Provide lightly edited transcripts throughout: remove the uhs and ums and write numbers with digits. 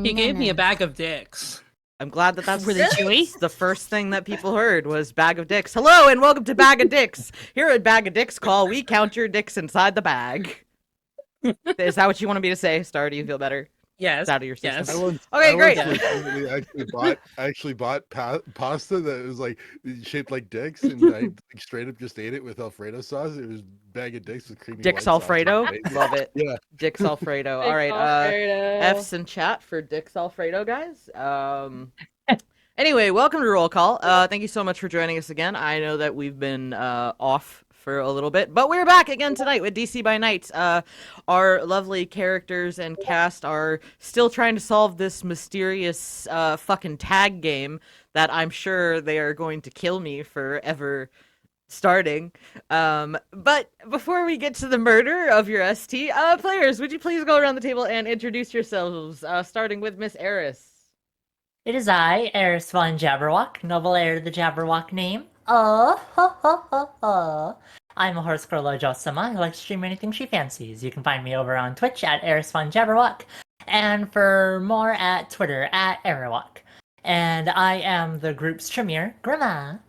He gave me a bag of dicks. I'm glad that that's Were they chewy? the first thing that people heard was Bag of Dicks. Hello and welcome to Bag of Dicks. Here at Bag of Dicks Call, we count your dicks inside the bag. Is that what you wanted me to say, Star? Do you feel better? Yes. It's out of your system. Yes. Okay, great. I actually bought pasta that was like shaped like dicks, and I like, straight up just ate it with Alfredo sauce. It was bag of dicks with creamy Dicks white Alfredo. sauce. Love it. Yeah. Dicks Alfredo. All right. F's in chat for Dicks Alfredo, guys. Anyway, welcome to Roll Call. Thank you so much for joining us again. I know that we've been off for a little bit, but we're back again tonight with DC by Night. Our lovely characters and cast are still trying to solve this mysterious fucking tag game that I'm sure they are going to kill me for ever starting. But before we get to the murder of your ST, players, would you please go around the table and introduce yourselves, starting with Miss Eris. It is I, Eris Von Jabberwock, noble heir of the Jabberwock name. I'm a horse girl Ojosama who likes to stream anything she fancies. You can find me over on Twitch at Eris Von Jabberwock, and for more at Twitter at Eriwok. And I am the group's Tremere, Grima.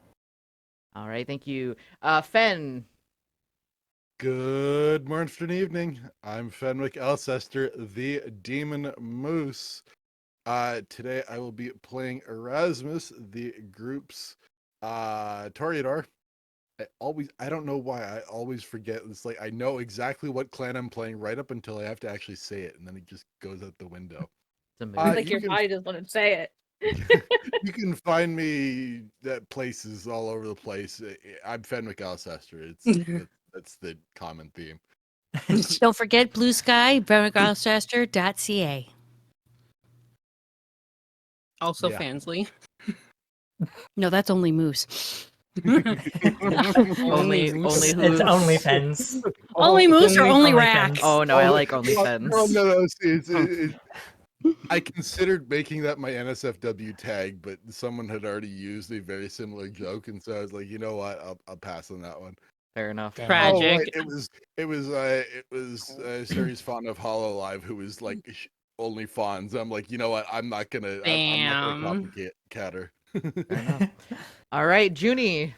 All right, thank you. Fen. Good morning, afternoon, evening. I'm Fenwick Alcester, the Demon Moose. Today I will be playing Erasmus, the group's Toreador. I don't know why, I always forget. It's like I know exactly what clan I'm playing right up until I have to actually say it, and then it just goes out the window. Like your body doesn't want to say it. You can find me at places all over the place. I'm Fenwick Alcester. That's the common theme. Don't forget Blue Sky, BenwickAlcester.ca. Also Yeah. Fansley. No, that's only Moose. only It's who? OnlyFans. Only Moose or only OnlyFans. Rack? Oh no, I like Oh, OnlyFans. no, I considered making that my NSFW tag, but someone had already used a very similar joke, and so I was like, you know what, I'll pass on that one. Fair enough. Damn. Tragic. Oh, right. It was series fond of Hololive who was like only fawns. I'm like, you know what, I'm not gonna complicate her. Fair enough. All right, Junie.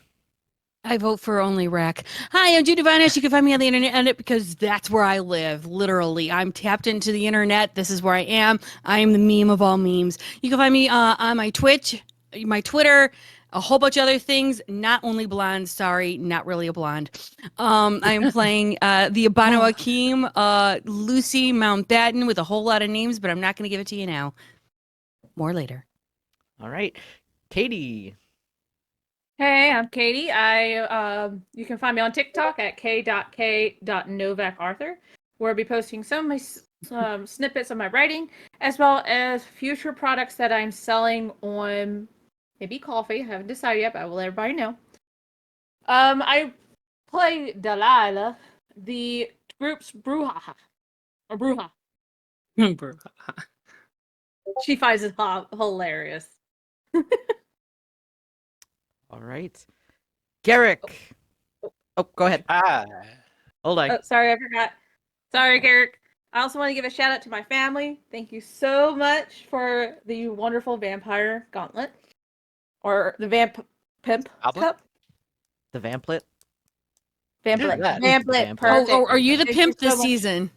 I vote for only Rack. Hi, I'm Junie Von Esch. You can find me on the internet because that's where I live. Literally, I'm tapped into the internet. This is where I am. I am the meme of all memes. You can find me on my Twitch, my Twitter, a whole bunch of other things. Not only blonde. Sorry, not really a blonde. I am playing the Abano Akeem, Lucy Mountbatten with a whole lot of names, but I'm not going to give it to you now. More later. All right, Katie. Hey, I'm Katie. You can find me on TikTok at k.k.novacarthur, where I'll be posting some of my snippets of my writing, as well as future products that I'm selling on maybe coffee. I haven't decided yet, but I will let everybody know. I play Delilah, the group's brouhaha. Or bruja. She finds it hilarious. All right, Kerrick. Oh, go ahead. Hold on. Oh, sorry, I forgot. Sorry, Kerrick. I also want to give a shout out to my family. Thank you so much for the wonderful vampire gauntlet. Or the pimp cup. The Vamplet. Vamplet. Yeah, Vamplet. Vamplet. Perfect. Oh, are you the Thank pimp so this much. season?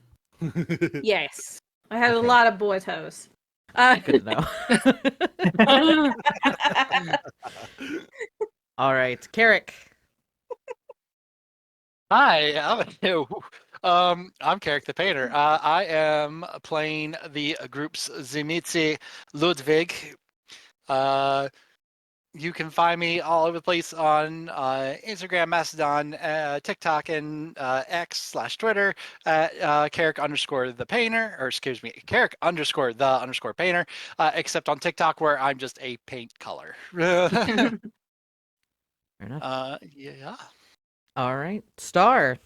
Yes. I had a Okay. lot of boy toes. Good to know. All right, Kerrick. Hi, I'm Kerrick the Painter. I am playing the group's Zimitzi Ludwig. You can find me all over the place on Instagram, Mastodon, TikTok, and X/Twitter at Kerrick_the Painter, or excuse me, Kerrick_the Painter, except on TikTok where I'm just a paint color. Fair enough. Yeah. All right, Star.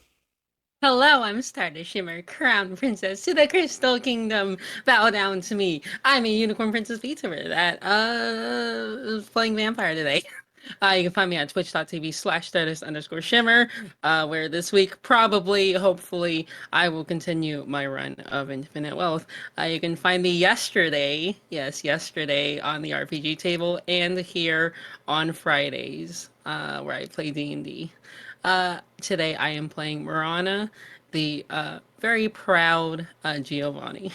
Hello, I'm Star the Shimmer, Crown Princess to the Crystal Kingdom. Bow down to me. I'm a Unicorn Princess VTuber that is playing Vampire today. You can find me at twitch.tv/Stardust_Shimmer, where this week, probably, hopefully, I will continue my run of Infinite Wealth. You can find me yesterday, on the RPG table, and here on Fridays, where I play D&D. Today I am playing Marana, the very proud Giovanni.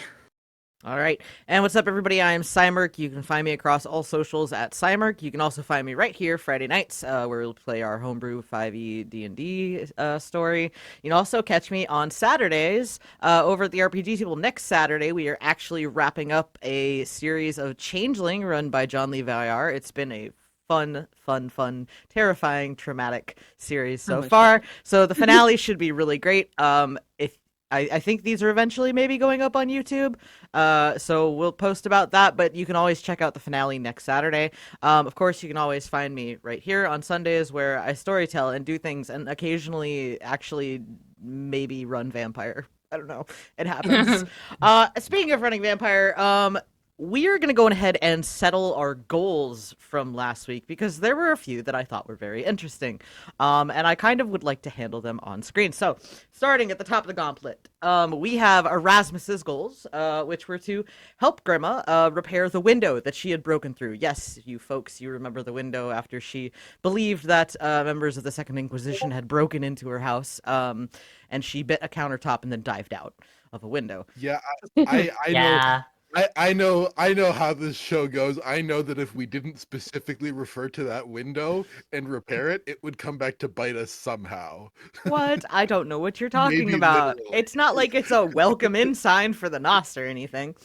All right. And what's up, everybody? I am Psymerc. You can find me across all socials at Psymerc. You can also find me right here Friday nights, where we'll play our homebrew 5e D&D story. You can also catch me on Saturdays over at the RPG table. Next Saturday, we are actually wrapping up a series of Changeling run by John Lee Vaillar. It's been a fun, terrifying, traumatic series so far. So the finale should be really great. I think these are eventually maybe going up on YouTube, so we'll post about that, but you can always check out the finale next Saturday. Of course, you can always find me right here on Sundays where I storytell and do things, and occasionally actually maybe run Vampire. I don't know. It happens. Speaking of running Vampire, we are going to go ahead and settle our goals from last week because there were a few that I thought were very interesting. And I kind of would like to handle them on screen. So, starting at the top of the gauntlet, we have Erasmus's goals, which were to help Grima repair the window that she had broken through. Yes, you folks, you remember the window after she believed that members of the Second Inquisition had broken into her house, and she bit a countertop and then dived out of a window. Yeah, I Yeah. know. I know how this show goes. I know that if we didn't specifically refer to that window and repair it, it would come back to bite us somehow. What? I don't know what you're talking Maybe about. literally. It's not like it's a welcome in sign for the NOS or anything.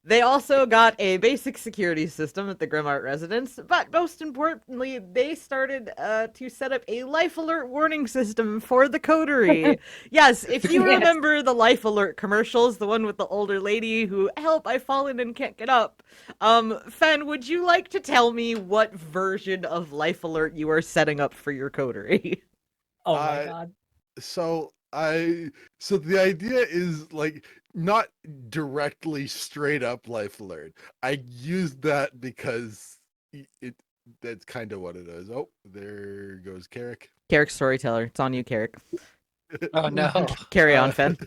They also got a basic security system at the Grimart residence, but most importantly, they started to set up a life alert warning system for the coterie. Yes, if you remember the life alert commercials, the one with the older lady who, help, I've fallen and can't get up. Fen, would you like to tell me what version of life alert you are setting up for your coterie? Oh my god. So the idea is like not directly straight up life alert. I used that because that's kind of what it is. Oh, there goes Kerrick. Kerrick, storyteller. It's on you, Kerrick. Oh no. Carry on, Fen.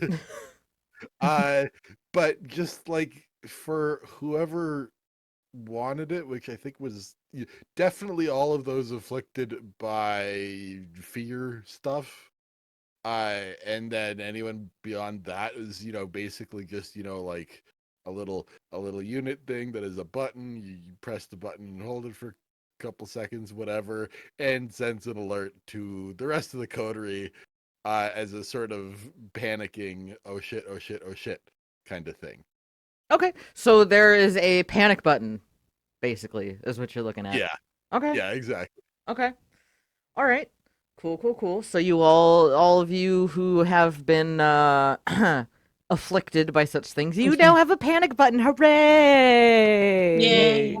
But just like for whoever wanted it, which I think was definitely all of those afflicted by fear stuff. And then anyone beyond that is, basically just, like a little unit thing that is a button. You press the button and hold it for a couple seconds, whatever, and sends an alert to the rest of the coterie as a sort of panicking, oh shit kind of thing. Okay, so there is a panic button, basically, is what you're looking at. Yeah. Okay. Yeah, exactly. Okay. All right. Cool. So you all of you who have been afflicted by such things, you now have a panic button. Hooray! Yay!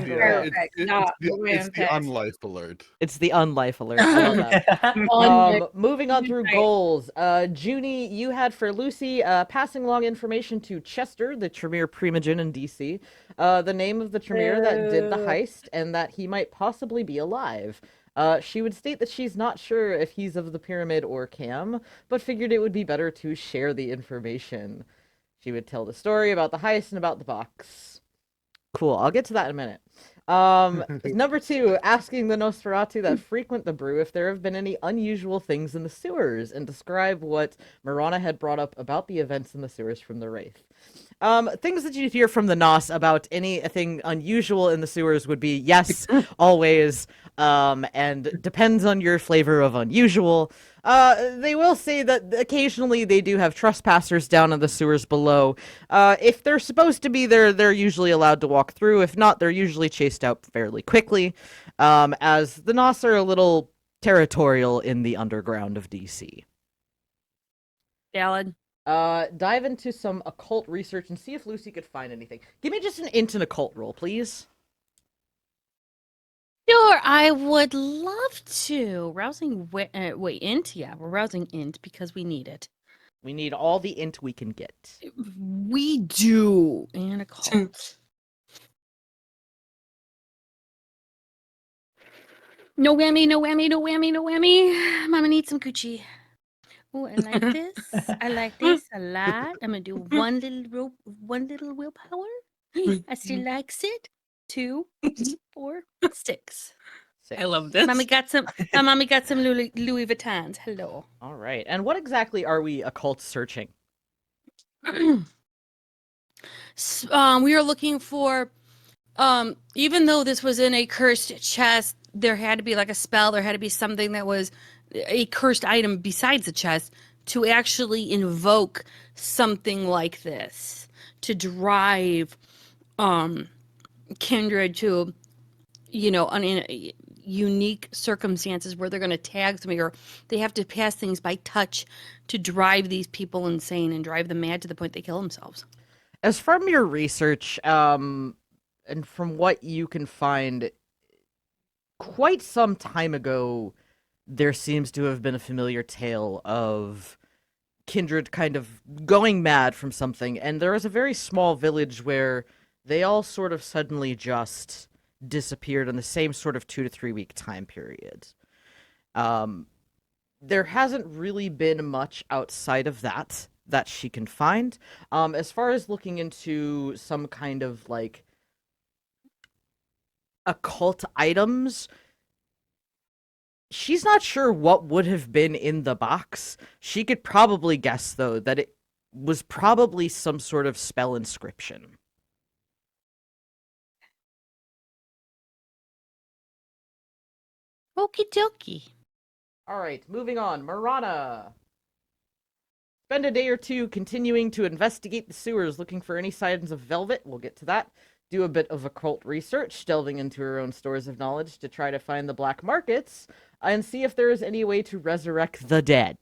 Perfect. It's the unlife alert. It's the unlife alert. I love that. Moving on through goals. Junie, you had for Lucy passing along information to Chester, the Tremere Primogen in DC, the name of the Tremere that did the heist, and that he might possibly be alive. She would state that she's not sure if he's of the Pyramid or Cam, but figured it would be better to share the information. She would tell the story about the heist and about the box. Cool, I'll get to that in a minute. Number 2, asking the Nosferatu that frequent the brew if there have been any unusual things in the sewers, and describe what Marana had brought up about the events in the sewers from the Wraith. Things that you'd hear from the NOS about anything unusual in the sewers would be yes, always, and depends on your flavor of unusual. They will say that occasionally they do have trespassers down in the sewers below. If they're supposed to be there, they're usually allowed to walk through. If not, they're usually chased out fairly quickly, as the NOS are a little territorial in the underground of DC. Valid. Dive into some occult research and see if Lucy could find anything. Give me just an int and occult roll, please. Sure, I would love to. Rousing int? Yeah, we're rousing int because we need it. We need all the int we can get. We do. And occult. No whammy, no whammy, no whammy, no whammy. Mama needs some coochie. Oh, I like this. I like this a lot. I'm gonna do one little willpower. I still likes it. 2, 4, 6. I love this. Mommy got some. My mommy got some Louis Vuittons. Hello. All right. And what exactly are we occult searching? We are looking for. Even though this was in a cursed chest, there had to be like a spell. There had to be something that was a cursed item besides the chest to actually invoke something like this to drive kindred to, in unique circumstances where they're going to tag somebody, or they have to pass things by touch to drive these people insane and drive them mad to the point they kill themselves. As from your research, and from what you can find, quite some time ago, there seems to have been a familiar tale of kindred kind of going mad from something, and there is a very small village where they all sort of suddenly just disappeared in the same sort of 2 to 3 week time period. There hasn't really been much outside of that she can find. As far as looking into some kind of like occult items, she's not sure what would have been in the box. She could probably guess, though, that it was probably some sort of spell inscription. Okie dokie. All right, moving on. Marana. Spend a day or two continuing to investigate the sewers, looking for any signs of velvet. We'll get to that. Do a bit of occult research, delving into her own stores of knowledge to try to find the black markets, and see if there is any way to resurrect the dead.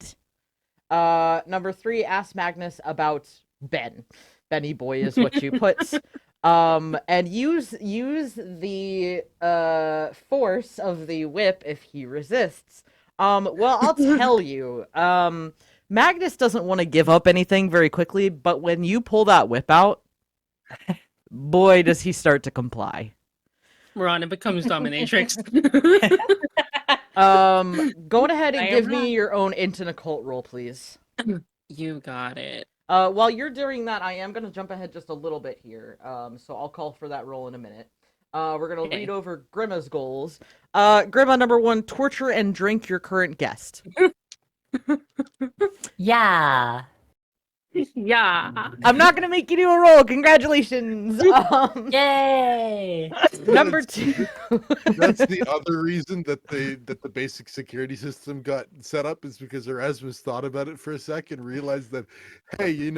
Number 3, ask Magnus about Ben. Benny Boy is what you put. And use the force of the whip if he resists. Well, I'll tell you. Magnus doesn't want to give up anything very quickly, but when you pull that whip out, boy, does he start to comply. Marana becomes dominatrix. Go ahead and give me your own int and occult roll, please. You got it. While you're doing that, I am going to jump ahead just a little bit here. So I'll call for that roll in a minute. We're going to read over Grimma's goals. Grimma, number 1, torture and drink your current guest. Yeah. Yeah. I'm not going to make you do a roll. Congratulations. Yay. Number 2. That's the other reason that the basic security system got set up, is because Erasmus thought about it for a second, realized that, hey,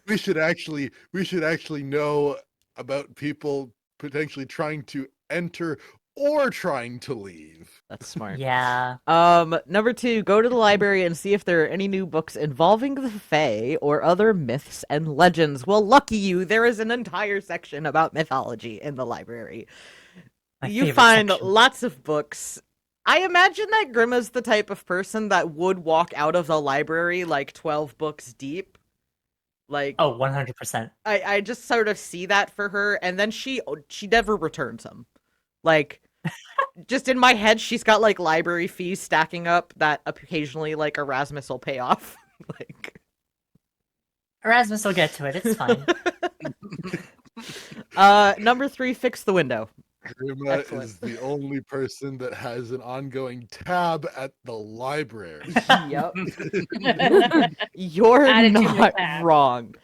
we should actually know about people potentially trying to enter or trying to leave. That's smart. Yeah. Number 2, go to the library and see if there are any new books involving the Fae or other myths and legends. Well, lucky you, there is an entire section about mythology in the library. You find lots of books. I imagine that Grimma's the type of person that would walk out of the library like 12 books deep. Like, oh, 100%. I just sort of see that for her, and then she never returns them. Like, just in my head, she's got like library fees stacking up that occasionally like Erasmus will pay off. Like, Erasmus will get to it. It's fine. Number 3, fix the window. Grimma is the only person that has an ongoing tab at the library. Yep. You're not wrong.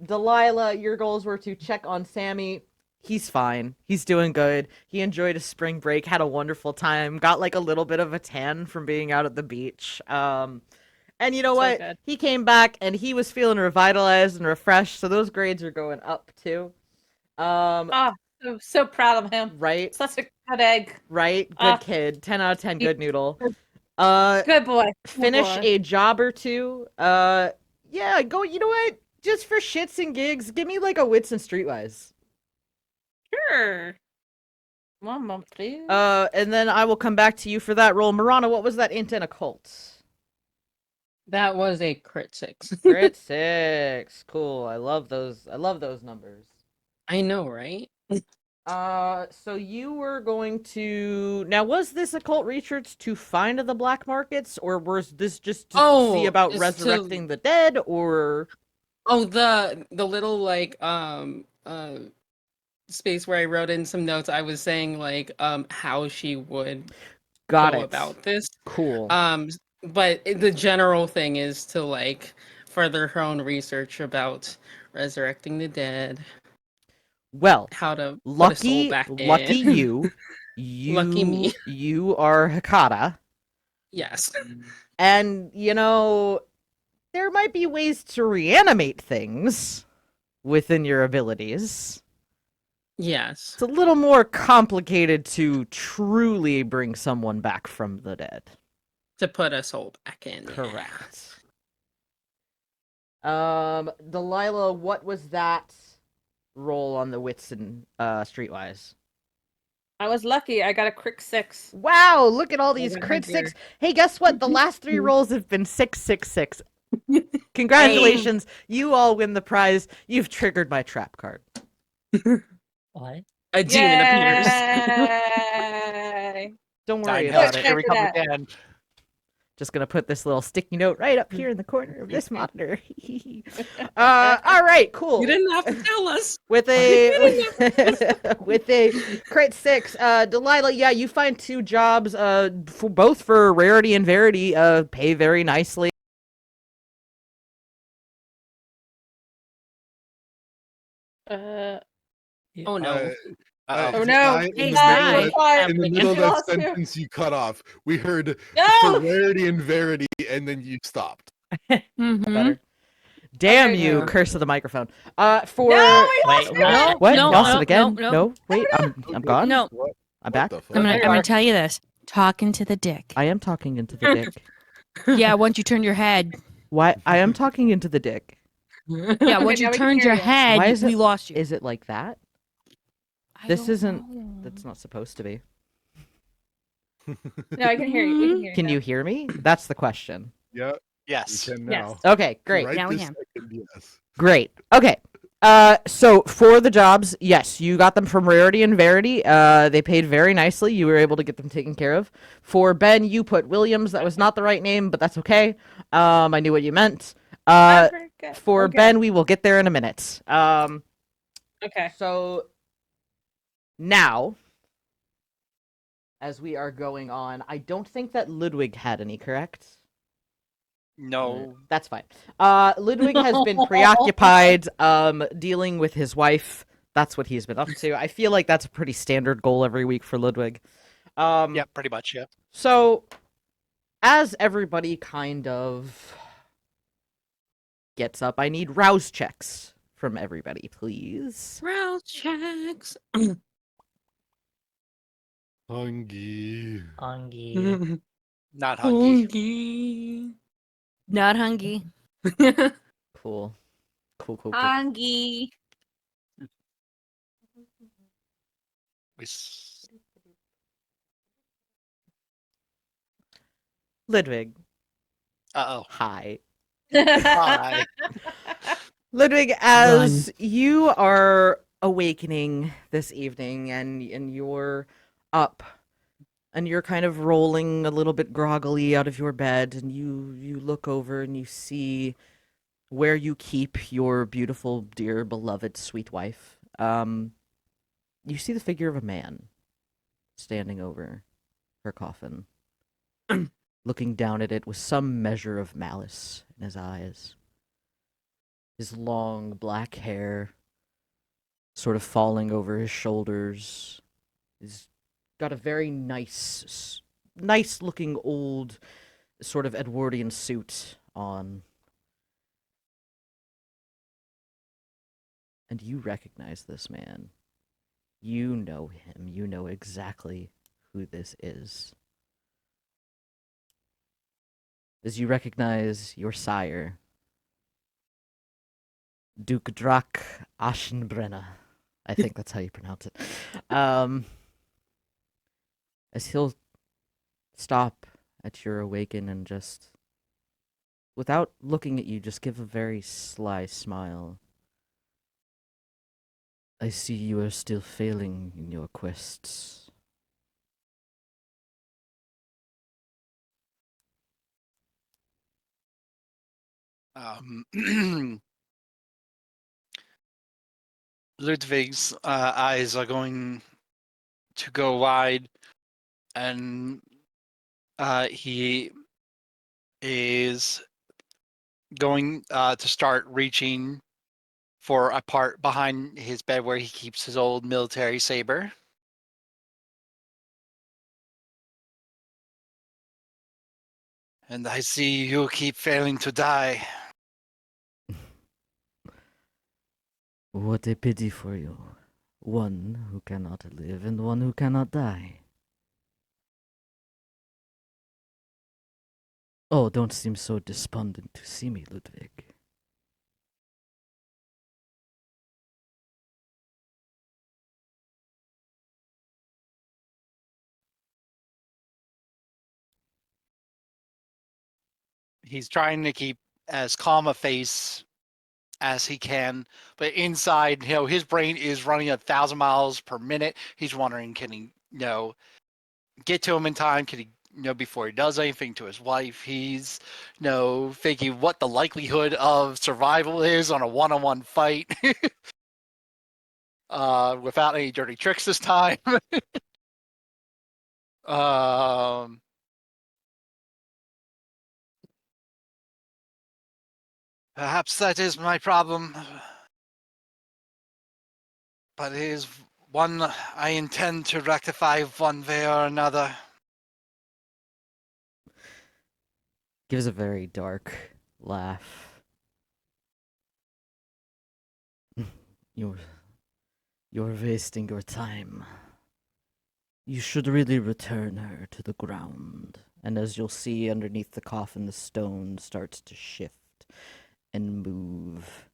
Delilah, your goals were to check on Sammy. He's fine. He's doing good. He enjoyed a spring break, had a wonderful time, got like a little bit of a tan from being out at the beach. And you know what? Good. He came back and he was feeling revitalized and refreshed, so those grades are going up too. I'm so proud of him. Right? Such a good egg. Right? Good kid. 10 out of 10, good noodle. Good boy. Finish a job or two. Yeah, go, you know what? Just for shits and gigs, give me like a wits and streetwise. Sure. 1 moment, please. And then I will come back to you for that roll. Marana, what was that int and occult? That was a crit 6. Crit 6. Cool. I love those numbers. I know, right? So you were going to now. Was this occult research to find the black markets, or was this just to see about just resurrecting the dead, or? Oh, the little like space where I wrote in some notes. I was saying like how she would Got go it. about this. Cool. But the general thing is to like further her own research about resurrecting the dead. Well, How to put a soul back lucky in. you. Lucky me. You are Hakata. Yes. And, there might be ways to reanimate things within your abilities. Yes. It's a little more complicated to truly bring someone back from the dead. To put a soul back in. Correct. Delilah, what was that roll on the wits and Streetwise? I was lucky. I got a crit 6. Wow, look at all these got crit higher. 6. Hey, guess what? The last 3 rolls have been 6, 6, 6. Congratulations. You all win the prize. You've triggered my trap card. What? A demon appears. Yay! Don't worry Dine about Here it. we come again. Just gonna put this little sticky note right up here in the corner of this monitor. All right, cool. You didn't have to tell us. With a with a crit 6, Delilah, yeah, you find 2 jobs, both for rarity and verity, pay very nicely. Oh no. Oh no! Sky, Hey, in Sky. in the middle of We that lost you. sentence you cut off, we heard No! for rarity and verity, and then you stopped. Mhm. Better. Damn Okay, you, no. curse of the microphone. For No, we Wait, lost you. what? what? No, Lost no, it again? no, No, wait, I'm gone. No, What? I'm back. The I'm fuck? gonna, There I'm you gonna are. tell you this. Talking to the dick. I am talking into the dick. Yeah, once you turn your head. Why? I am talking into the dick. Yeah, once now you we can turned hear your you. head, Why is we it- lost you. Is it like that? I This don't isn't. know. That's not supposed to be. No, I can hear you. We can hear you. Can now. you hear me? That's the question. Yeah, we Yes. can Yes. now. Okay, great. Right Now we this can. second, yes. Great. Okay. So for the jobs, yes, you got them from Rarity and Verity. They paid very nicely. You were able to get them taken care of. For Ben, you put Williams. That was not the right name, but that's okay. I knew what you meant. For Okay. Ben, we will get there in a minute. Okay. So now, as we are going on, I don't think that Ludwig had any, correct? No. That's fine. Ludwig has been preoccupied dealing with his wife. That's what he's been up to. I feel like that's a pretty standard goal every week for Ludwig. Yeah, pretty much. Yeah. So, as everybody kind of gets up, I need rouse checks from everybody, please. Route checks. Hungry. Ongi. Not hungry. Hungry. Not hungry. Cool. Cool. Angie. Ludwig, Uh-oh. hi. Hi. Ludwig, as you are awakening this evening and you're up and you're kind of rolling a little bit groggily out of your bed and you look over and you see where you keep your beautiful, dear, beloved, sweet wife. You see the figure of a man standing over her coffin, looking down at it with some measure of malice in his eyes. His long black hair sort of falling over his shoulders. He's got a very nice looking old sort of Edwardian suit on. And you recognize this man. You know him. You know exactly who this is. As you recognize your sire, Duke Drak Aschenbrenner. I think that's how you pronounce it. As he'll stop at your awaken and just, without looking at you, just give a very sly smile. I see you are still failing in your quests. Ludwig's eyes are going to go wide, and he is going to start reaching for a part behind his bed where he keeps his old military saber. And I see you keep failing to die. What a pity for you. One who cannot live and one who cannot die. Oh, don't seem so despondent to see me, Ludwig. He's trying to keep as calm a face as he can, but inside, his brain is running 1,000 miles per minute. He's wondering, can he, get to him in time? Can he, before he does anything to his wife? He's, thinking what the likelihood of survival is on a one-on-one fight, without any dirty tricks this time. Perhaps that is my problem, but it is one I intend to rectify one way or another. Gives a very dark laugh. You're wasting your time. You should really return her to the ground. And as you'll see underneath the coffin, the stone starts to shift and move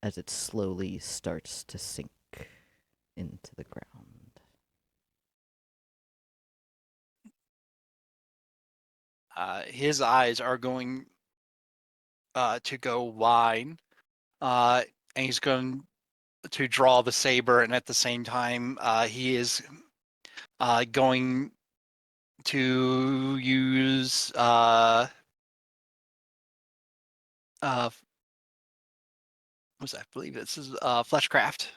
as it slowly starts to sink into the ground. His eyes are going to go wide, and he's going to draw the saber, and at the same time, he is going to use what's that? I believe this is fleshcraft,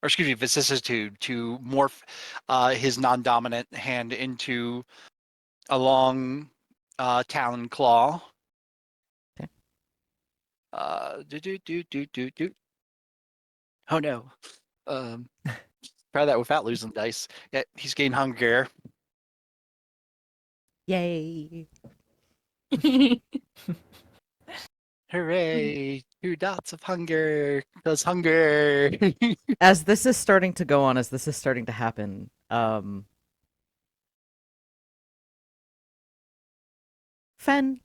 or excuse me, vicissitude, to morph his non-dominant hand into a long talon claw. Okay. Oh no. Try that without losing dice. Yeah, he's getting hungrier. Yay! Hooray! 2 dots of hunger. Does hunger. As this is starting to go on, as this is starting to happen, Fen,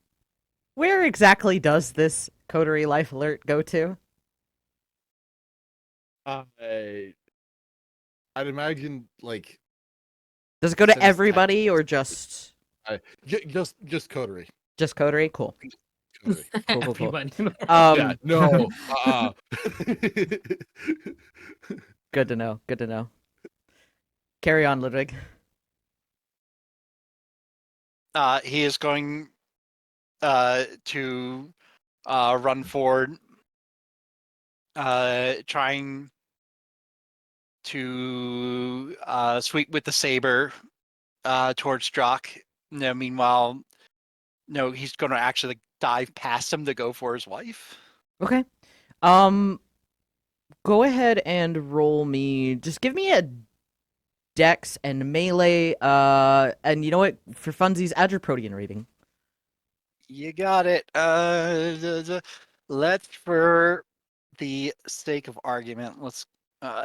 where exactly does this Coterie Life Alert go to? I'd imagine like Does it go to Since everybody or just just coterie. just Coterie? Cool. Coterie. Cool. Everybody. Yeah, no. Good to know. Good to know. Carry on, Ludwig. He is going to run forward, trying to sweep with the saber towards Drock. Meanwhile, he's going to actually dive past him to go for his wife. Okay. Go ahead and roll me. Just give me a dex and melee. And you know what? For funsies, add your protean rating. You got it. Let's, for the sake of argument, let's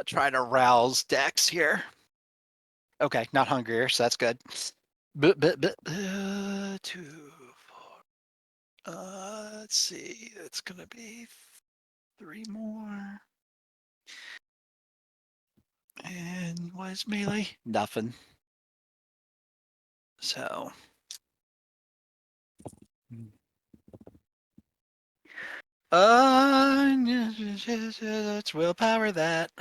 try to rouse Dex here. Okay, not hungrier, so that's good. But 2, 4. Let's see. It's gonna be 3 more. And what is melee? Nothing. So. Let's willpower that.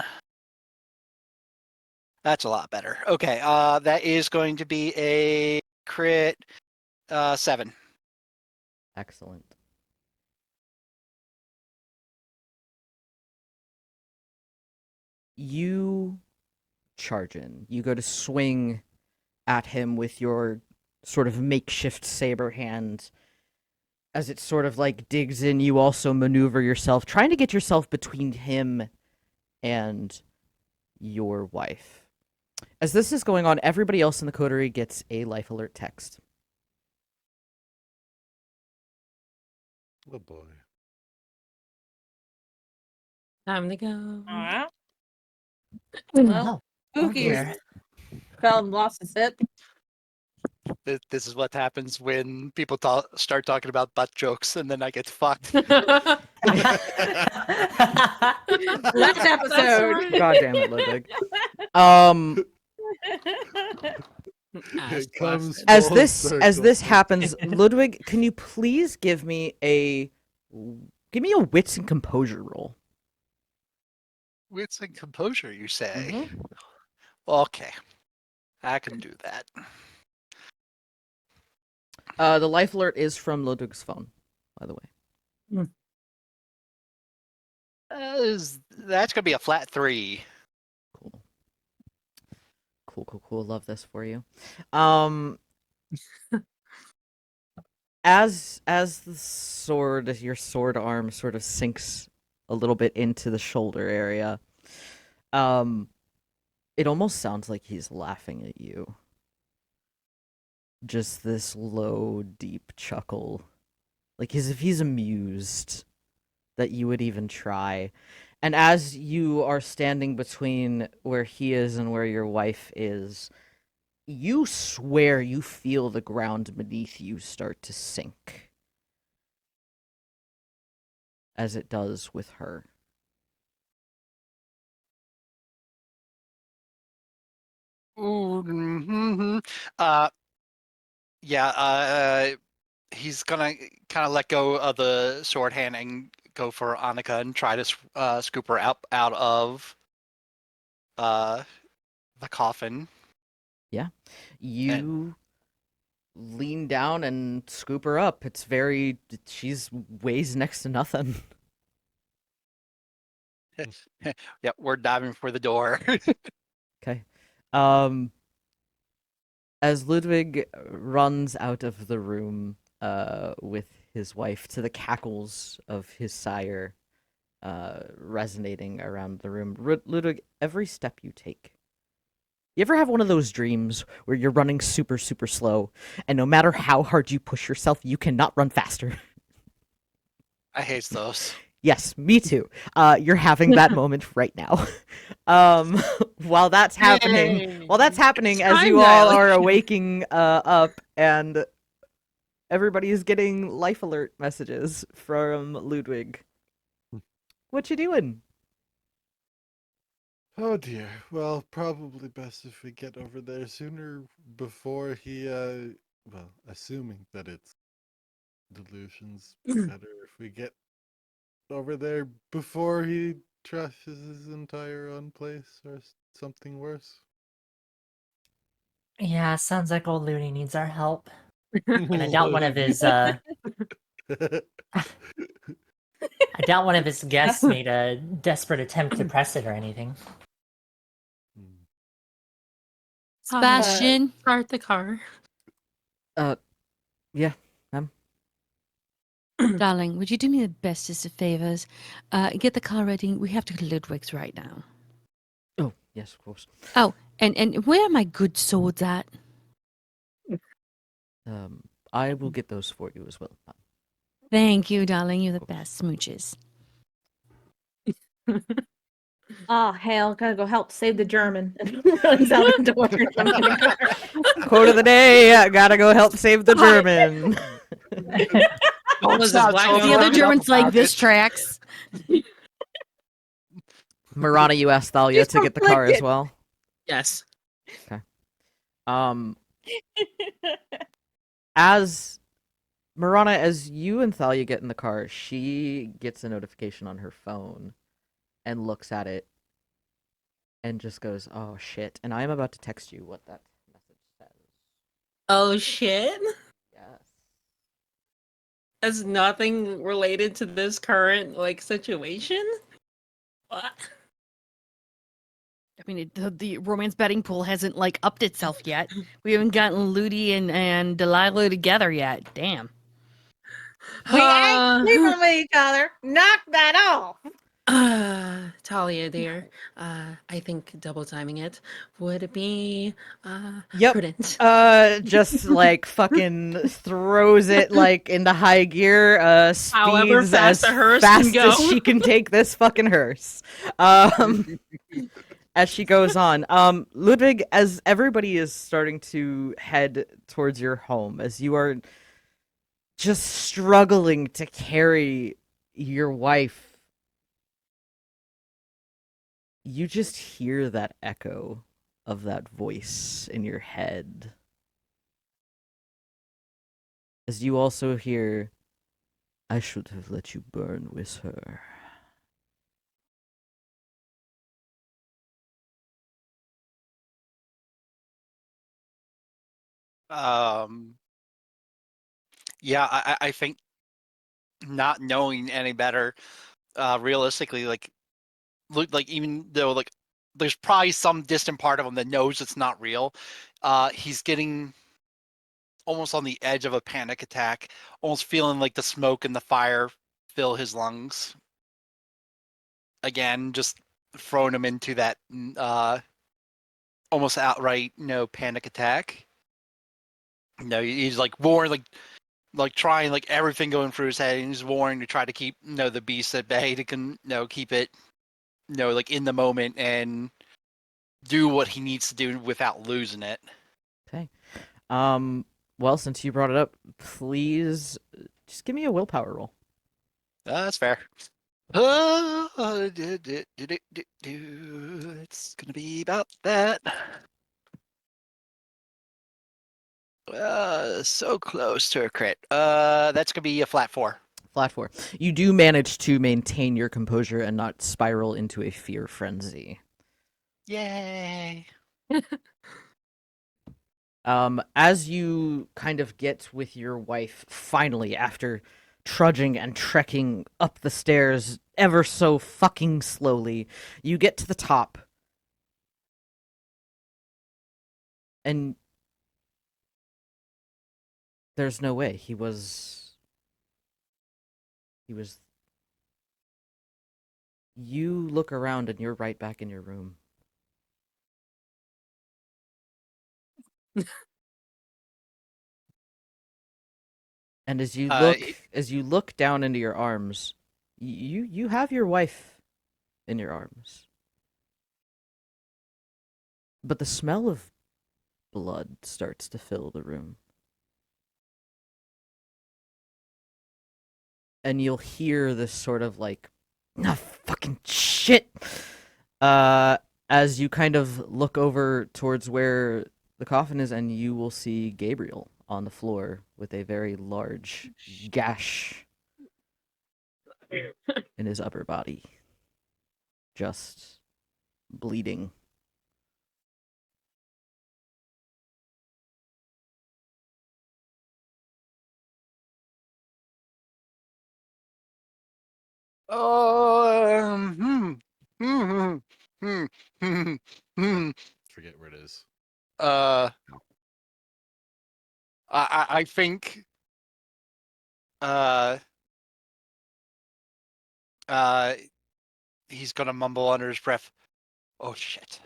That's a lot better. Okay, that is going to be a crit 7. Excellent. You charge in. You go to swing at him with your sort of makeshift saber hand. As it sort of like digs in, you also maneuver yourself, trying to get yourself between him and your wife. As this is going on, everybody else in the coterie gets a life alert text. Oh boy. Time to go. Well, Oh Spooky dear. fell and lost his hip. This is what happens when people start talking about butt jokes, and then I get fucked. Last episode. God damn it, Ludwig. It comes As full this circle. happens, Ludwig, can you please give me a wits and composure roll? Wits and composure, you say? Mhm. Okay, I can do that. The life alert is from Ludwig's phone, by the way. That's gonna be a flat 3. Cool. Love this for you. As your sword arm sort of sinks a little bit into the shoulder area, it almost sounds like he's laughing at you. Just this low, deep chuckle, like as if he's amused that you would even try. And as you are standing between where he is and where your wife is, you swear you feel the ground beneath you start to sink. As it does with her. Mm-hmm. He's gonna kind of let go of the sword hand and go for Annika and try to scoop her out of the coffin. Yeah. You lean down and scoop her up. She's weighs next to nothing. Yep, we're diving for the door. Okay. As Ludwig runs out of the room with his wife to the cackles of his sire resonating around the room, Ludwig, every step you take, you ever have one of those dreams where you're running super, super slow, and no matter how hard you push yourself, you cannot run faster? I hate those. Yes, me too. You're having that moment right now. While that's happening, as you all are waking up, and everybody is getting life alert messages from Ludwig. What you doing? Oh dear. Well, probably best if we get over there sooner before he well, assuming that it's delusions, better if we get over there before he trashes his entire own place or something worse. Yeah, sounds like old Looney needs our help. And I doubt one of his guests made a desperate attempt to press it or anything. Sebastian, Start the car. Yeah. Darling, would you do me the bestest of favors? Get the car ready. We have to go to Ludwig's right now. Oh, yes, of course. Oh, and where are my good swords at? I will get those for you as well. Thank you, darling. You're the best. Smooches. Oh, hell, gotta go help save the German. And runs out the door. Quote of the day, gotta go help save the German. The other German's like, this tracks. Marana, you asked Thalia to get the car as well? Yes. Okay. As Marana, as you and Thalia get in the car, she gets a notification on her phone and looks at it. and just goes, "Oh shit!" And I am about to text you what that message says. Oh shit. Yes. Has nothing related to this current situation? What? I mean, the romance betting pool hasn't like upped itself yet. We haven't gotten Ludi and Delilah together yet. Damn. We ain't sleeping with each other. Knock that off. Talia, dear, I think double timing it would be Yep. prudent. Just like fucking throws it like into high gear. However Speeds fast as a hearse fast can go. as she can take this fucking hearse. As she goes on, Ludwig, as everybody is starting to head towards your home, as you are just struggling to carry your wife, you just hear that echo of that voice in your head. As you also hear, I should have let you burn with her. Yeah, I think not knowing any better, realistically, like even though like there's probably some distant part of him that knows it's not real, he's getting almost on the edge of a panic attack, almost feeling like the smoke and the fire fill his lungs. Again, just throwing him into that almost outright panic attack. He's like warring, like trying like everything going through his head, and he's warring to try to keep the beast at bay, to keep it like in the moment and do what he needs to do without losing it. Okay. Well, since you brought it up, please just give me a willpower roll. That's fair. It's gonna be about that. So close to a crit. That's gonna be a flat 4. Flat 4. You do manage to maintain your composure and not spiral into a fear frenzy. Yay! As you kind of get with your wife, finally, after trudging and trekking up the stairs ever so fucking slowly, you get to the top. And there's no way. He was... You look around and you're right back in your room. And as you look down into your arms, you have your wife in your arms. But the smell of blood starts to fill the room. And you'll hear this sort of like, nah, fucking shit, as you kind of look over towards where the coffin is, and you will see Gabriel on the floor with a very large gash in his upper body, just bleeding. Forget where it is. I think he's gonna mumble under his breath, "Oh shit."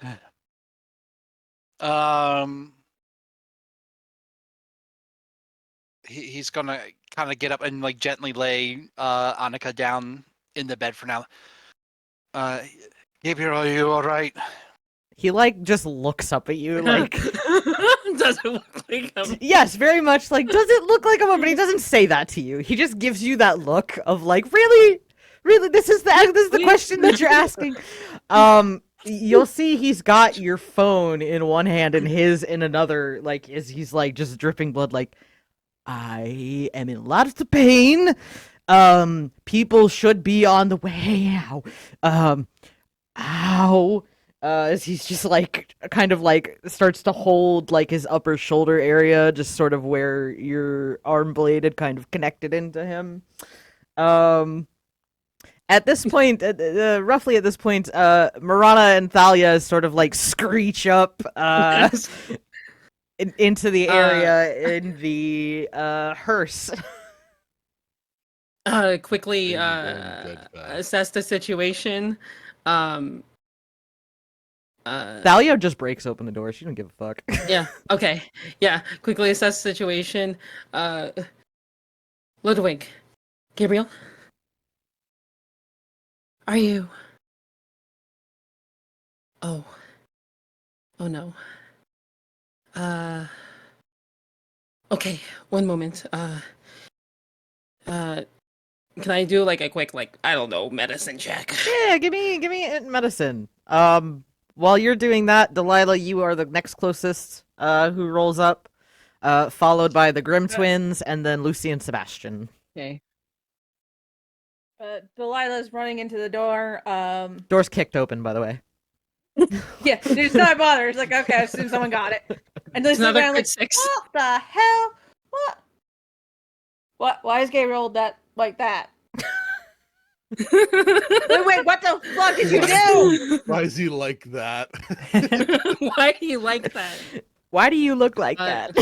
He's gonna kind of get up and like gently lay Annika down in the bed for now. Gabriel, are you all right? He like just looks up at you like Does it look like him? yes, very much like, does it look like him? But he doesn't say that to you. He just gives you that look of like, really, this is the question that you're asking. You'll see he's got your phone in one hand and his in another, like as he's like just dripping blood, like, I am in lots of pain. People should be on the way out. Ow. as he's just like kind of like starts to hold like his upper shoulder area, just sort of where your arm blade had kind of connected into him. At this point, roughly at this point, Marana and Thalia sort of like screech up into the area in the hearse. Quickly assess the situation. Thalia just breaks open the door. She don't give a fuck. Yeah. Okay. Yeah. Quickly assess the situation. Ludwig, Gabriel, are you? Oh. Oh no. Okay. One moment. Can I do like a quick, like, I don't know, medicine check? Yeah, give me medicine. While you're doing that, Delilah, you are the next closest who rolls up, followed by the Grimm twins, and then Lucy and Sebastian. Okay. Delilah's running into the door. Door's kicked open, by the way. Yeah, she's not bothered. It's like, okay, I assume someone got it. And then Another like, crit 6. what the hell? What? Why is Gabriel that like that? Wait, what the fuck did you do? Why is he like that? Why do you like that? Why do you look like that?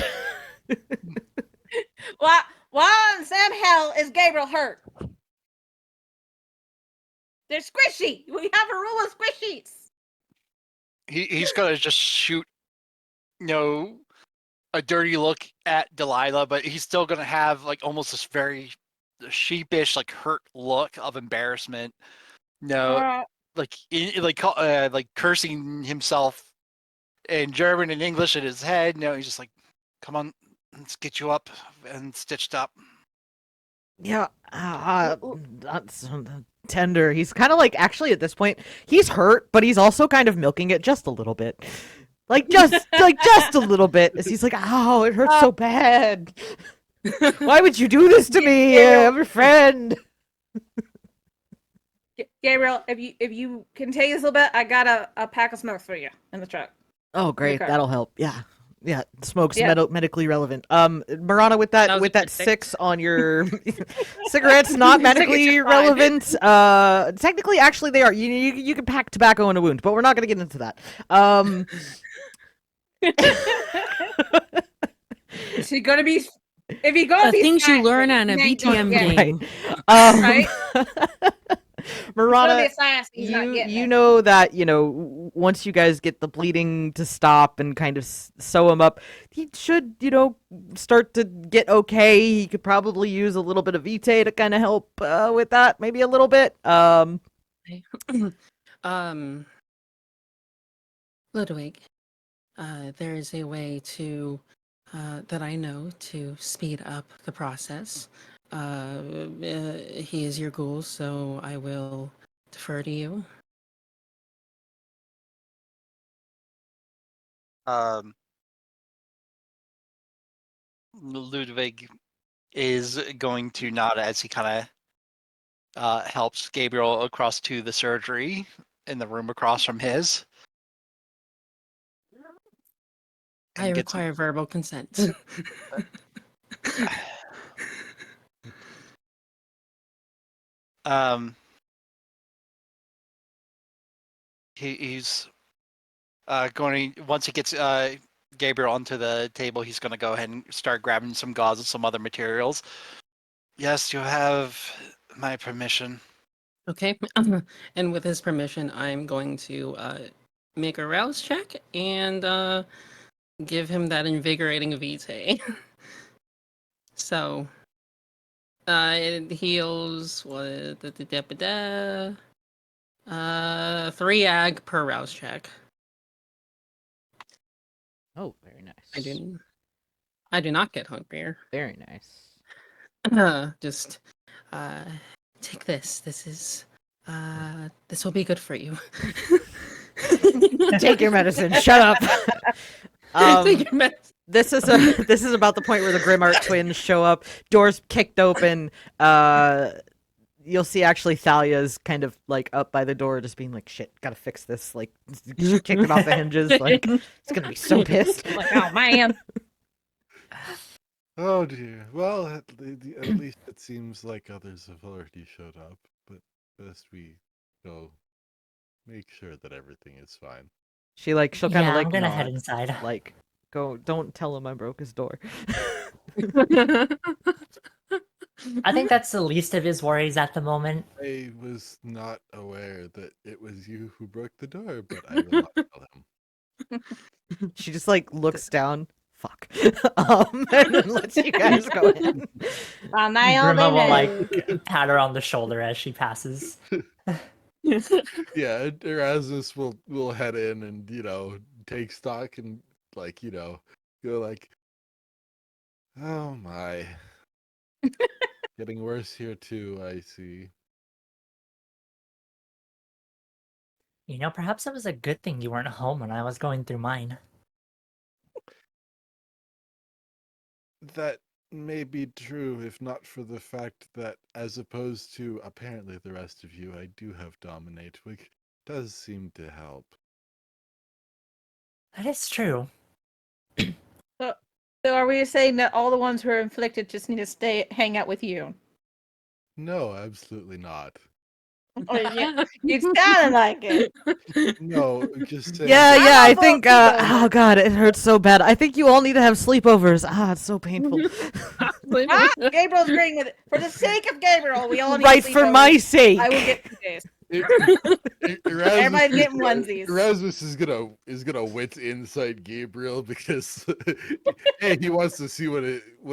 Why in Sam hell is Gabriel hurt? They're squishy. We have a rule of squishies. He's gonna just shoot, a dirty look at Delilah, but he's still gonna have like almost this very sheepish, like hurt look of embarrassment. Like cursing himself in German and English in his head. No, he's just like, "Come on, let's get you up and stitched up." Yeah, that's tender. He's kind of like, actually at this point, he's hurt, but he's also kind of milking it just a little bit. Just a little bit. As he's like, "Oh, it hurts so bad. Why would you do this to me? I'm your friend." Gabriel, if you can take this a little bit, I got a pack of smokes for you in the truck. Oh, great. That'll help. Yeah. Smoke's medically relevant. Marana, with that 6 on your cigarettes, not medically relevant. Technically, actually, they are. You can pack tobacco in a wound, but we're not going to get into that. Is he gonna be? If he goes, the things you learn on a BTM game, right? Marana, you know that once you guys get the bleeding to stop and kind of sew him up, he should start to get okay. He could probably use a little bit of Vitae to kind of help with that, maybe a little bit. Ludwig, there is a way to that I know to speed up the process. He is your ghoul, so I will defer to you. Ludwig is going to nod as he kind of helps Gabriel across to the surgery in the room across from his. I require verbal consent. He's going to, once he gets Gabriel onto the table, he's going to go ahead and start grabbing some gauze and some other materials. Yes, you have my permission. Okay, and with his permission, I'm going to make a rouse check and give him that invigorating Vitae. So, it heals 3 ag per rouse check. Oh, very nice. I do not get hungrier. Very nice. Just take this. This is this will be good for you. Take your medicine. Shut up. Take your medicine. This is about the point where the Grimmart twins show up. Doors kicked open. you'll see actually Thalia's kind of like up by the door, just being like, "Shit, gotta fix this." Like, she kicked it off the hinges. Like, it's gonna be so pissed. Like, oh man. Oh dear. Well, at least it seems like others have already showed up. But best we go make sure that everything is fine. She'll kind of like I'm gonna nod, head inside. like, go. Don't tell him I broke his door. I think that's the least of his worries at the moment. I was not aware that it was you who broke the door, but I will not tell him. She just like looks down. Fuck. And then lets you guys go in. Grima will like pat her on the shoulder as she passes. Yeah, Erasmus will head in and take stock and go like, oh my, getting worse here too. I see. Perhaps it was a good thing you weren't home when I was going through mine. That may be true, if not for the fact that, as opposed to apparently the rest of you, I do have Dominate, which does seem to help. That is true. So are we saying that all the ones who are inflicted just need to hang out with you? No, absolutely not. Oh, yeah. You sounded like it. No, just saying. Yeah, I think. sleepover. Oh god, it hurts so bad. I think you all need to have sleepovers. It's so painful. Gabriel's agreeing with it. For the sake of Gabriel, we all need Right, for sleepovers. my sake. I will get 2 days. Erasmus, Everybody's getting onesies. Erasmus is gonna wit inside Gabriel because A, he wants to see what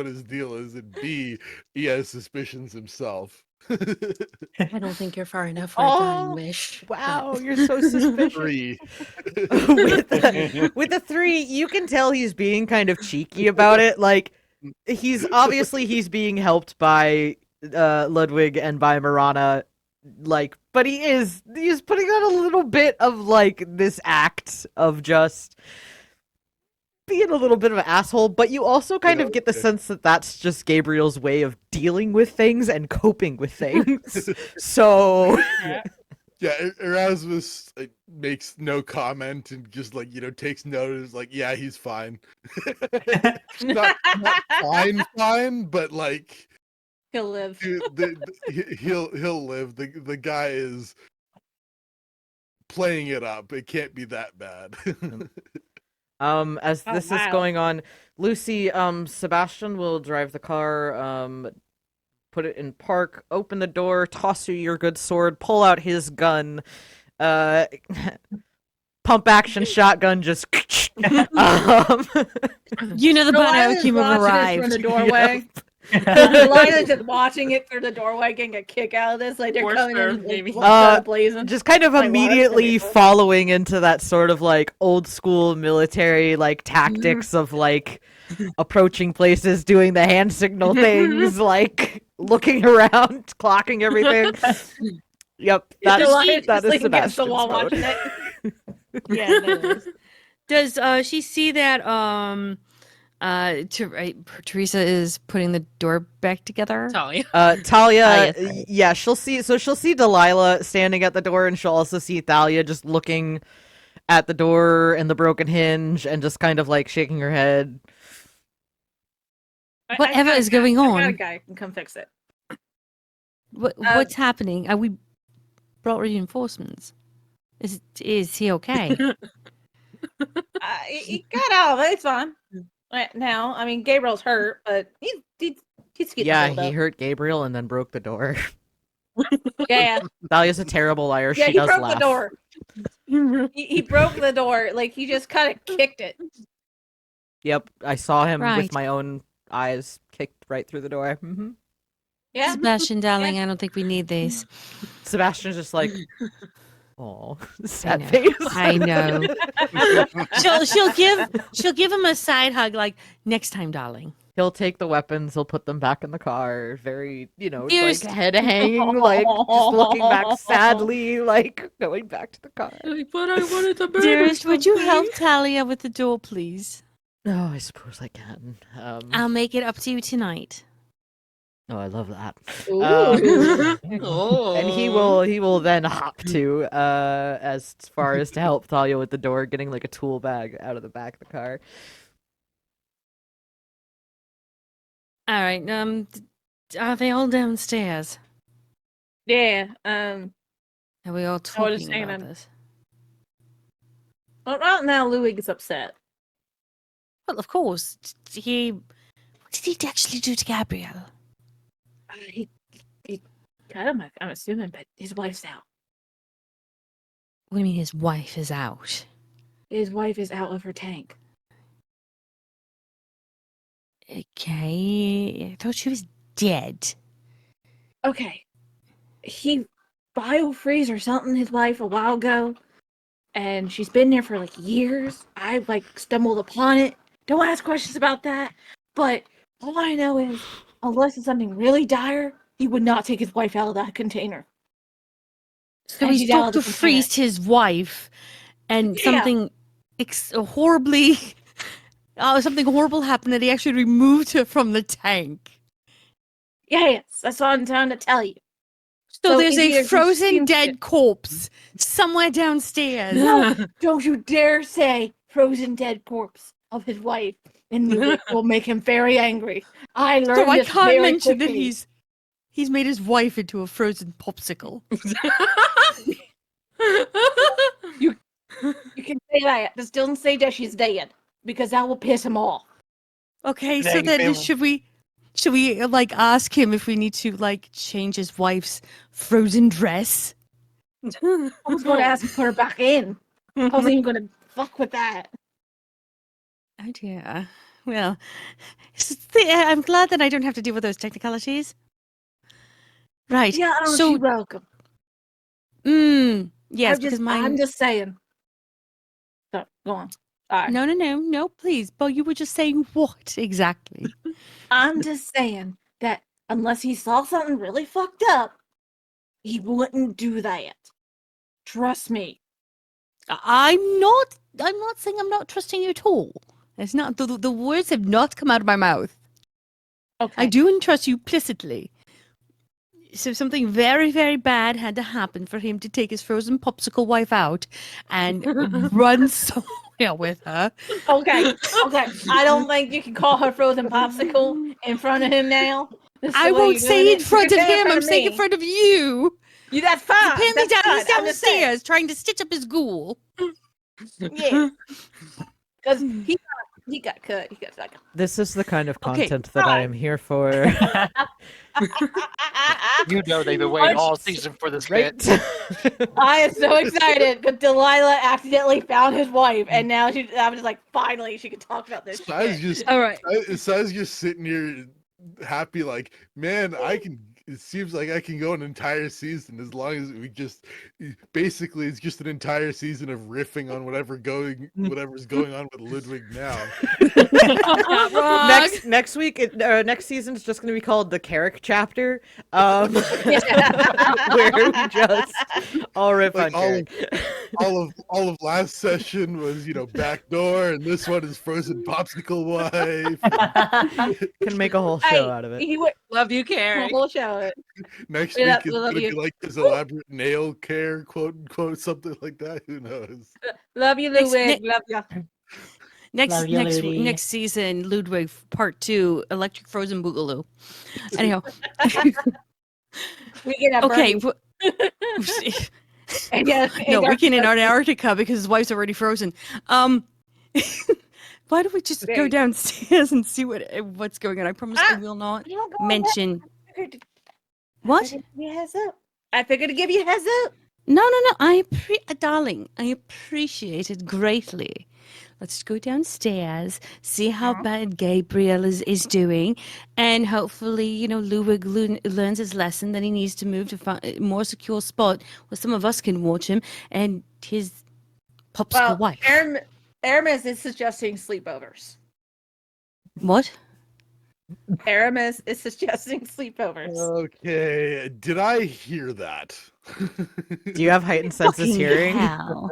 his deal is, and B, he has suspicions himself. I don't think you're far enough for Oh, a Wish. Wow, you're so suspicious. 3. with the 3, you can tell he's being kind of cheeky about it. Like, he's being helped by Ludwig and by Marana. Like, but he's putting on a little bit of like this act of just being a little bit of an asshole, but you also kind of get the sense that that's just Gabriel's way of dealing with things and coping with things. So Yeah, Erasmus makes no comment and just takes notice. Like, yeah, he's fine. not fine, but like He'll live. dude, he'll live. The guy is playing it up. It can't be that bad. As this is going on, Lucy, Sebastian will drive the car, put it in park, open the door, toss you your good sword, pull out his gun, pump action shotgun, just The biocheme have arrived. From the doorway. Lila's just watching it through the doorway, getting a kick out of this. Like they're coming in, maybe. blazing. Just kind of Like, immediately following into that sort of like old school military like tactics of like approaching places, doing the hand signal things, like looking around, clocking everything. Yep, that is Sebastian's the wall mode. watching it. Yeah, that is. Does she see that Teresa is putting the door back together? Talia. Talia, yes, yeah, she'll see Delilah standing at the door, and she'll also see Thalia just looking at the door and the broken hinge and just kind of like shaking her head. Whatever is going I got on? a guy can come fix it. What's happening? We brought reinforcements. Is he okay? He got out of it. It's fine. Right now, I mean, Gabriel's hurt, but he's getting Yeah, healed he up. hurt Gabriel and then broke the door. Yeah, Thalia's a terrible liar. yeah, She he does broke laugh. the door. He broke the door. Like he just kind of kicked it. Yep, I saw him Right. with my own eyes, kicked right through the door. Mm-hmm. Yeah. Sebastian, darling, I don't think we need these. Sebastian's just like, oh, I sad know. face. I know. she'll give him a side hug, like next time, darling. He'll take the weapons, he'll put them back in the car, very, Dearest- like head hanging, like just looking back sadly, like going back to the car. But I wanted to burn Dearest, would you help Talia with the door, please? Oh, I suppose I can. I'll make it up to you tonight. Oh, I love that. Ooh. Oh. And he will then hop to as far as to help Thalia with the door, getting like a tool bag out of the back of the car. All right. Are they all downstairs? Yeah. Are we all I was talking saying about I'm- this? Well, right now, Louis is upset. Well, of course. What did he actually do to Gabrielle? He got him, I'm assuming, but his wife's out. What do you mean his wife is out? His wife is out of her tank. Okay. I thought she was dead. Okay. He biofreeze or something his wife a while ago, and she's been there for like years. I stumbled upon it. Don't ask questions about that. But all I know is, unless it's something really dire, he would not take his wife out of that container. So And he's she's out of the Dr. container. Freezed his wife, and Yeah. something horribly, something horrible happened that he actually removed her from the tank. Yes, that's what I'm trying to tell you. So, So there's it's either a he frozen seems dead to- corpse somewhere downstairs. No, don't you dare say frozen dead corpse of his wife, and it will make him very angry. I learned So I this can't very mention that quickly. he's made his wife into a frozen popsicle. You can say that. Just don't say that she's dead, because that will piss him off. Okay, so Dang, then Bill. should we ask him if we need to change his wife's frozen dress? I was going to ask him to put her back in. I wasn't even going to fuck with that. Oh dear. Well, I'm glad that I don't have to deal with those technicalities. Right. Yeah, aren't so, you welcome? yes, because I'm just saying. So, go on. All right. No, please. But you were just saying what exactly? I'm just saying that unless he saw something really fucked up, he wouldn't do that. Trust me. I'm not saying I'm not trusting you at all. It's not the words have not come out of my mouth. Okay. I do entrust you implicitly. So something very, very bad had to happen for him to take his frozen popsicle wife out and run somewhere with her. Okay. I don't think you can call her frozen popsicle in front of him now. That's the I way won't you're say doing in it. front You of can say him. I'm saying in me. front of you. Yeah, that's fine. Apparently, That's he's fine. I'm just saying. downstairs trying to stitch up his ghoul. Yeah. Because he got cut. He got like. This is the kind of Okay, content that I am here for. You know they've been waiting all season for this Right? bit. I am so excited because Delilah accidentally found his wife, and now I'm just like, finally, she can talk about this. Size Shit. just All right. Size just sitting here happy, like, man, it seems like I can go an entire season as long as we just basically it's just an entire season of riffing on whatever's going on with Ludwig now. Not wrong. next week, next season is just going to be called the Kerrick chapter, where we just all riff Like, on Kerrick. all of last session was backdoor, and this one is frozen popsicle wife. Can make a whole show out of it. He would Love you, Kerrick. whole show it. Next We week love- is we love gonna be you. like his elaborate nail care, quote unquote, something like that. Who knows? Love you, Next- Ludwig. Love you. Love you, Ludi. Next season, Ludwig Part 2, Electric Frozen Boogaloo. Anyhow, We can have okay. Bernie. And yeah, No, we can in our. Antarctica because his wife's already frozen. Why don't we just go Very- downstairs and see what's going on? I promise I will not mention what. I figured to give you a heads up. No. Darling, I appreciate it greatly. Let's go downstairs, see how bad Gabriel is doing, and hopefully, Ludwig learns his lesson that he needs to move to a more secure spot where some of us can watch him and his popsicle wife. Aramis is suggesting sleepovers. What? Aramis is suggesting sleepovers. Okay, did I hear that? Do you have heightened senses Fucking hearing? hell.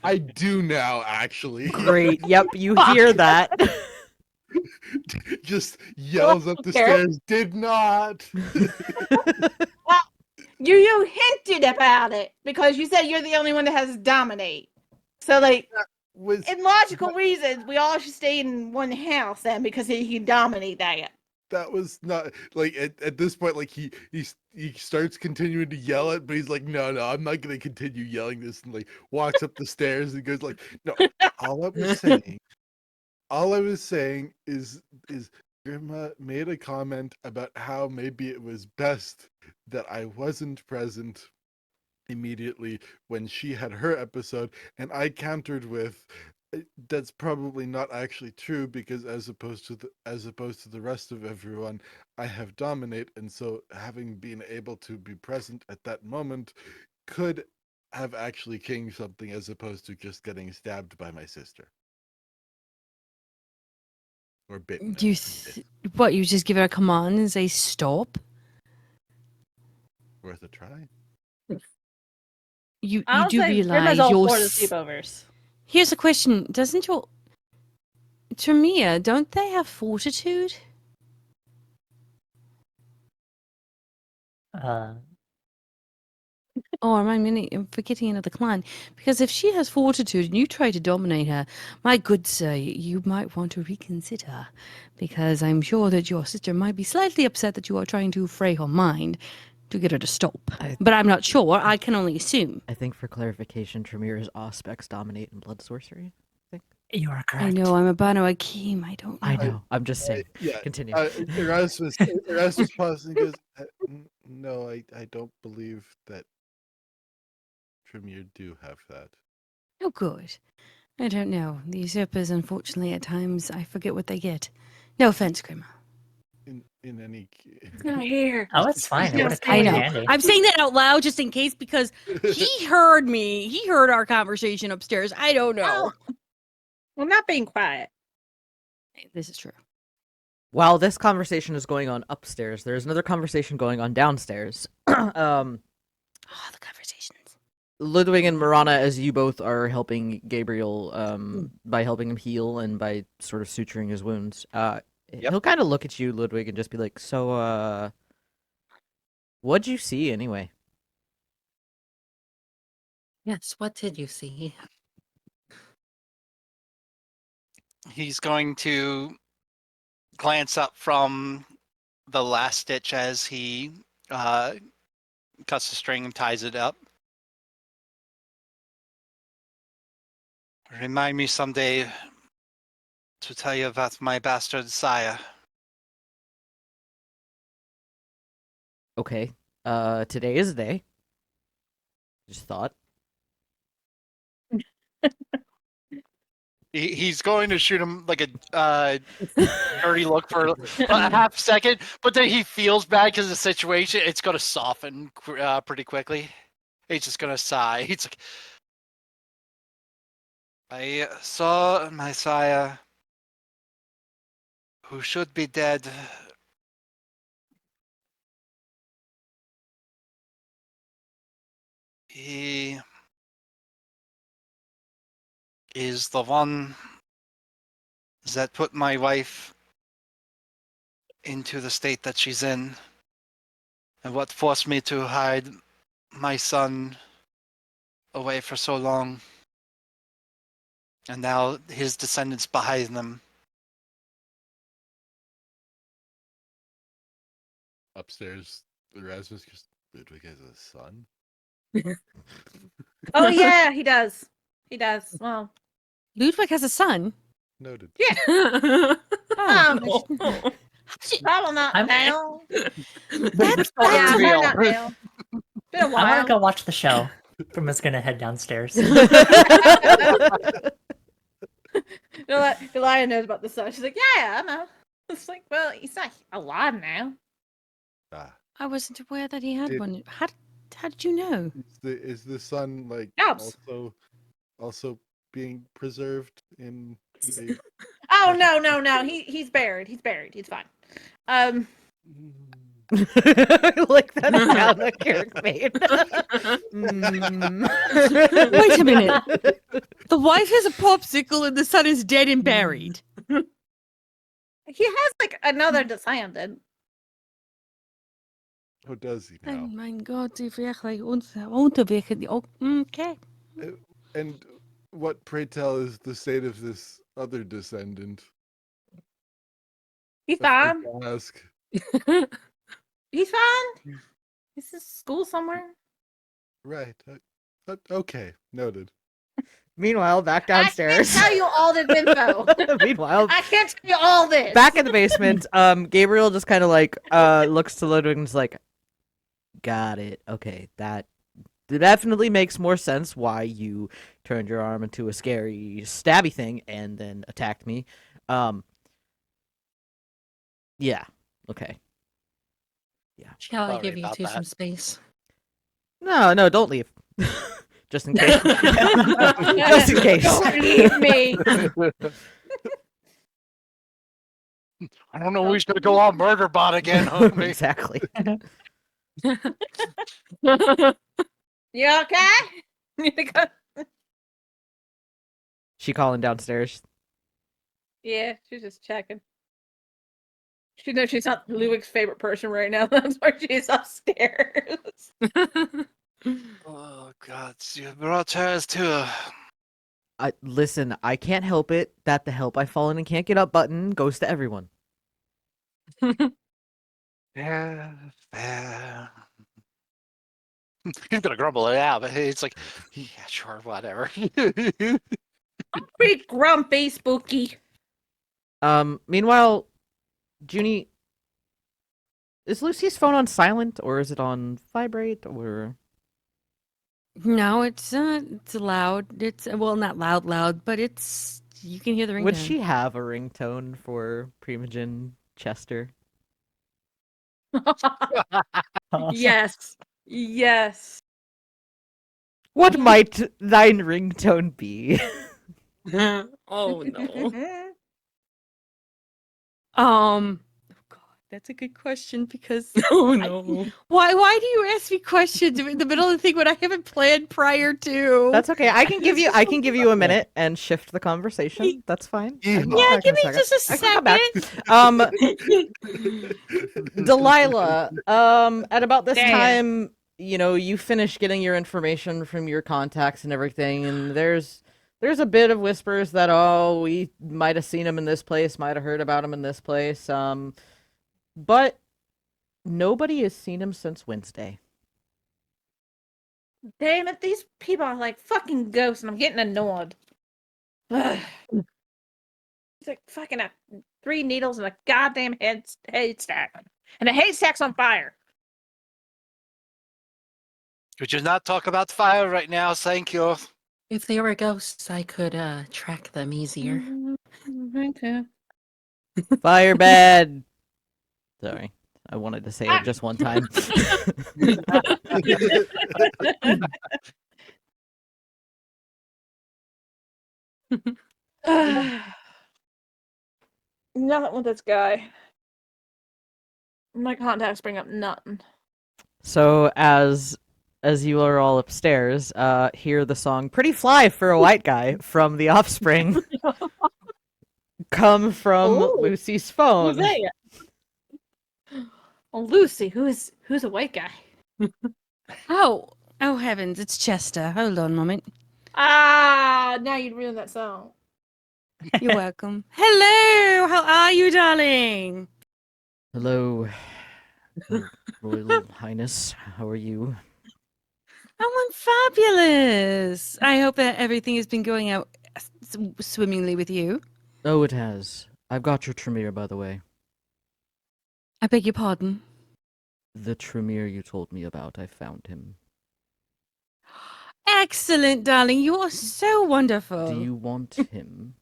I do now, actually. Great. Yep, you hear that. just yells up the stairs. Did not. Well, you hinted about it because you said you're the only one that has dominate. So, like, in logical reasons, we all should stay in one house then because he can dominate that. That was not like at this point, like he starts continuing to yell it, but he's like, no, I'm not gonna continue yelling this, and like walks up the stairs and goes like, no, all I was saying is Grandma made a comment about how maybe it was best that I wasn't present immediately when she had her episode, and I countered with, that's probably not actually true because as opposed to the rest of everyone, I have dominate, and so having been able to be present at that moment could have actually killed something as opposed to just getting stabbed by my sister or bitten. What, you just give her a command and say stop? Worth a try. You I'll do say realize Grandma's all your for the sleepovers. Here's a question. Doesn't your Tremere, don't they have fortitude? Oh, I'm forgetting another clan. Because if she has fortitude and you try to dominate her, my good sir, you might want to reconsider. Because I'm sure that your sister might be slightly upset that you are trying to fray her mind to get her to stop. But I'm not sure. I can only assume. I think for clarification, Tremere's Auspex dominate in blood sorcery. I think. You are correct. I know, I'm a Bano Akeem. I don't know. I know. I'm just saying. Yeah. Continue. Erasmus pauses and goes, no, I don't believe that Tremere do have that. Oh, good. I don't know. The usurpers, unfortunately, at times, I forget what they get. No offense, Grandma. In any It's not here. Oh, it's fine. It would have come I in know. handy. I'm saying that out loud just in case because he heard me. He heard our conversation upstairs. I don't know. I'm not being quiet. This is true. While this conversation is going on upstairs, there's another conversation going on downstairs. The conversations. Ludwig and Marana, as you both are helping Gabriel by helping him heal and by sort of suturing his wounds, he'll kind of look at you, Ludwig, and just be like, so, what'd you see anyway? Yes, what did you see? He's going to glance up from the last stitch as he cuts the string and ties it up. Remind me someday to tell you about my bastard sire. Okay, today is the day. Just thought. He's going to shoot him like a dirty look for a half second, but then he feels bad because of the situation. It's going to soften pretty quickly. He's just going to sigh. He's like, I saw my sire, who should be dead. He is the one that put my wife into the state that she's in, and what forced me to hide my son away for so long. And now his descendants behind them. Upstairs, Erasmus just Ludwig has a son. Oh yeah, he does. He does. Well, Ludwig has a son. Noted. yeah. Oh, Probably not now. that's Yeah, real. not now. Been a I while. want to go watch the show. I'm just gonna head downstairs. Delia knows about the son. She's like, yeah, I know. It's like, well, he's not alive now. I wasn't aware that he had Did- one. How did you know? Is the son like Alps. also being preserved in? Oh no. He's buried. He's buried. He's fine. Like that sound that Kerrick made. Wait a minute. The wife has a popsicle and the son is dead and buried. He has like another descendant. Oh, does he Oh now? mein Gott, die wirklich unterweg. Oh, okay. And what, pray tell, is the state of this other descendant? He's If I fine. can ask. He's fine. He's in school somewhere. Right. Okay. Noted. Meanwhile, back I downstairs. can't tell you all this info. Meanwhile, I can't tell you all this. back in the basement, Gabriel just kind of like looks to Ludwig and is like, "Got it. Okay, that definitely makes more sense why you turned your arm into a scary stabby thing and then attacked me." Yeah. Okay. Shall I Sorry give you about two some that. space? No, don't leave. Just in case. Just in case. Don't leave me. I don't know who's gonna go on murder bot again, homie. Exactly. You okay? She calling downstairs. Yeah, she's just checking. She knows she's not Ludwig's favorite person right now. That's why she's upstairs. Oh God, you brought chairs too. Listen, I can't help it that the help I've fallen and can't get up button goes to everyone. Yeah, fair. He's gonna grumble it out, but it's like, yeah, sure, whatever. Pretty grumpy, spooky. Meanwhile, Junie, is Lucy's phone on silent or is it on vibrate or? No, it's loud. It's not loud, but it's you can hear the ringtone. Would she have a ringtone for Primogen Chester? Yes. Yes. What might thine ringtone be? Oh no. Oh God, that's a good question because Oh no. why do you ask me questions in the middle of the thing when I haven't planned prior to? That's okay. I can give you a minute and shift the conversation. That's fine. I can yeah, come back give in me just a I can come back. second. Delilah, at about this Yeah. time, you finish getting your information from your contacts and everything, and there's a bit of whispers that, we might have seen him in this place, might have heard about him in this place, but nobody has seen him since Wednesday. Damn it, these people are like fucking ghosts and I'm getting annoyed. Ugh. It's like fucking 3 needles and a goddamn haystack. And the haystack's on fire. Could you not talk about fire right now? Thank you. If they were ghosts, I could track them easier. Okay. Fire bad. Sorry, I wanted to say it just one time. Nothing with this guy. My contacts bring up nothing. So as you are all upstairs, hear the song "Pretty Fly for a White Guy" from The Offspring come from Ooh. Lucy's phone. Who's that? Oh, Lucy, who's a white guy? Oh heavens, it's Chester. Hold on a moment. Ah, now you'd ruin that song. You're welcome. Hello, how are you, darling? Hello, Royal Highness. How are you? Oh, I'm fabulous. I hope that everything has been going out swimmingly with you. Oh, it has. I've got your Tremere, by the way. I beg your pardon. The Tremere you told me about, I found him. Excellent, darling. You are so wonderful. Do you want him?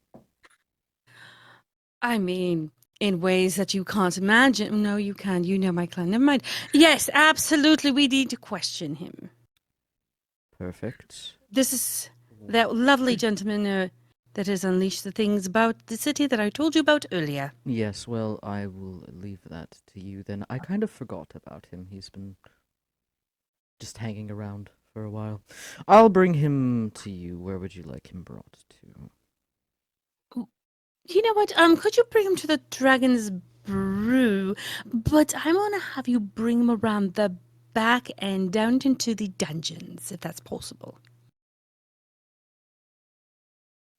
I mean, in ways that you can't imagine. No, you can. You know my clan. Never mind. Yes, absolutely. We need to question him. Perfect. This is that lovely gentleman that has unleashed the things about the city that I told you about earlier. Yes, well, I will leave that to you then. I kind of forgot about him. He's been just hanging around for a while. I'll bring him to you. Where would you like him brought to? You know what? Could you bring him to the Dragon's Brew? But I'm gonna have you bring him around the back and down into the dungeons, if that's possible.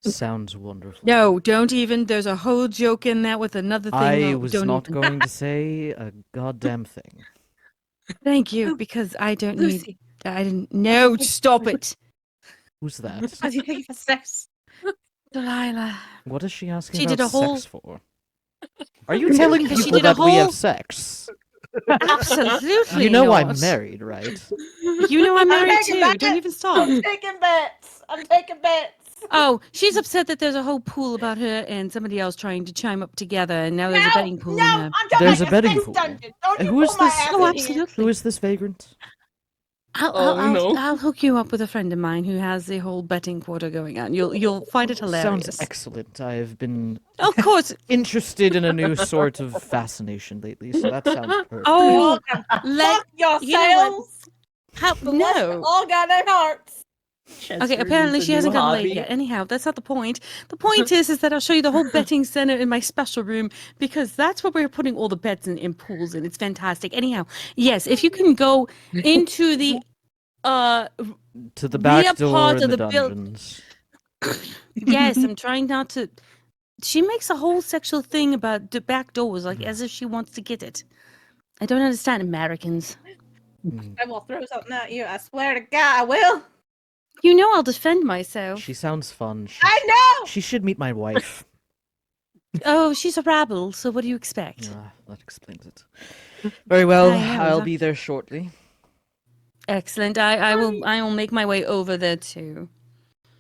Sounds wonderful. No, don't even. There's a whole joke in that with another thing. I No, was don't not even. going to say a goddamn thing. Thank you, because I don't need. Lucy. I didn't. No, stop it, Who's that? Are you taking for sex? Delilah. What is she asking She about did a whole- sex for? Are you telling Because she people did a that we have whole- sex? Absolutely. You know I'm not. married, right? You know I'm married taking too. that. Don't even stop. I'm taking bets. Oh, she's upset that there's a whole pool about her and somebody else trying to chime up together, and now there's a betting pool in her. I'm There's a betting pool. Who is this? Oh, absolutely. Who is this vagrant? I'll hook you up with a friend of mine who has the whole betting quarter going on. You'll find it hilarious. Sounds excellent. I have been Of course. interested in a new sort of fascination lately, so that sounds perfect. Oh, Fuck yourselves. you know what? No. All got their hearts. Okay, apparently she hasn't gotten laid yet. Anyhow, that's not the point. The point is that I'll show you the whole betting center in my special room because that's where we're putting all the bets in pools, and it's fantastic. Anyhow, yes, if you can go into the To the back rear door part in of the the buil- dungeons. Yes, I'm trying not to. She makes a whole sexual thing about the back doors, like as if she wants to get it. I don't understand Americans. I will throw something at you. I swear to God, I will. You know I'll defend myself. She sounds fun. I know. She should meet my wife. Oh, she's a rabble, so what do you expect? Ah, that explains it. Very well, I know, I'll that- be there shortly. Excellent. I will make my way over there too.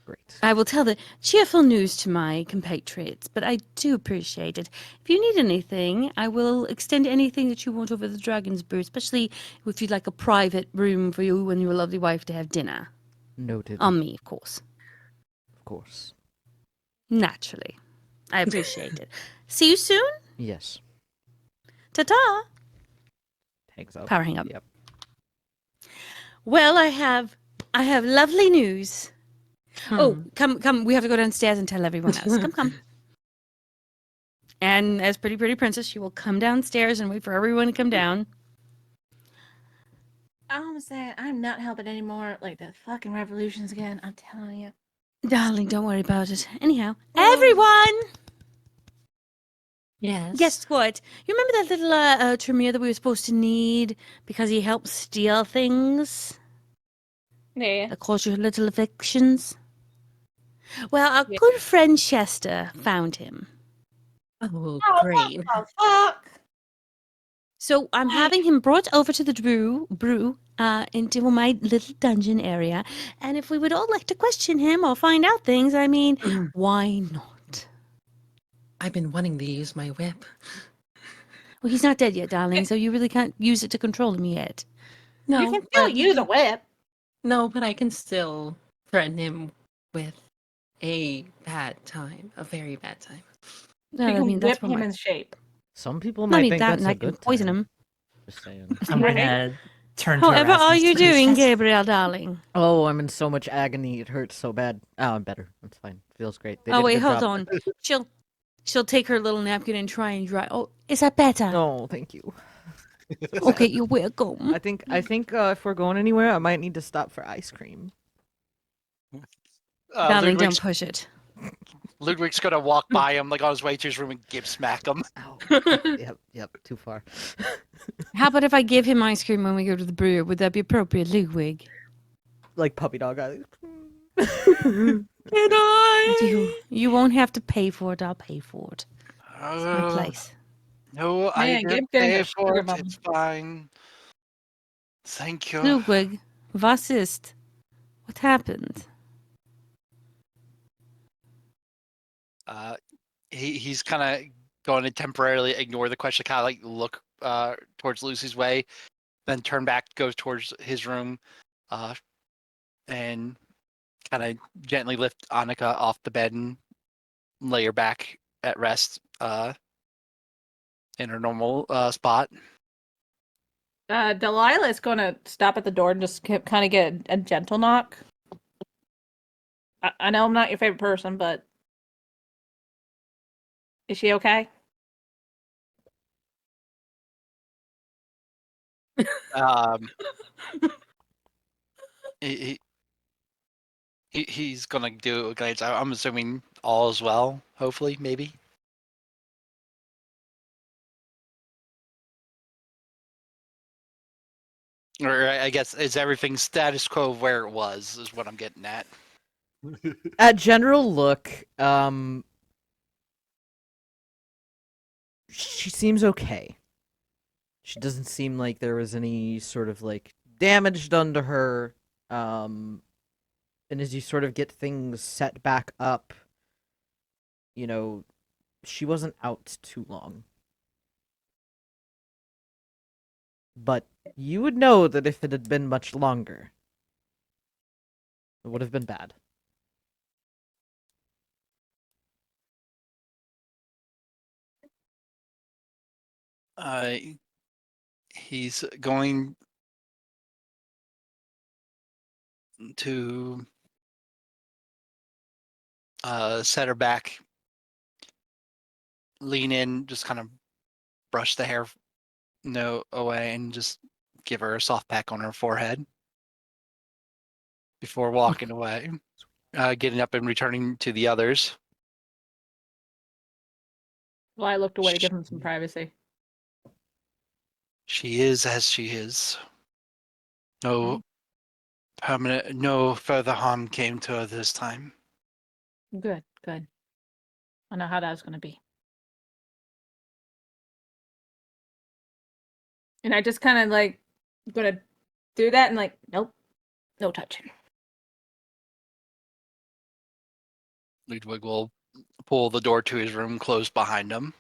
Great. I will tell the cheerful news to my compatriots, but I do appreciate it. If you need anything, I will extend anything that you want over the Dragon's Brew, especially if you'd like a private room for you and your lovely wife to have dinner. Noted. On me, of course. Of course. Naturally. I appreciate it. See you soon. Yes. Ta-ta. Hangs up. Power hang up. Yep. Well, I have lovely news. Oh, come. We have to go downstairs and tell everyone else. Come. And as pretty princess, she will come downstairs and wait for everyone to come down. I'm saying I'm not helping anymore. Like the fucking revolutions again. I'm telling you. Darling, don't worry about it. Anyhow, everyone! Yes. Guess what? You remember that little Tremere that we were supposed to need because he helped steal things? Yeah. That caused your little afflictions? Well, our good friend Chester found him. Oh, Oh, great. what the fuck? So I'm having him brought over to the brew into my little dungeon area. And if we would all like to question him or find out things, I mean, why not? I've been wanting to use my whip. Well, he's not dead yet, darling, so you really can't use it to control him yet. No, You can still but- use a whip. No, but I can still threaten him with a bad time, a very bad time. No, You I can mean, that's whip what him my... in shape. Some people I might mean, think that that's and a I can good poison time. him. Just saying. I'm gonna turn to However, are Erasmus you to his doing, chest. Gabriel, darling? Oh, I'm in so much agony. It hurts so bad. Oh, I'm better. It's fine. Feels great. They Oh, did a wait, good hold job. on. She'll take her little napkin and try and dry. Oh, is that better? No, thank you. Okay, you're welcome. I think if we're going anywhere, I might need to stop for ice cream. Darling, Ludwig's, don't push it. Ludwig's gonna walk by him like on his way to his room and give smack him. Ow. Yep. Too far. How about if I give him ice cream when we go to the brewer? Would that be appropriate, Ludwig? Like puppy dog. Can I? You won't have to pay for it. I'll pay for it. It's my place. No, I Man, didn't give getting pay a for sugar it. mama. It's fine. Thank you. Ludwig, was ist? What happened? He's kind of going to temporarily ignore the question, kind of like look towards Lucy's way, then turn back, goes towards his room, and kind of gently lift Annika off the bed and lay her back at rest in her normal spot. Delilah is going to stop at the door and just kind of get a gentle knock. I know I'm not your favorite person, but Is she okay? Um, he's gonna do a glance. I'm assuming all is well. Hopefully, maybe. Or I guess is everything status quo where it was? Is what I'm getting at. At general look, she seems okay. She doesn't seem like there was any sort of like damage done to her. And as you sort of get things set back up, you know, she wasn't out too long. But you would know that if it had been much longer, it would have been bad. He's going to set her back, lean in, just kind of brush the hair away, and just give her a soft peck on her forehead before walking away, getting up and returning to the others. Well, I looked away to give him some privacy. She is as she is. No further harm came to her this time. Good. I know how that's going to be. And I just kind of like going to do that and like, nope, no touching. Ludwig will pull the door to his room close behind him.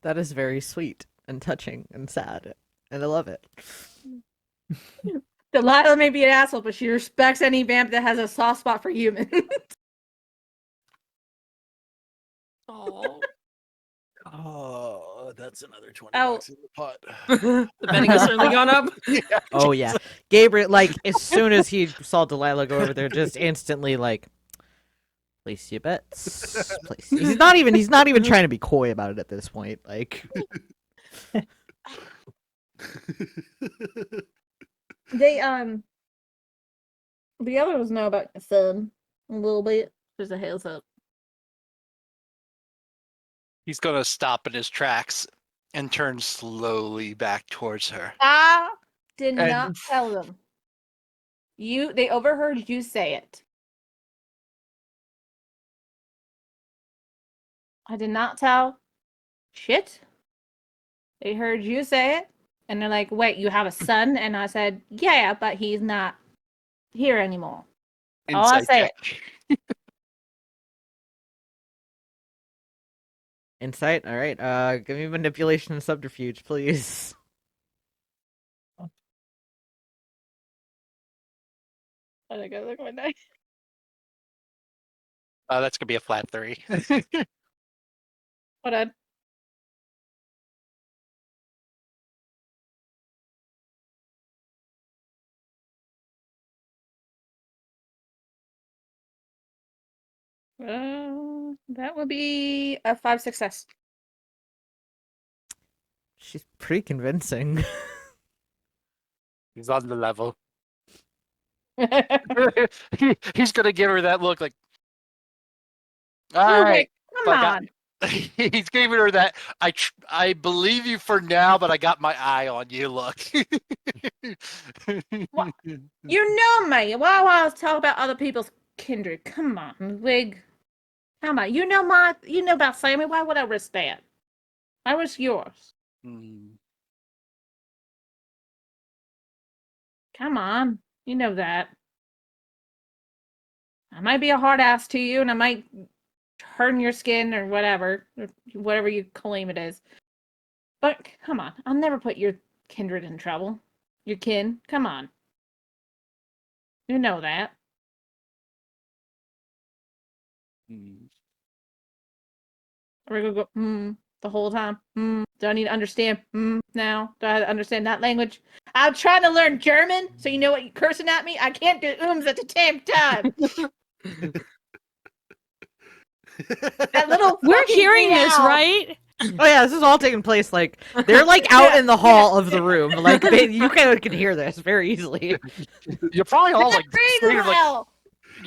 That is very sweet and touching and sad, and I love it. Delilah may be an asshole, but she respects any vamp that has a soft spot for humans. Oh, that's another 20 Oh. bucks in the pot. The betting has certainly gone up. Oh yeah, Gabriel. Like as soon as he saw Delilah go over there, just instantly like, place your bets. Place. He's not even trying to be coy about it at this point. Like, They the others know about your son a little bit. There's a heads up. He's gonna stop in his tracks and turn slowly back towards her. I did And- not tell them. They overheard you say it. I did not tell shit. They heard you say it, and they're like, "Wait, you have a son?" And I said, "Yeah, but he's not here anymore." Oh, I say it. insight. All right. Give me manipulation and subterfuge, please. I think I look at my dice. That's gonna be a flat 3. Hold on. That would be a 5 success. She's pretty convincing. He's on the level. He's gonna give her that look like, all right. Come on. He's giving her that. I believe you for now, but I got my eye on you. Look. What? You know me. Why I want to talk about other people's kindred? Come on, Wig. Come on. You know about Sammy. Why would I risk that? I risk yours. Come on. You know that. I might be a hard ass to you, and I might turn your skin or whatever you claim it is. But come on, I'll never put your kindred in trouble. Your kin, come on. You know that. Are we gonna go the whole time? Do I need to understand now? Do I understand that language? I'm trying to learn German, so you know what you're cursing at me? I can't do at the same time. That little We're hearing this, owl. right? Oh yeah, this is all taking place. Like they're like out in the hall of the room. Like you can hear this very easily. You're probably all like, Green owl.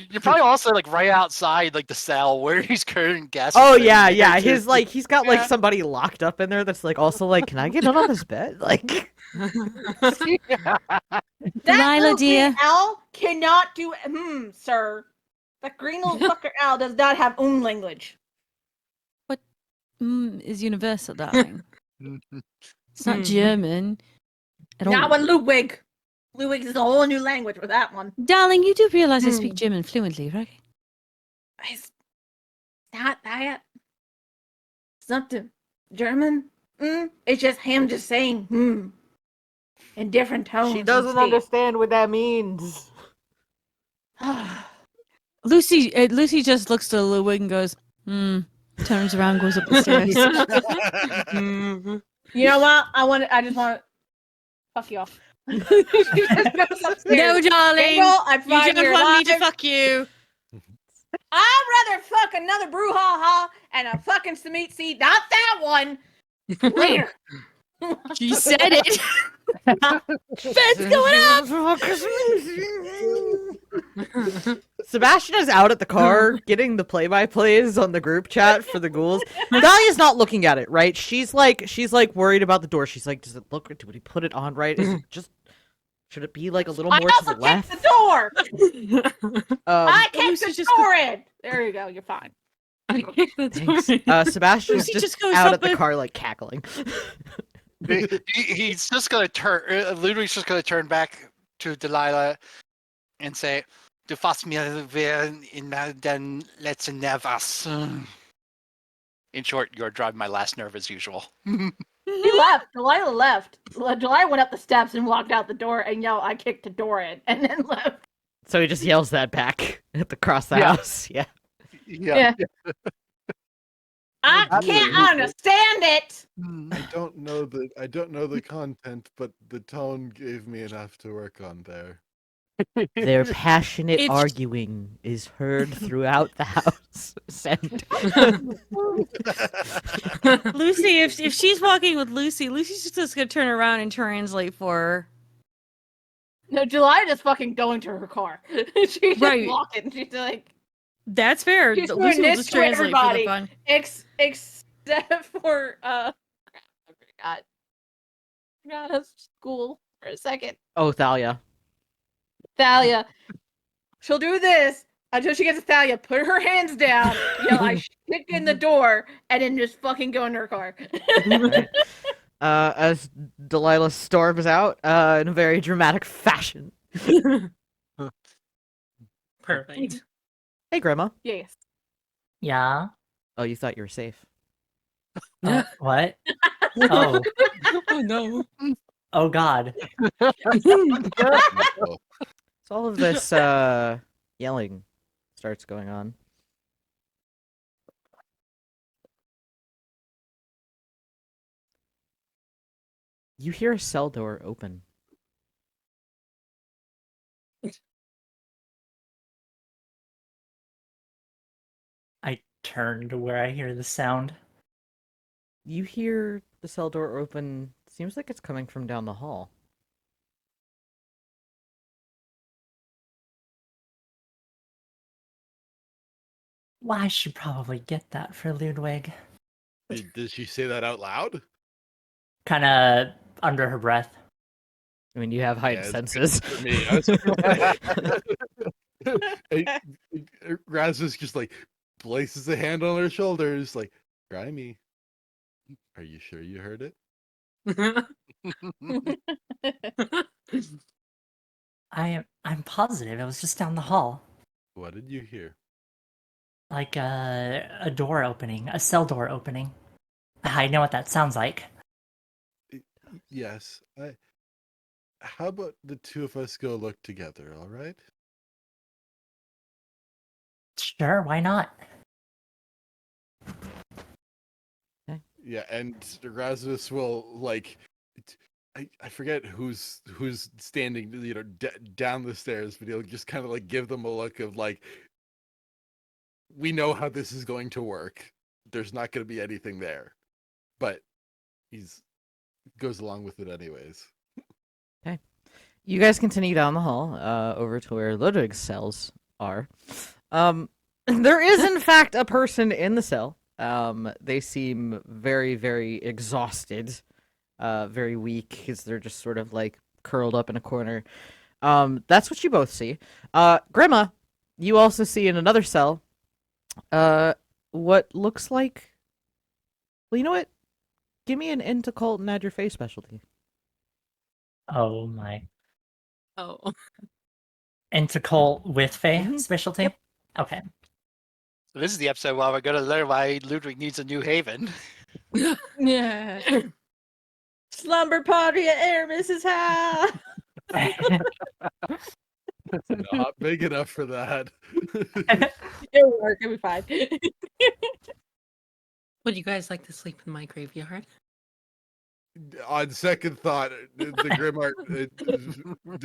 you're probably also like right outside like the cell where he's current guessing. Oh yeah, yeah. He's like he's got like somebody locked up in there. That's like also like, can I get on this bed? Like, That Lila, little dear. green owl cannot do sir. That green little fucker owl does not have language. Is universal, darling. It's not German at all. Not with Ludwig. Ludwig is a whole new language with that one. Darling, you do realize I speak German fluently, right? It's not that. Something German. It's just him just saying in different tones. she doesn't understand what that means. Lucy just looks to Ludwig and goes, turns around, goes up the stairs. You know what? I just want to fuck you off. No, darling. I You don't want me to fuck you. I'd rather fuck another brouhaha and a fucking Samit seed, not that one. Later. She said it. Bed's going up. Sebastian is out at the car getting the play-by-plays on the group chat for the ghouls. Dahlia's not looking at it, right? She's like worried about the door. She's like, does it look? Did he put it on right? Is it just? Should it be like a little more to the left? I also kicked the door. I kicked the door in. There you go. You're fine. Sebastian's just out at the car, like cackling. He's just gonna turn. Ludwig's just gonna turn back to Delilah and say, "Du fasst mir wer in den letzten Nervas." In short, you're driving my last nerve as usual. He left. Delilah left. Delilah went up the steps and walked out the door and yelled, "I kicked the door in," and then left. So he just yells that back across the house. Yeah. Yeah. I can't understand it. I don't know the content, but the tone gave me enough to work on there. Their passionate arguing is heard throughout the house. Send. Lucy, if she's walking with Lucy, Lucy's just gonna turn around and translate for her. No, Delilah just fucking going to her car. She's just walking. She's like, that's fair. She's Lucy will just translate for the fun. Except for I forgot us school for a second. Oh, Thalia. She'll do this until she gets to Thalia, put her hands down, I kicked in the door, and then just fucking go in her car. Right. As Delilah storms out in a very dramatic fashion. Perfect. Hey, Grandma. Yes. Yeah. Oh, you thought you were safe. What? Oh. Oh no. Oh God. So all of this yelling starts going on. You hear a cell door open. I turn to where I hear the sound. You hear the cell door open. Seems like it's coming from down the hall. Well, I should probably get that for Ludwig. Did she say that out loud? Kind of under her breath. I mean, you have heightened senses. For me, Rasmus just like places a hand on her shoulders, like, "Try me. Are you sure you heard it?" I'm positive it was just down the hall. What did you hear? Like a door opening, a cell door opening. I know what that sounds like. Yes. How about the two of us go look together, all right? Sure, why not? Yeah, and Rasmus will like I forget who's standing, down the stairs, but he'll just kind of like give them a look of like, we know how this is going to work. There's not going to be anything there, but he's goes along with it anyways. Okay. You guys continue down the hall, over to where Ludwig's cells are. There is in fact a person in the cell. They seem very, very exhausted, very weak, because they're just sort of like curled up in a corner. That's what you both see. Grima, you also see in another cell, what looks like. Well, you know what? Give me an into cult and add your face specialty. Oh my. Oh. Intercol with Fae Mhm. specialty? Yep. Okay. So this is the episode where we're going to learn why Ludwig needs a new haven. Yeah. Slumber party at Aramis's house. Not big enough for that. It'll work. It'll be fine. Would you guys like to sleep in my graveyard? On second thought, the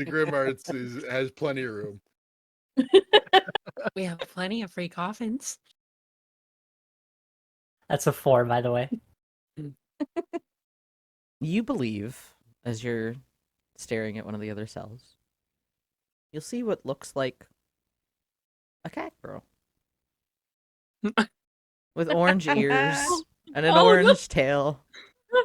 Grimarts has plenty of room. We have plenty of free coffins. That's a 4, by the way. You believe, as you're staring at one of the other cells, you'll see what looks like a cat girl. With orange ears and an orange tail. No.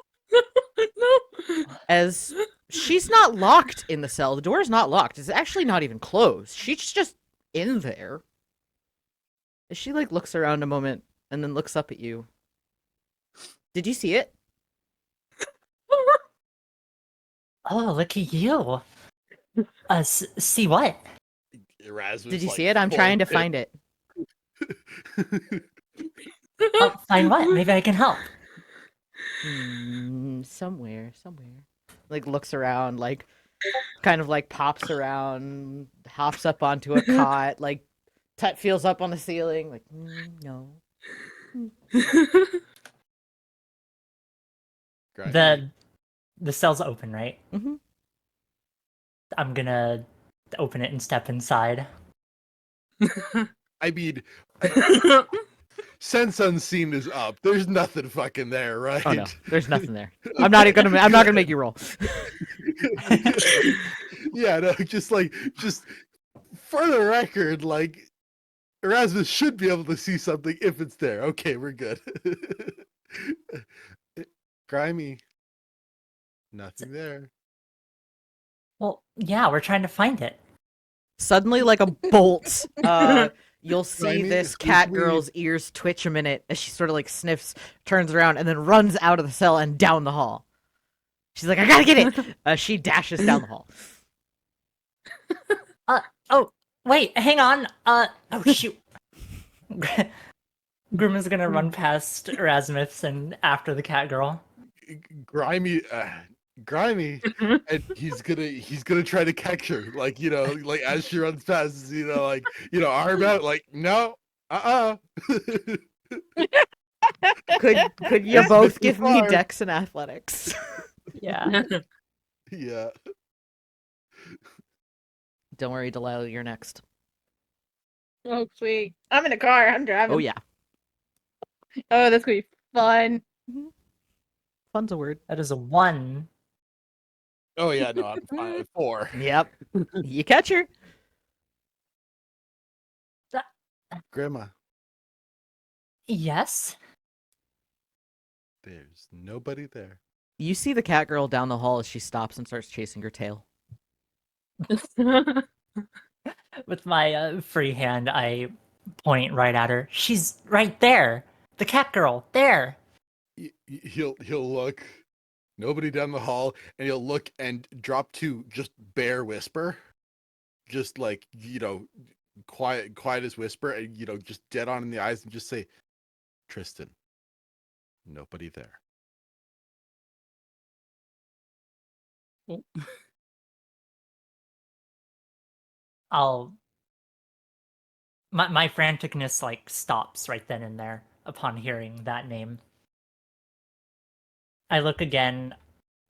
As she's not locked in the cell. The door is not locked. It's actually not even closed. She's just in there. As she like looks around a moment and then looks up at you. Did you see it? Oh, look at you. See what? Erasmus, Did you like, see it? I'm full trying to of find it. Oh, find what? Maybe I can help. Somewhere. Like looks around, like kind of like pops around, hops up onto a cot, like feels up on the ceiling, like no. Great. The cell's open, right? Mm-hmm. I'm gonna open it and step inside. I mean, sense unseen is up. There's nothing fucking there, right? Oh no, there's nothing there. I'm not gonna make you roll. Yeah, no, just for the record, like Erasmus should be able to see something if it's there. Okay, we're good. Grimy. Nothing there. Well, yeah, we're trying to find it. Suddenly, like a bolt, you'll see Grimy, this excuse cat me. girl's ears twitch a minute as she sort of like sniffs, turns around, and then runs out of the cell and down the hall. She's like, I gotta get it! She dashes down the hall. Oh, wait, hang on. Oh, shoot. Grima's gonna run past Erasmus and after the cat girl. Grimy, and he's gonna try to catch her, like like as she runs past, arm out, like no, Could you both give me dex and athletics? Yeah. Yeah. Don't worry, Delilah, you're next. Oh, sweet. I'm in a car. I'm driving. Oh yeah, Oh, that's gonna be fun. fun's a word. That is a 1. Oh yeah, no, I'm fine at 4. Yep, you catch her. Grandma, Yes? there's nobody there. You see the cat girl down the hall as she stops and starts chasing her tail. With my free hand, I point right at her. She's right there. The cat girl, there. He'll look, nobody down the hall, and he'll look and drop to just bare whisper, just like quiet as whisper, and just dead on in the eyes, and just say, Tristan, nobody there. My franticness like stops right then and there upon hearing that name. I look again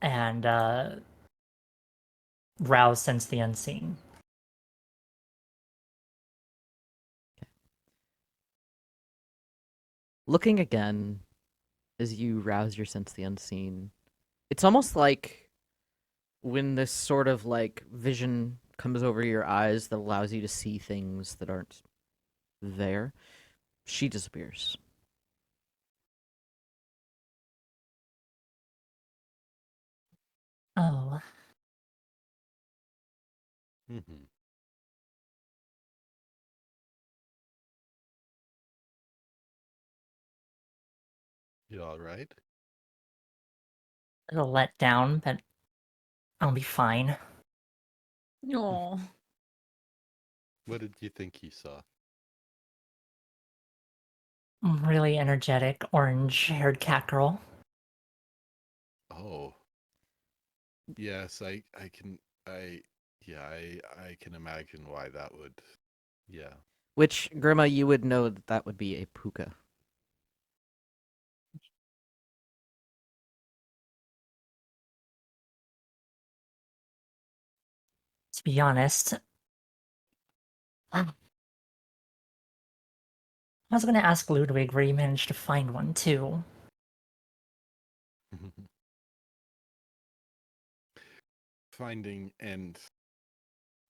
and rouse sense the unseen. Looking again, as you rouse your sense the unseen, it's almost like when this sort of like vision comes over your eyes that allows you to see things that aren't there, she disappears. Oh. Mm-hmm. You all right? A little let down, but I'll be fine. Aw. What did you think you saw? Really energetic, orange-haired cat girl. Oh. Yes, I can imagine why that would. Yeah. Which, Grima, you would know that that would be a puka. To be honest, I was going to ask Ludwig where you managed to find one, too. Finding and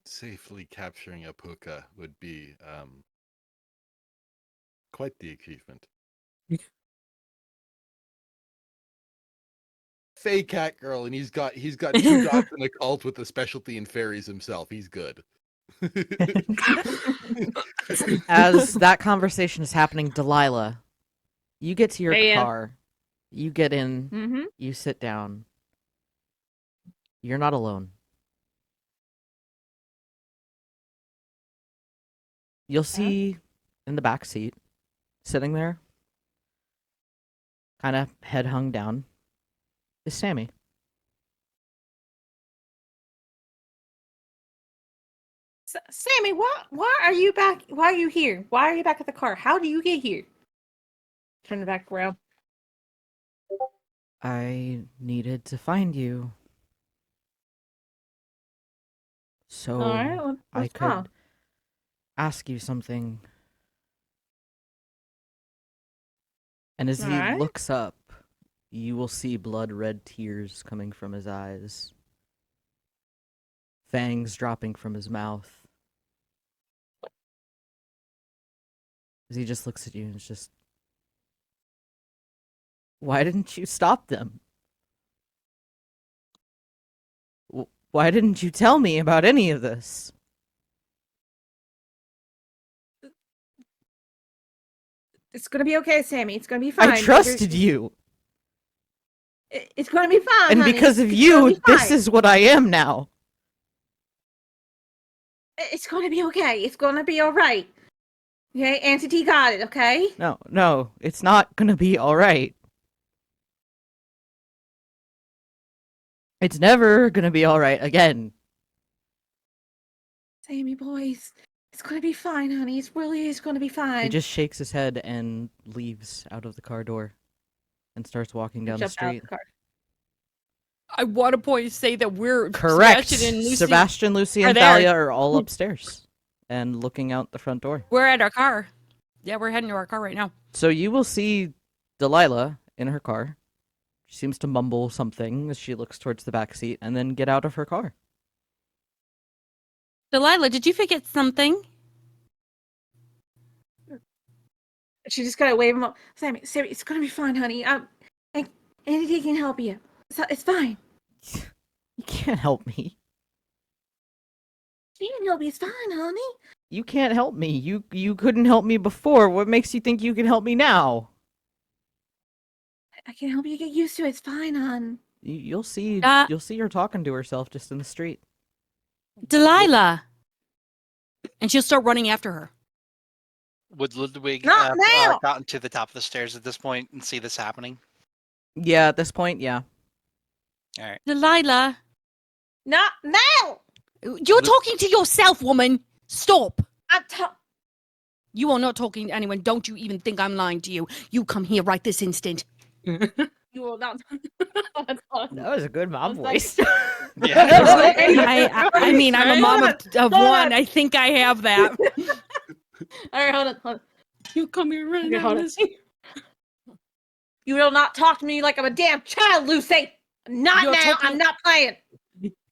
safely capturing a puka would be quite the achievement. Fey cat girl, and he's got 2 dogs in a cult with a specialty in fairies himself. He's good. As that conversation is happening, Delilah, you get to your Hey, car. You get in. Mm-hmm. You sit down. You're not alone. You'll see in the back seat, sitting there, kind of head hung down, is Sammy. Sammy, why are you back? Why are you here? Why are you back at the car? How do you get here? Turn it back around. I needed to find you. So All right, I what's could wrong? ask you something. And as he Alright. looks up, you will see blood-red tears coming from his eyes. Fangs dropping from his mouth. As he just looks at you and is just... Why didn't you stop them? Why didn't you tell me about any of this? It's gonna be okay, Sammy. It's gonna be fine. I trusted you! It's gonna be fine, And honey. because of It's you, gonna be this fine. is what I am now! It's gonna be okay. It's gonna be alright. Okay, Auntie T got it, okay? No, it's not gonna be alright. It's never gonna be alright again. Sammy, boys. It's gonna be fine, honey. It really is gonna be fine. He just shakes his head and leaves out of the car door and starts walking down the Jump out street. the car. I want to say that we're Correct. Sebastian and Lucy. Sebastian, Lucy, are and there. Thalia are all upstairs and looking out the front door. We're at our car. Yeah, we're heading to our car right now. So you will see Delilah in her car. She seems to mumble something as she looks towards the back seat and then get out of her car. Delilah, did you forget something? She just gotta wave him up. Sammy, it's gonna be fine, honey. Auntie T can help you. It's fine. You can't help me. She can help you. It's fine, honey. You can't help me. You couldn't help me before. What makes you think you can help me now? I can help you get used to it. It's fine, hon. You'll see. Uh, You'll see her talking to herself just in the street. Delilah! And she'll start running after her. Would Ludwig Not now! gotten to the top of the stairs at this point and see this happening? Yeah, at this point, yeah. All right. Delilah! Not now! You're talking to yourself, woman! Stop! I'm You are not talking to anyone. Don't you even think I'm lying to you. You come here right this instant. You will not. That was a good mom voice. I mean, I'm a mom of one. I think I have that. All right, hold on. You come here right Okay, now. hold on. You will not talk to me like I'm a damn child, Lucy. Not You're now. talking- I'm not playing.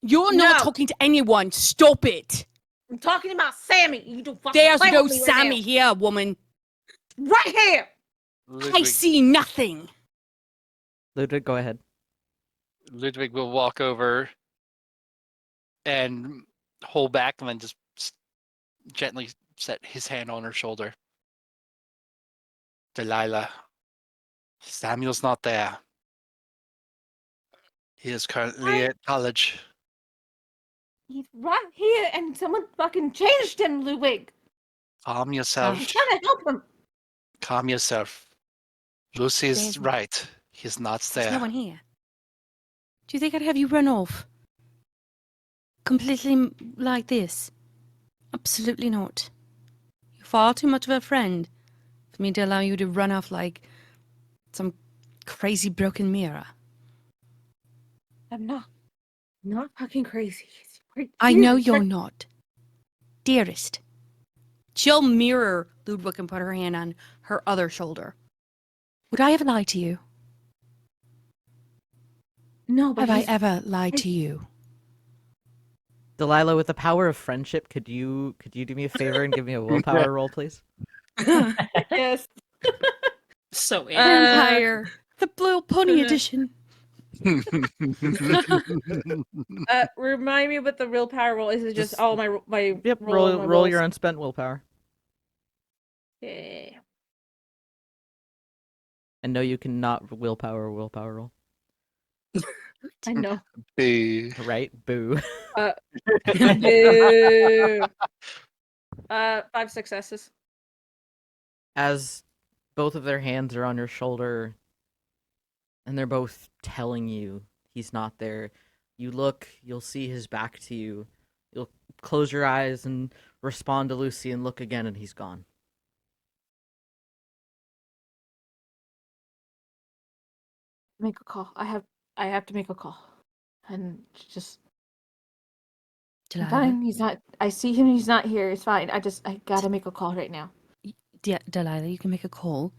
You're not talking to anyone. Stop it. I'm talking about Sammy. You don't fucking There's play no with me Sammy right here, woman. now. Right here. I see nothing. Ludwig, go ahead. Ludwig will walk over and hold back and then just gently set his hand on her shoulder. Delilah, Samuel's not there. He is currently at college. He's right here, and someone fucking changed him, Ludwig. Calm yourself. I'm trying to help him. Calm yourself. Lucy is There's- right. He's not There's there. no one here. Do you think I'd have you run off? Completely like this? Absolutely not. You're far too much of a friend for me to allow you to run off like some crazy broken mirror. I'm not fucking crazy. I know you're not. Dearest. She'll mirror Ludwig and put her hand on her other shoulder. Would I ever lie to you? No, but Have I ever lied to you? Delilah, with the power of friendship, could you do me a favor and give me a willpower roll, please? Yes. So Vampire. The Blue Pony edition. Remind me what the real power roll is. Is it just my Yep, roll your unspent willpower. Yeah. And no, you cannot willpower roll. I know. Boo. Right? Boo. Boo. 5 successes. As both of their hands are on your shoulder and they're both telling you he's not there, you look, you'll see his back to you. You'll close your eyes and respond to Lucy and look again, and he's gone. Make a call. I have to make a call. And just Delilah. fine. He's not. I see him. He's not here. It's fine. I gotta make a call right now. Delilah, you can make a call.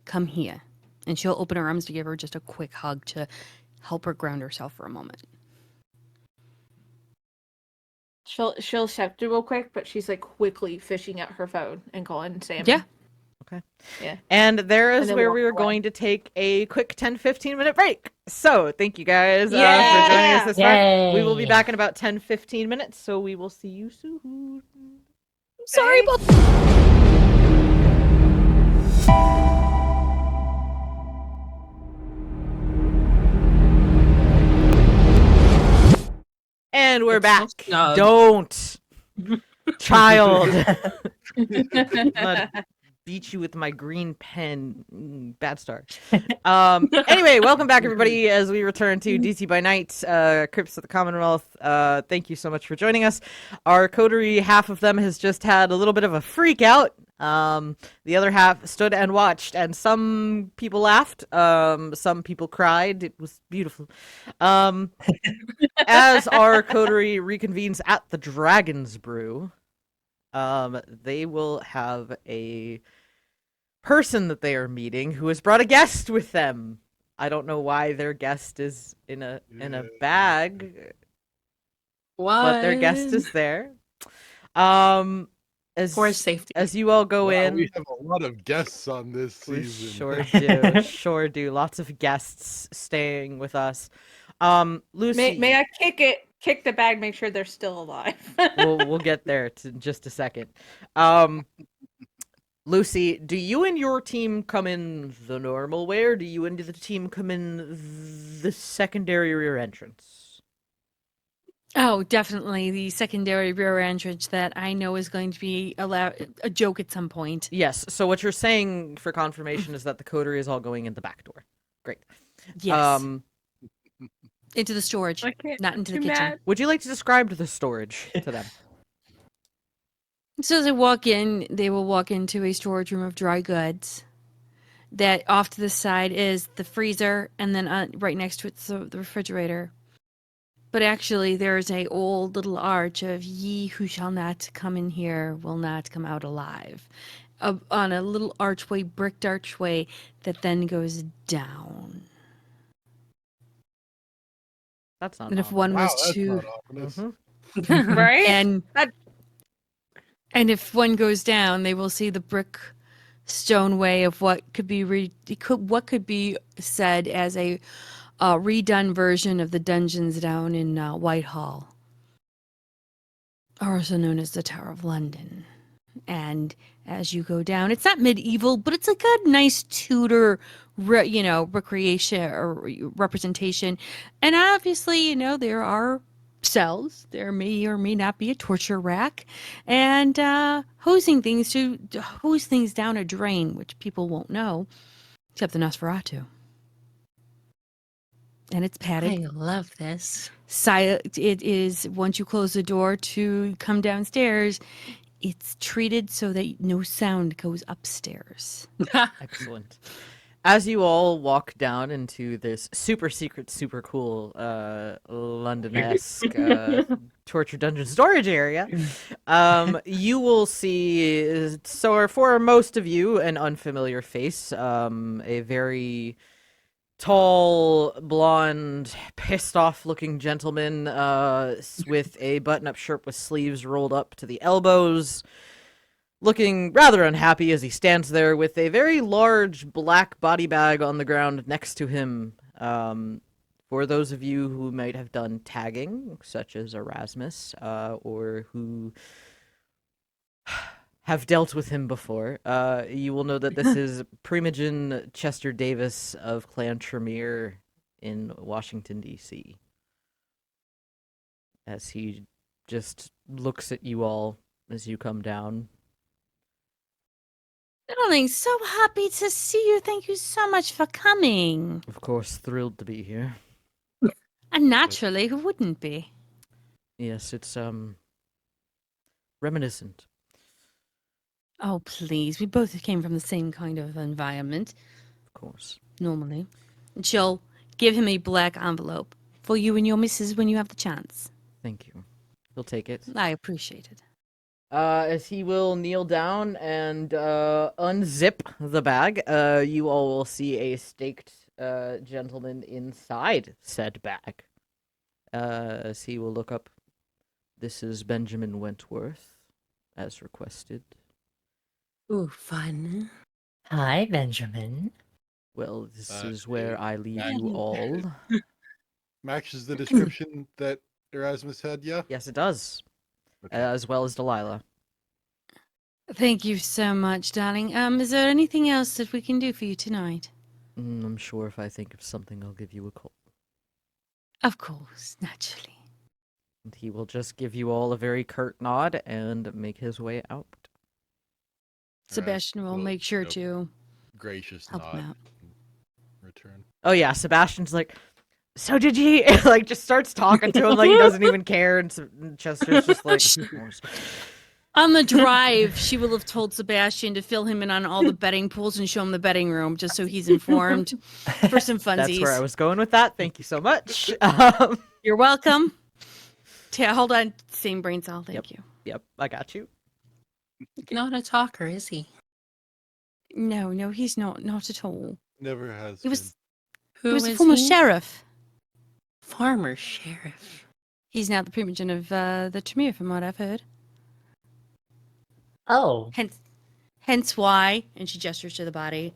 Come here. And she'll open her arms to give her just a quick hug to help her ground herself for a moment. She'll shout it real quick, but she's like quickly fishing out her phone and calling Sam. Yeah. Okay. Yeah. And there is And then where walk we are away. going to take a quick 10-15 minute break. So thank you guys for Yeah! joining us this far. We will be Yay. back in about 10-15 minutes, so we will see you soon. Sorry about And we're It's so back. snug. Don't. Child. I'm gonna beat you with my green pen. Bad start. Anyway, welcome back, everybody, as we return to DC by Night, Crypts of the Commonwealth. Thank you so much for joining us. Our coterie, half of them has just had a little bit of a freak out. The other half stood and watched, and some people laughed. Some people cried. It was beautiful. As our coterie reconvenes at the Dragon's Brew, they will have a person that they are meeting who has brought a guest with them. I don't know why their guest is in a bag, What? but their guest is there. For his safety. As you all go Wow, in, we have a lot of guests on this we season. sure do. Lots of guests staying with us. Lucy, May I kick the bag, make sure they're still alive. we'll get there in just a second. Lucy, do you and your team come in the normal way, or do you and the team come in the secondary rear entrance? Oh, definitely the secondary rear entrance that I know is going to be a joke at some point. Yes. So what you're saying for confirmation is that the coterie is all going in the back door. Great. Yes. Into the storage, I can't- not into the too kitchen. mad. Would you like to describe the storage to them? So as they walk in, they will walk into a storage room of dry goods. that off to the side is the freezer, and then right next to it's the refrigerator. But actually, there is a old little arch of "Ye who shall not come in here will not come out alive," on a little archway, bricked archway that then goes down. That's not. And if one Wow, was that's to, not ominous. Right? and if one goes down, they will see the brick stone way of what could be what could be said as a redone version of the dungeons down in Whitehall, also known as the Tower of London. And as you go down, it's not medieval, but it's like a nice Tudor, recreation or representation. And obviously, there are cells. There may or may not be a torture rack, and hose things down a drain, which people won't know, except the Nosferatu. And it's padded. I love this. It is, once you close the door to come downstairs, it's treated so that no sound goes upstairs. Excellent. As you all walk down into this super secret, super cool London-esque torture dungeon storage area, you will see, so for most of you, an unfamiliar face, a very tall, blonde, pissed-off-looking gentleman with a button-up shirt with sleeves rolled up to the elbows, looking rather unhappy as he stands there with a very large black body bag on the ground next to him. For those of you who might have done tagging, such as Erasmus, or who have dealt with him before, you will know that this is Primogen Chester Davis of Clan Tremere in Washington, D.C. As he just looks at you all as you come down. Darling, so happy to see you. Thank you so much for coming. Of course, thrilled to be here. And naturally, who wouldn't be? Yes, it's reminiscent. Oh, please. We both came from the same kind of environment, Of course. normally. And she'll give him a black envelope for you and your missus when you have the chance. Thank you. He'll take it. I appreciate it. As he will kneel down and unzip the bag, you all will see a staked gentleman inside said bag. As he will look up, this is Benjamin Wentworth, as requested. Ooh, fun. Hi, Benjamin. Well, this is where I leave Max. you all. Matches the description that Erasmus had, yeah? Yes, it does. Okay. As well as Delilah. Thank you so much, darling. Is there anything else that we can do for you tonight? I'm sure if I think of something, I'll give you a call. Of course, naturally. And he will just give you all a very curt nod and make his way out. Sebastian will Well, make sure nope. to Gracious help him nod. out. Return. Oh yeah, Sebastian's like, so did you like just starts talking to him like he doesn't even care, and Chester's just like, of course. On the drive, she will have told Sebastian to fill him in on all the betting pools and show him the betting room, just so he's informed for some funsies. That's where I was going with that. Thank you so much. You're welcome. Hold on, same brain cell. Thank you. Yep, I got you. Not a talker, is he? No, he's not at all. Never has He was Who he was a is former he? sheriff. Former sheriff. He's now the primogen of the Tremere, from what I've heard. Oh, Hence why, and she gestures to the body,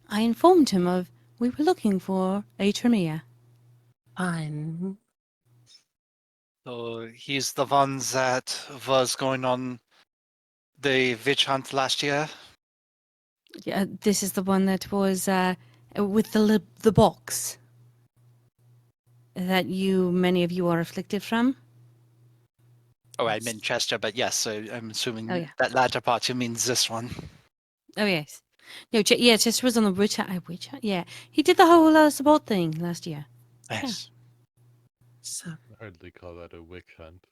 I informed him of we were looking for a Tremere. Fun. So he's the one that was going on the witch hunt last year. Yeah, this is the one that was with the box that many of you are afflicted from. Oh, I meant Chester, but yes, so I'm assuming Oh, yeah. that latter part you means this one. Oh yes, no, Chester was on the witch hunt. Yeah, he did the whole support thing last year. Yes. So I hardly call that a witch hunt.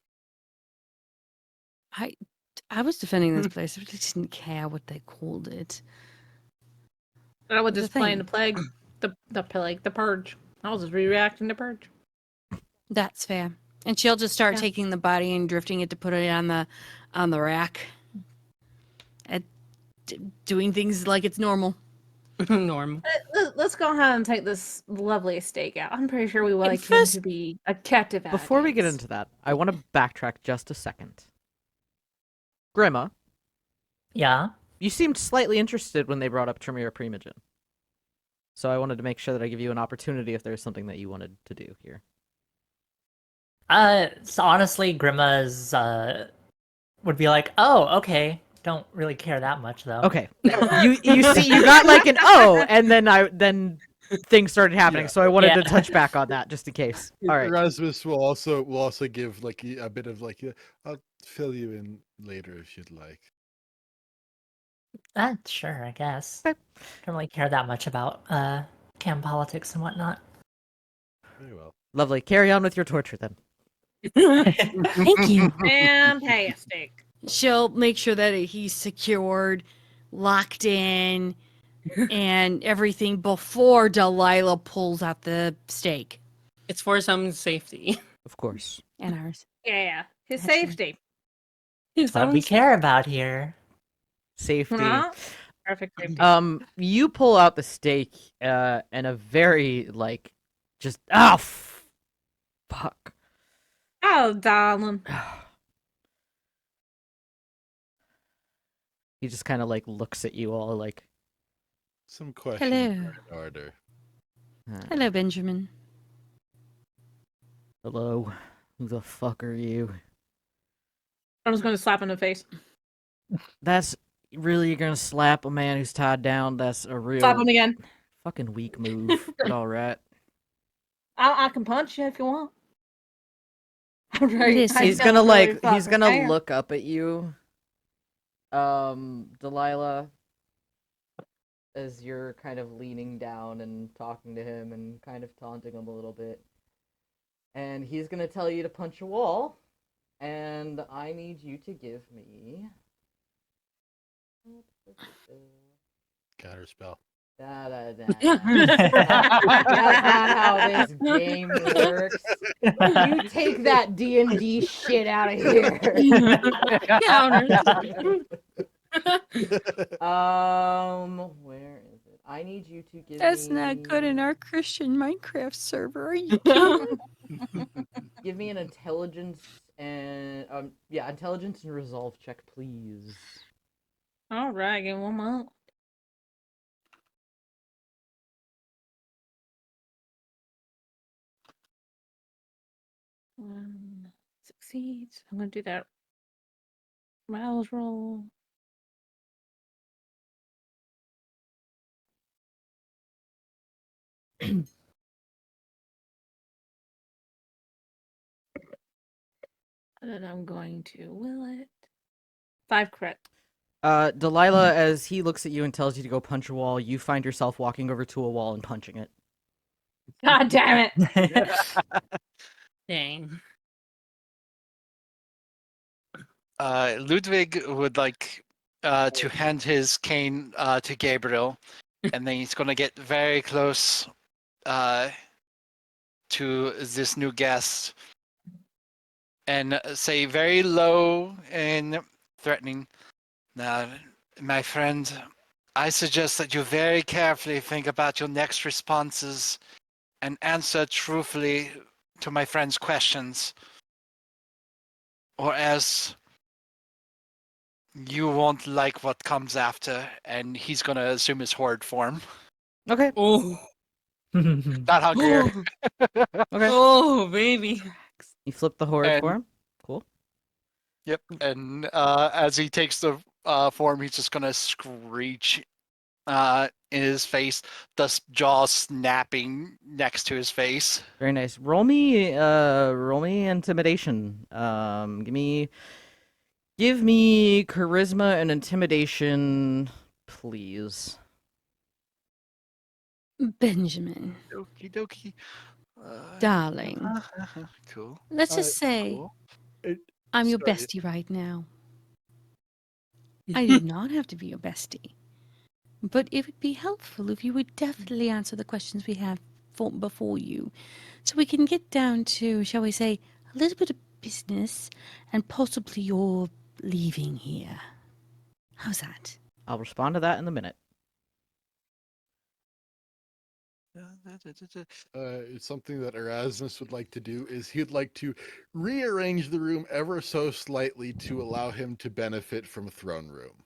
I was defending this place. I really didn't care what they called it. I was The just playing thing. the plague, the purge. I was just reacting to purge. That's fair. And she'll just start Yeah. taking the body and drifting it to put it on the rack. And doing things like it's normal. Normal. Let's go ahead and take this lovely steak out. I'm pretty sure we would Hey, like him first- to be a captive Before we get audience. into that, I want to backtrack just a second. Grima, Yeah. you seemed slightly interested when they brought up Tremere Primogen. So I wanted to make sure that I give you an opportunity if there's something that you wanted to do here. So honestly, Grima's would be like, oh, okay. Don't really care that much though. Okay. you see, you got like an oh, and then things started happening. Yeah. So I wanted Yeah. to touch back on that just in case. All right. Erasmus will also give like a bit of like I'll fill you in later if you'd like. Sure, I guess. Okay. Don't really care that much about cam politics and whatnot. Very well. Lovely. Carry on with your torture then. Thank you. Fantastic. She'll make sure that he's secured, locked in, and everything before Delilah pulls out the stake. It's for some safety. Of course. And ours. Yeah, his Excellent. safety. It's What we some care about here. Safety. Huh? Perfect safety. You pull out the stake, and a very like, just fuck. Oh, darling. He just kind of like looks at you all like, Some questions Hello. are in order. Hello, Benjamin. hello, who the fuck are you? I'm just going to slap him in the face. That's really, you're gonna slap a man who's tied down? That's a real Slap him again. fucking weak move. But all right. I can punch you if you want. Right. Listen. He's gonna like, he's gonna look up at you, Delilah, as you're kind of leaning down and talking to him and kind of taunting him a little bit. And he's gonna tell you to punch a wall, and I need you to give me. Got her spell. That's not how this game works. You take that D&D shit out of here. Where is it? I need you to give That's me... not good in our Christian Minecraft server. Are you kidding? Give me an intelligence and intelligence and resolve check, please. All right, give me 1 moment. One succeeds. I'm gonna do that. Mouse roll. And then I'm going to will it. 5 crit. Delilah, as he looks at you and tells you to go punch a wall, you find yourself walking over to a wall and punching it. God damn it! Dang. Ludwig would like to hand his cane to Gabriel, and then he's gonna get very close to this new guest and say very low and threatening, "Now, my friend, I suggest that you very carefully think about your next responses and answer truthfully to my friend's questions, or else you won't like what comes after," and he's gonna assume his horde form. Okay. Oh. Not hungrier. Okay. Oh, baby. You flip the horde And- for him. Cool. Yep. And as he takes the form, he's just gonna screech in his face, the jaw snapping next to his face. Very nice. Roll me intimidation. Give me charisma and intimidation, please. Benjamin, Okie dokie. darling, Cool. let's just say Cool. I'm your Sorry. bestie right now. I do not have to be your bestie. but it would be helpful if you would definitely answer the questions we have before you, so we can get down to, shall we say, a little bit of business and possibly your leaving here. How's that? I'll respond to that in a minute. Something that Erasmus would like to do is he'd like to rearrange the room ever so slightly to allow him to benefit from throne room.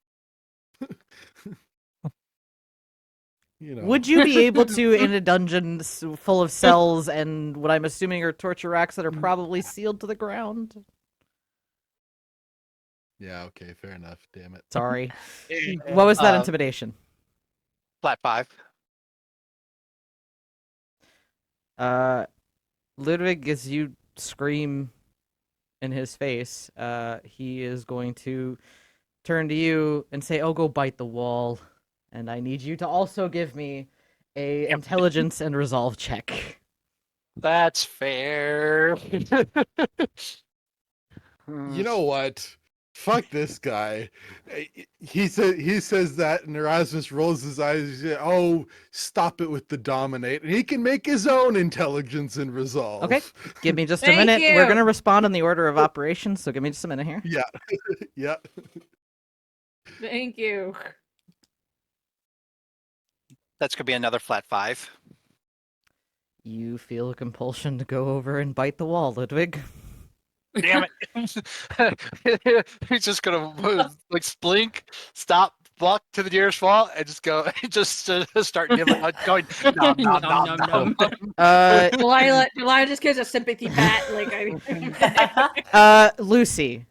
Would you be able to, in a dungeon full of cells and what I'm assuming are torture racks that are probably sealed to the ground? Yeah, okay, fair enough. Damn it. Sorry. What was that intimidation? Flat 5. Ludwig, as you scream in his face, he is going to turn to you and say, "Oh, go bite the wall." And I need you to also give me a intelligence and resolve check. That's fair. You know what? Fuck this guy. He says that, and Erasmus rolls his eyes. He says, "Oh, stop it with the dominate." And he can make his own intelligence and resolve. Okay, give me just a Thank minute. you. We're gonna respond in the order of operations, so give me just a minute here. Yeah. Yeah. Thank you. That's gonna be another flat 5. You feel a compulsion to go over and bite the wall, Ludwig. Damn it! He's just gonna like splink, stop, walk to the nearest wall, and just go, just start nibbling, going nom nom nom nom. Delilah just gives a sympathy pat. Lucy.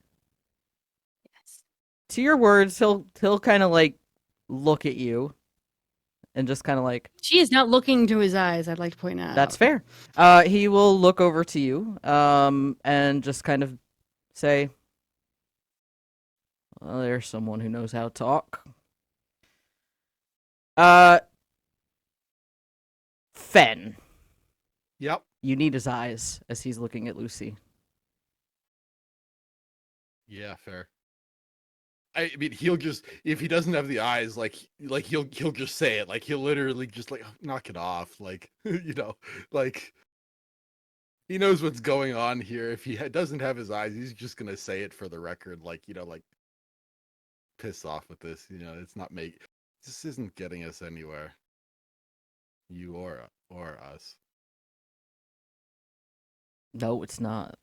Yes. To your words, he'll kind of like look at you, and just kind of like. She is not looking to his eyes, I'd like to point out. That's fair. He will look over to you, and just kind of say, "Well, there's someone who knows how to talk." Fen. Yep. You need his eyes as he's looking at Lucy. Yeah, fair. I mean, he'll just, if he doesn't have the eyes, like he'll just say it, like he'll literally just like knock it off, like like he knows what's going on here. If he doesn't have his eyes, he's just gonna say it for the record, like like piss off with this. It's not this isn't getting us anywhere. You or us. No, it's not.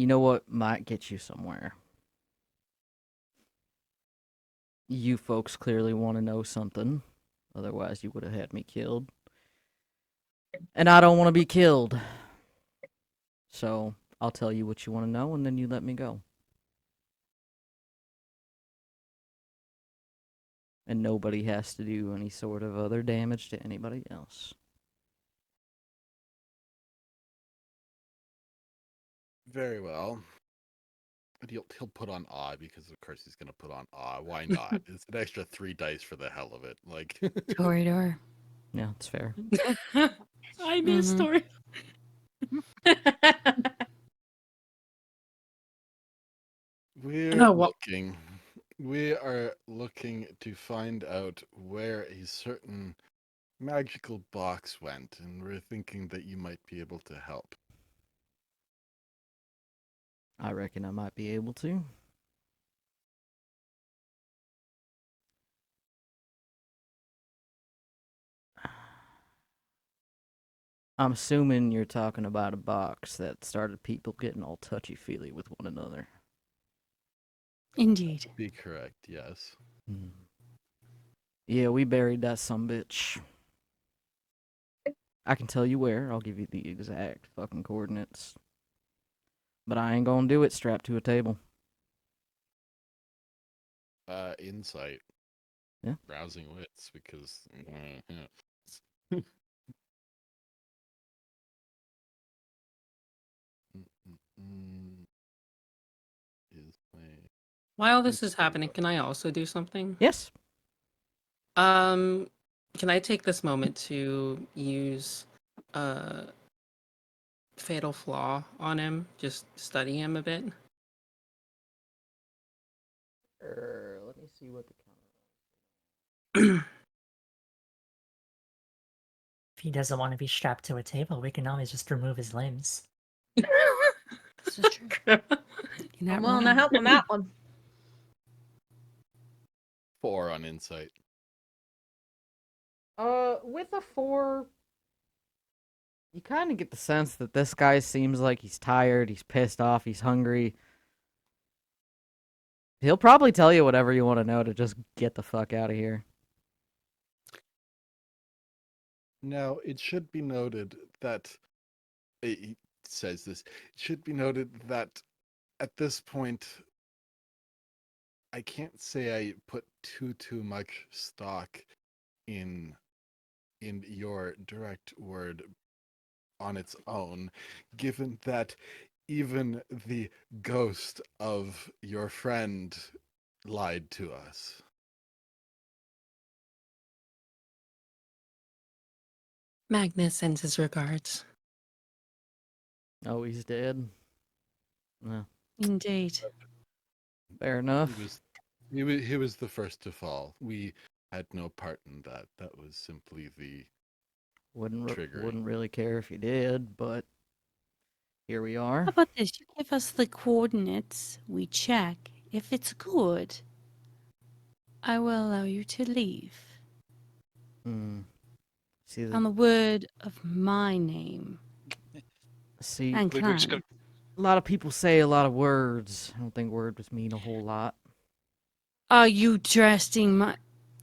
You know what might get you somewhere? You folks clearly want to know something. Otherwise, you would have had me killed. And I don't want to be killed. So, I'll tell you what you want to know, and then you let me go. And nobody has to do any sort of other damage to anybody else. Very well. But he'll put on awe, because of course he's gonna put on awe. Why not? It's an extra 3 dice for the hell of it. Like Corridor. Yeah, it's fair. I miss story. We are looking to find out where a certain magical box went, and we're thinking that you might be able to help. I reckon I might be able to. I'm assuming you're talking about a box that started people getting all touchy-feely with one another. Indeed. Be correct, yes. Yeah, we buried that sumbitch. I can tell you where. I'll give you the exact fucking coordinates. But I ain't gonna do it strapped to a table. Insight. Yeah. Rousing wits, because While this is happening, can I also do something? Yes. Can I take this moment to use Fatal Flaw on him? Just study him a bit. Let me see what the counter. If he doesn't want to be strapped to a table, we can always just remove his limbs. This is true. You're not I'm willing to wrong. help on that one. 4 on insight. With a 4, you kind of get the sense that this guy seems like he's tired, he's pissed off, he's hungry. He'll probably tell you whatever you want to know to just get the fuck out of here. Now, it should be noted that he says this. It should be noted that at this point, I can't say I put too much stock in your direct word on its own, given that even the ghost of your friend lied to us. Magnus sends his regards. Oh, he's dead? No. Indeed. Fair enough. He was the first to fall. We had no part in that. That was simply the triggering. Wouldn't really care if you did, but here we are. How about this? You give us the coordinates, we check. If it's good, I will allow you to leave. See, On the word of my name. see, And We're just clan. a lot of people say a lot of words. I don't think words mean a whole lot. Are you trusting my...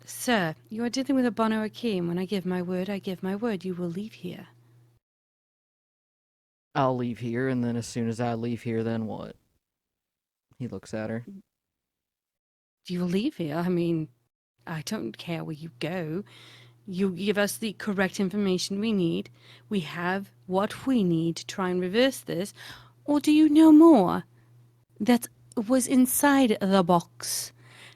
Sir, you are dealing with a Bono Akeem. When I give my word, I give my word. You will leave here. I'll leave here, and then as soon as I leave here, then what? He looks at her. You will leave here? I mean, I don't care where you go. You give us the correct information we need. We have what we need to try and reverse this. Or do you know more that was inside the box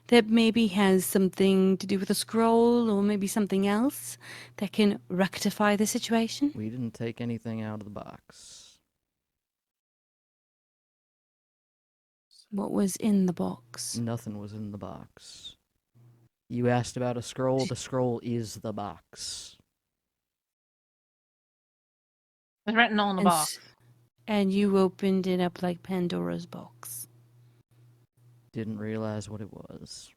that maybe has something to do with a scroll or maybe something else that can rectify the situation? We didn't take anything out of the box. What was in the box? Nothing was in the box. You asked about a scroll. The scroll is the box. It's written on the And, box. and you opened it up like Pandora's box. Didn't realize what it was.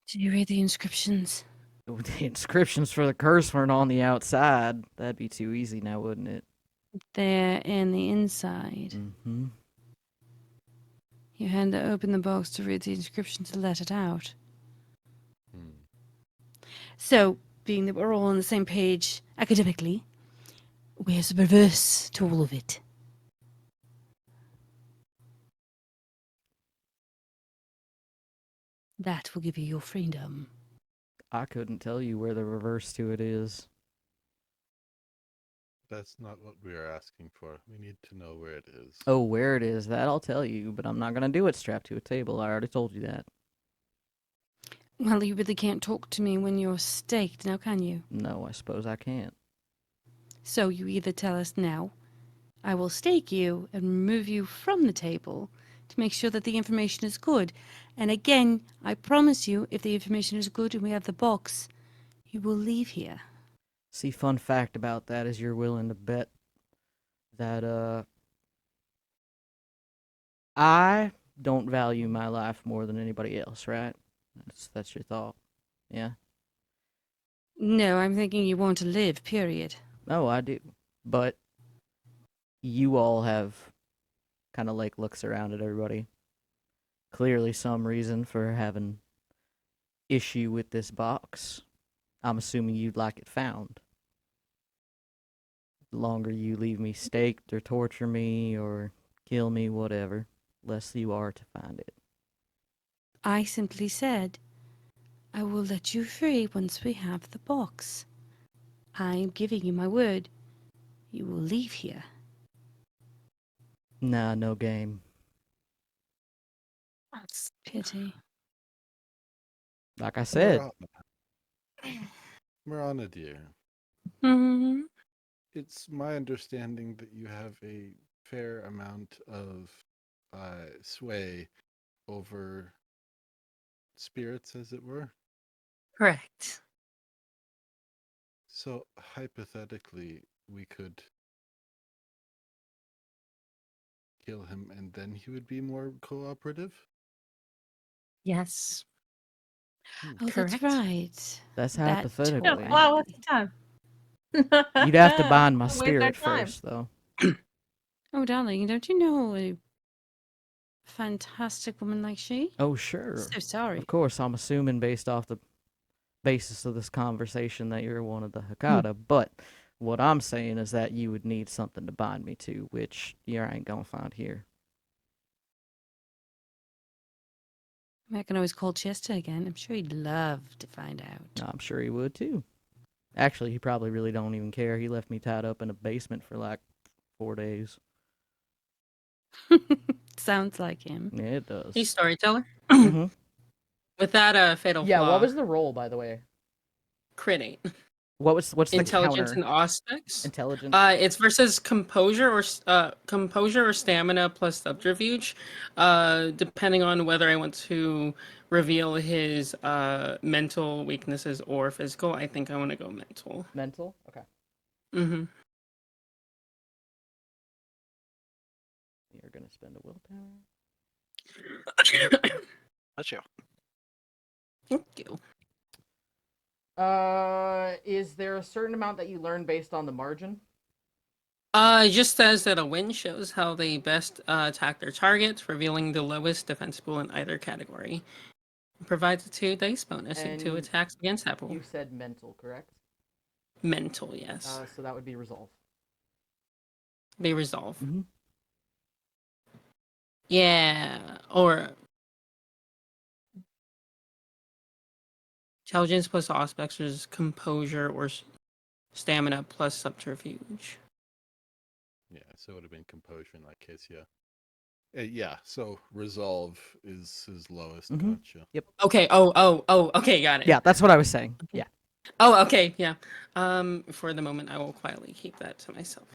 Did you read the inscriptions? The inscriptions for the curse weren't on the outside. That'd be too easy now, wouldn't it? They're in the inside. Mm-hmm. You had to open the box to read the inscription to let it out. So, being that we're all on the same page academically, where's the reverse to all of it? That will give you your freedom. I couldn't tell you where the reverse to it is. That's not what we are asking for. We need to know where it is. Oh, where it is, that I'll tell you, but I'm not going to do it strapped to a table. I already told you that. Well, you really can't talk to me when you're staked, now can you? No, I suppose I can't. So you either tell us now, I will stake you and remove you from the table to make sure that the information is good. And again, I promise you, if the information is good and we have the box, you will leave here. See, fun fact about that is you're willing to bet that, I don't value my life more than anybody else, right? That's your thought. Yeah? No, I'm thinking you want to live, period. No, I do. But you all have kind of like looks around at everybody. Clearly some reason for having issue with this box. I'm assuming you'd like it found. The longer you leave me staked or torture me or kill me, whatever, less you are to find it. I simply said, I will let you free once we have the box. I am giving you my word. You will leave here. Nah, no game. That's pity. Like I said, Mirana, dear, Mm-hmm. it's my understanding that you have a fair amount of sway over spirits, as it were. Correct. So hypothetically, we could kill him and then he would be more cooperative? Yes. Oh, Correct. that's right. That's That hypothetically. totally. Wow, what's the time? You'd have to bind my Don't waste our spirit time. first, though. Oh, darling, don't you know a fantastic woman like she? Oh, sure. So sorry. Of course, I'm assuming based off the basis of this conversation that you're one of the Hekata, but what I'm saying is that you would need something to bind me to, which you ain't gonna find here. I can always call Chester again. I'm sure he'd love to find out. I'm sure he would, too. Actually, he probably really don't even care. He left me tied up in a basement for like 4 days. Sounds like him. Yeah, it does. He's storyteller. Mhm. With that fatal Yeah, flaw. what was the roll, by the way? Crit 8. What's the Intelligence counter? and aspects. Intelligence? It's versus composure or stamina plus subterfuge. Depending on whether I want to reveal his mental weaknesses or physical, I think I want to go mental. Mental? Okay. Mm-hmm. You're gonna spend a willpower? That's you. Thank you. Is there a certain amount that you learn based on the margin? It just says that a win shows how they best attack their targets, revealing the lowest defense pool in either category. It provides a 2 dice bonus to And attacks against that pool. You said mental, correct? Mental, yes. So that would be resolve. They resolve. Mhm. Yeah, or intelligence plus aspects is composure or stamina plus subterfuge. Yeah, so it would have been composure in that case, yeah. Yeah, so resolve is his lowest. Mhm. Gotcha. Yep. Okay. Okay, got it. Yeah, that's what I was saying. Yeah. Oh, okay, yeah. For the moment, I will quietly keep that to myself.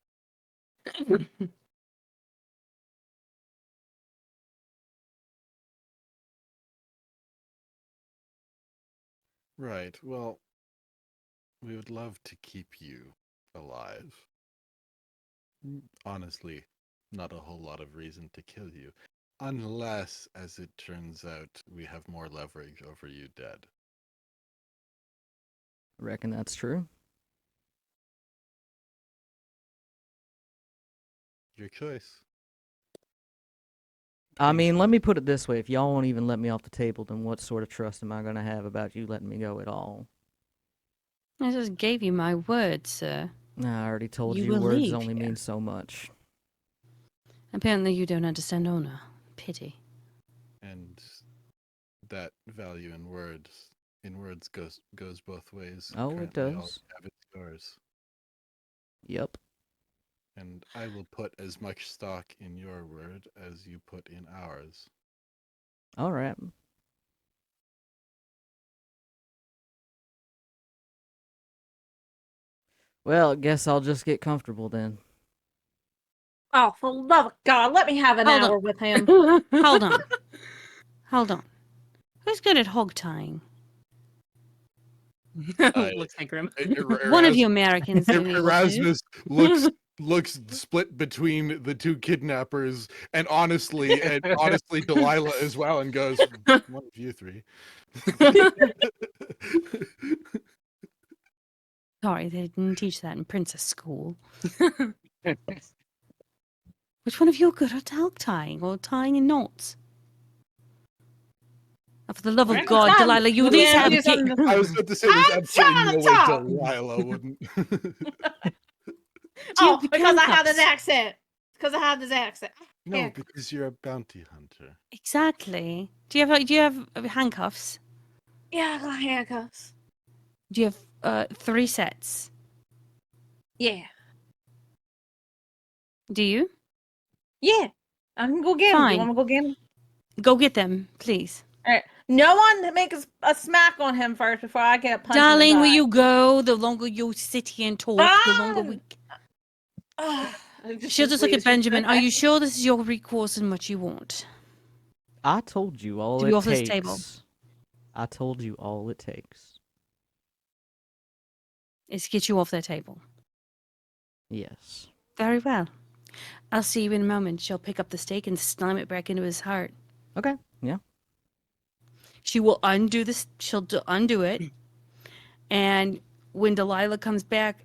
Right. Well, we would love to keep you alive. Honestly, not a whole lot of reason to kill you. Unless, as it turns out, we have more leverage over you dead. I reckon that's true. Your choice. I mean, let me put it this way. If y'all won't even let me off the table, then what sort of trust am I going to have about you letting me go at all? I just gave you my word, sir. Nah, I already told You you will words leave only here. mean so much. Apparently you don't understand honor. Pity. And that value in words goes both ways. Oh, it Currently, all does. we have is yours. Yep. And I will put as much stock in your word as you put in ours. All right. Well, I guess I'll just get comfortable then. Oh, for the love of God, let me have an Hold hour on. with him. Hold on. Hold on. Who's good at hog tying? Looks like Grim. One of you Americans. are able to. Erasmus looks split between the two kidnappers, and honestly, Delilah as well, and goes, "One of you three." Sorry, they didn't teach that in princess school. Which one of you are good at hog tying or tying in knots? Oh, for the love of God, Anytime. Delilah, you at least Yeah, have do something. I was about to say, there's I'm absolutely trying no to way talk. Delilah wouldn't. Do you Oh, have because I have this handcuffs? accent. Because I have this accent. No, Yeah. because you're a bounty hunter. Exactly. Do you have handcuffs? Yeah, I got handcuffs. Do you have 3 sets? Yeah. Do you? Yeah. I can go get him. Fine. You want me to go get him? Go get them, please. All right. No one make a smack on him first before I get a punch in Darling, his will eye. you go? The longer you sit here and talk, the longer we... Ugh, She'll just look at Benjamin. Are you sure this is your recourse and what you want? I told you all To it be off takes. this table. I told you all it takes. Is to get you off that table. Yes. Very well. I'll see you in a moment. She'll pick up the steak and slam it back into his heart. Okay. Yeah. She will undo this. She'll undo it. And when Delilah comes back,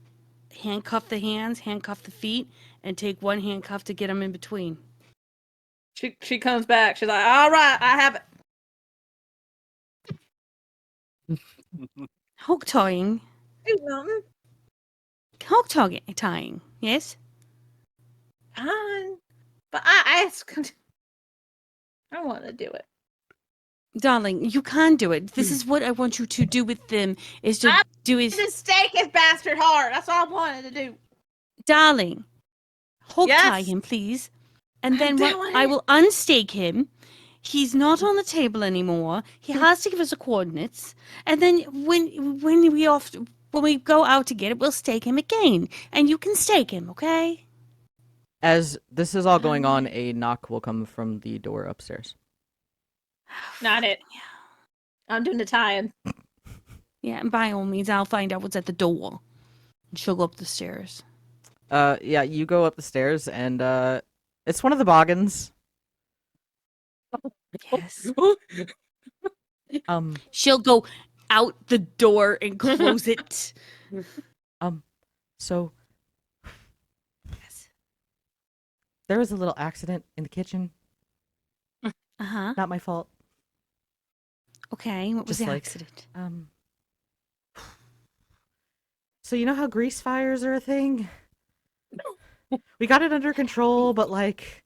handcuff the hands, handcuff the feet, and take one handcuff to get them in between. She comes back. She's like, all right, I have it. Hog tying. Hog tying. Yes? Fine. But I asked. I want to do it. Darling, you can do it. This is what I want you to do with them, is to Just stake his bastard heart. That's all I wanted to do. Darling, hog tie Yes? him, please. And I'm then doing I it. will unstake him. He's not on the table anymore. He has to give us the coordinates. And then when we go out to get it, we'll stake him again. And you can stake him, okay? As this is all going on, a knock will come from the door upstairs. Not it. I'm doing the tying. Yeah, and by all means, I'll find out what's at the door. And she'll go up the stairs. Yeah, you go up the stairs, and it's one of the Boggins. Yes. Um, She'll go out the door and close it. so Yes. there was a little accident in the kitchen. Uh-huh. Not my fault. Okay, what was Just the like- accident? So you know how grease fires are a thing? We got it under control, but like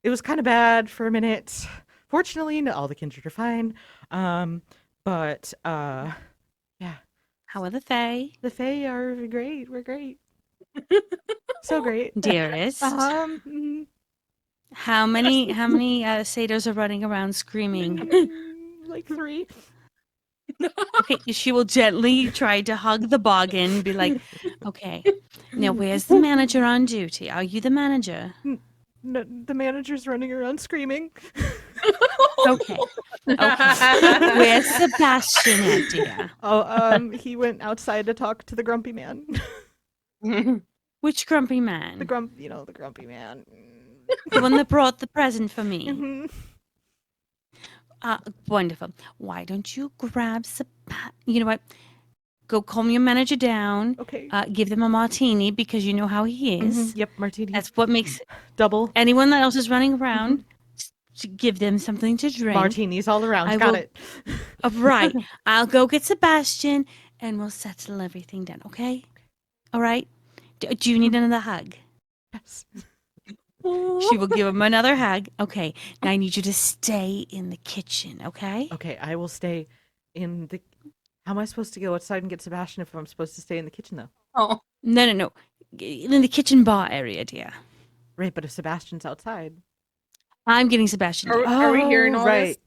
it was kind of bad for a minute. Fortunately, all the kindred are fine. But yeah, How are the Fae? the Fae are great. We're great. So great. Dearest. Mm, How many satyrs are running around screaming? like 3. Okay, she will gently try to hug the boggin, be like, okay, now where's the manager on duty? Are you the manager? No, the manager's running around screaming. Okay. Where's Sebastian at, dear? Oh, he went outside to talk to the grumpy man. Which grumpy man? The grumpy man. The one that brought the present for me. Mhm. Wonderful. Why don't you grab you know what? Go calm your manager down. Okay. Give them a martini because you know how he is. Mhm. Yep, martini. That's what makes Double. anyone that else is running around to give them something to drink. Martinis all around. I Got will- it. Right. I'll go get Sebastian and we'll settle everything down, okay? All right? Do you need another hug? Yes. She will give him another hug. Okay. Now I need you to stay in the kitchen, okay? Okay, I will stay in the. How am I supposed to go outside and get Sebastian if I'm supposed to stay in the kitchen though? Oh, No. In the kitchen bar area, dear. Right, but if Sebastian's outside. I'm getting Sebastian. Are, dear. are we hearing all right.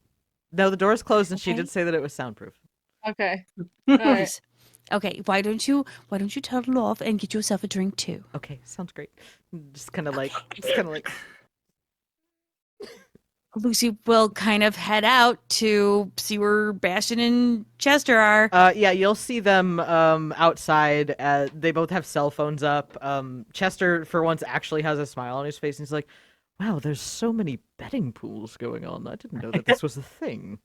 No, the door's closed, and she Okay. did say that it was soundproof. this? Okay. All right. Yes. Okay, why don't you toddle off and get yourself a drink too? Okay, sounds great. Just kind of like. Lucy will kind of head out to see where Bastion and Chester are. Yeah, you'll see them outside. They both have cell phones up. Chester, for once, actually has a smile on his face, and he's like, "Wow, there's so many betting pools going on. I didn't know that this was a thing."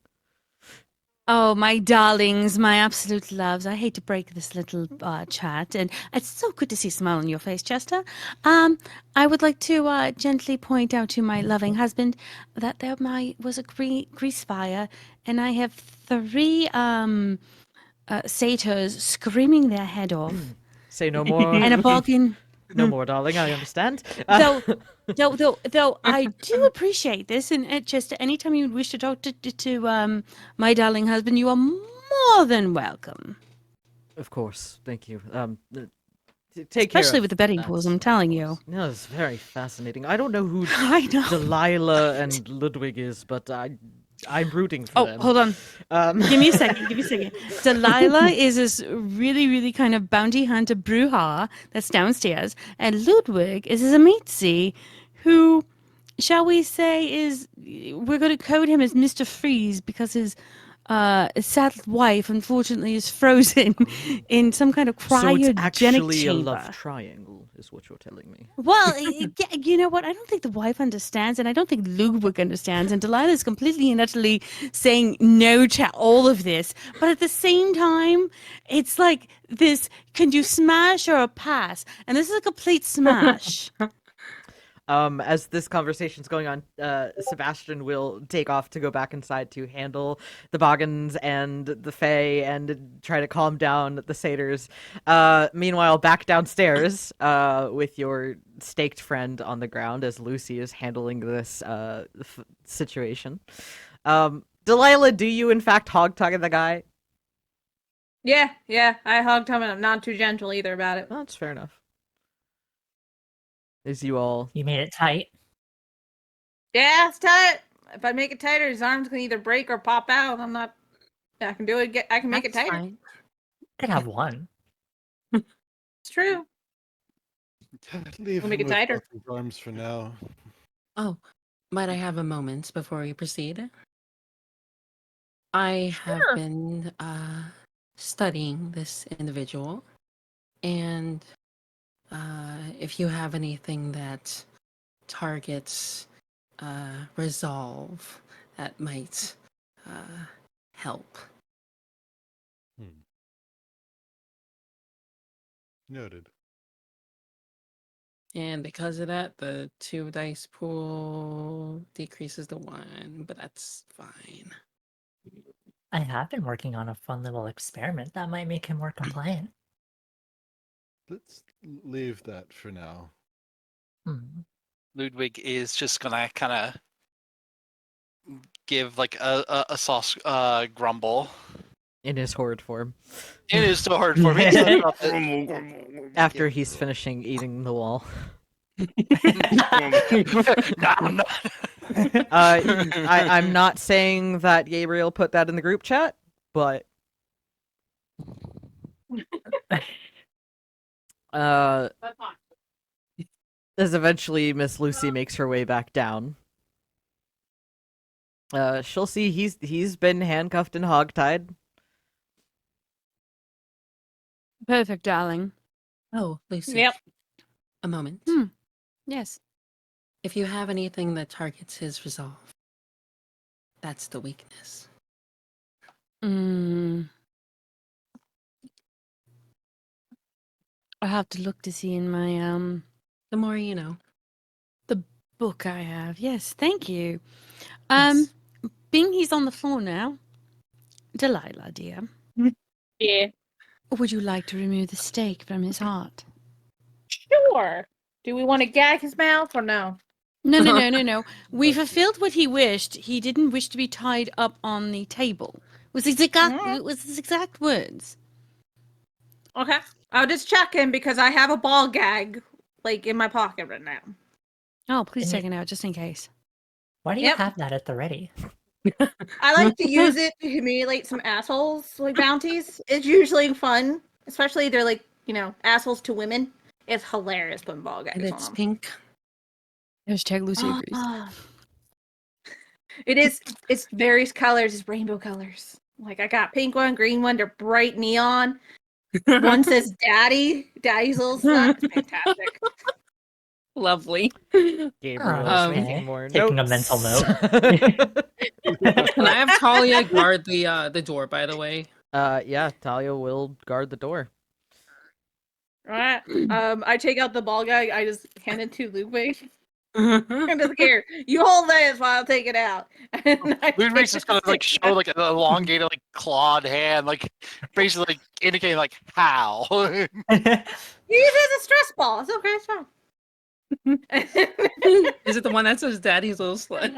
Oh, my darlings, my absolute loves. I hate to break this little chat, and it's so good to see a smile on your face, Chester. I would like to gently point out to my loving husband that there was a grease fire, and I have 3 satyrs screaming their head off, Say no more. and a boggin. No more, darling. I understand. Though I do appreciate this, and just anytime you wish to talk to my darling husband, you are more than welcome. Of course, thank you. Take care. Especially of with the betting that. pools, I'm telling you. No, it's very fascinating. I don't know who I know. Delilah and Ludwig is, but I'm rooting for Oh, them. hold on. Give me a second. Delilah is this really, really kind of bounty hunter brouhaha that's downstairs, and Ludwig is his amitzi, who shall we say, is we're going to code him as Mr. Freeze because his saddled wife, unfortunately, is frozen in some kind of So it's cryogenic actually a chamber. love triangle, is what you're telling me. Well, you know what? I don't think the wife understands, and I don't think Ludwig understands, and Delilah's completely and utterly saying no to all of this. But at the same time, it's like this, can you smash or a pass? And this is a complete smash. As this conversation's going on, Sebastian will take off to go back inside to handle the Boggans and the Fae and try to calm down the satyrs. Meanwhile, back downstairs, with your staked friend on the ground as Lucy is handling this situation. Delilah, do you in fact hog-tie the guy? Yeah, I hugged him and I'm not too gentle either about it. Oh, that's fair enough. As you all... You made it tight. Yeah, it's tight. If I make it tighter, his arms can either break or pop out. I can do it. I can make it That's tighter. fine. You can have one. It's true. Leave We'll make him it with tighter. both his arms for now. Oh, might I have a moment before we proceed? I have Sure. been studying this individual, and if you have anything that targets resolve, that might help. Noted. And because of that, the 2 dice pool decreases to 1, but that's fine. I have been working on a fun little experiment that might make him more compliant. Let's leave that for now. Ludwig is just gonna kind of give like a sauce grumble. In his horde form. It is so hard for me. After he's finishing eating the wall. No. I'm not saying that Gabriel put that in the group chat, but as eventually Miss Lucy makes her way back down, she'll see he's been handcuffed and hogtied. Perfect, darling. Oh, Lucy. Yep. A moment. Yes. If you have anything that targets his resolve, that's the weakness. I have to look to see in my The more you know. the book I have. Yes, thank you. Yes. Being he's on the floor now, Delilah, dear, Yeah. would you like to remove the stake from his heart? Sure. Do we want to gag his mouth or no? No. We fulfilled what he wished. He didn't wish to be tied up on the table. It was his exact words. Okay. I'll just check him because I have a ball gag like in my pocket right now. Oh, please And take it out just in case. Why do you Yep. have that at the ready? I like to use it to humiliate some assholes like bounties. It's usually fun, especially they're like, assholes to women. It's hilarious putting ball gags And on it's them. pink. Hashtag Lucy agrees. It is. It's various colors. It's rainbow colors. Like I got pink one, green one. They're bright neon. One says "Daddy." Daddy's little slut. It's fantastic. Lovely. Gabriel Oh, is okay. making more Taking a notes. mental note. Can I have Talia guard the door, by the way? Yeah, Talia will guard the door. Alright. I take out the ball gag. I just hand it to Ludwig. I'm just here. You hold this while I take it out. Ludwig's just gonna like show like an elongated like clawed hand, like basically like, indicating like how. Use it as a stress ball. It's okay. It's fine. Is it the one that says Daddy's little slut?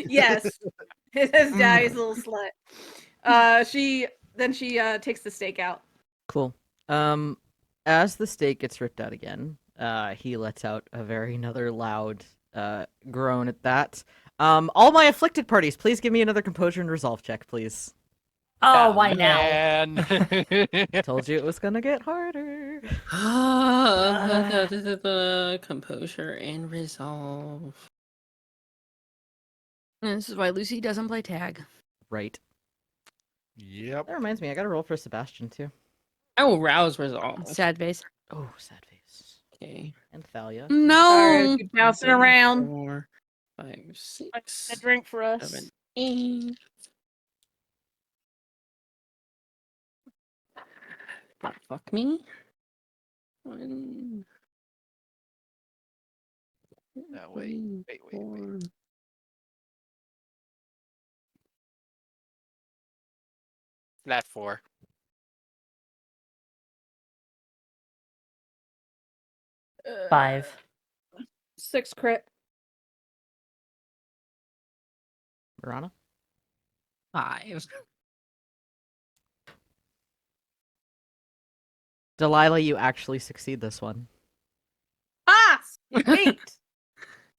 Yes. It says Daddy's little slut. She takes the stake out. Cool. As the stake gets ripped out again, he lets out a very another loud groan at that. All my afflicted parties, please give me another composure and resolve check, please. Oh, why now? man. Told you it was gonna get harder. Composure and resolve. And this is why Lucy doesn't play tag. Right. Yep. That reminds me, I got to roll for Sebastian too. I will rouse resolve. Sad face. Oh, sad face. Okay. And Thalia. Sorry, No. keep bouncing around. 4, 5, A 6, drink for us. 7, 8. Don't fuck me. 1. No, wait. Flat 4. Uh, 5. 6 crit. Marana. 5. Delilah, you actually succeed this one. Ah! Sweet!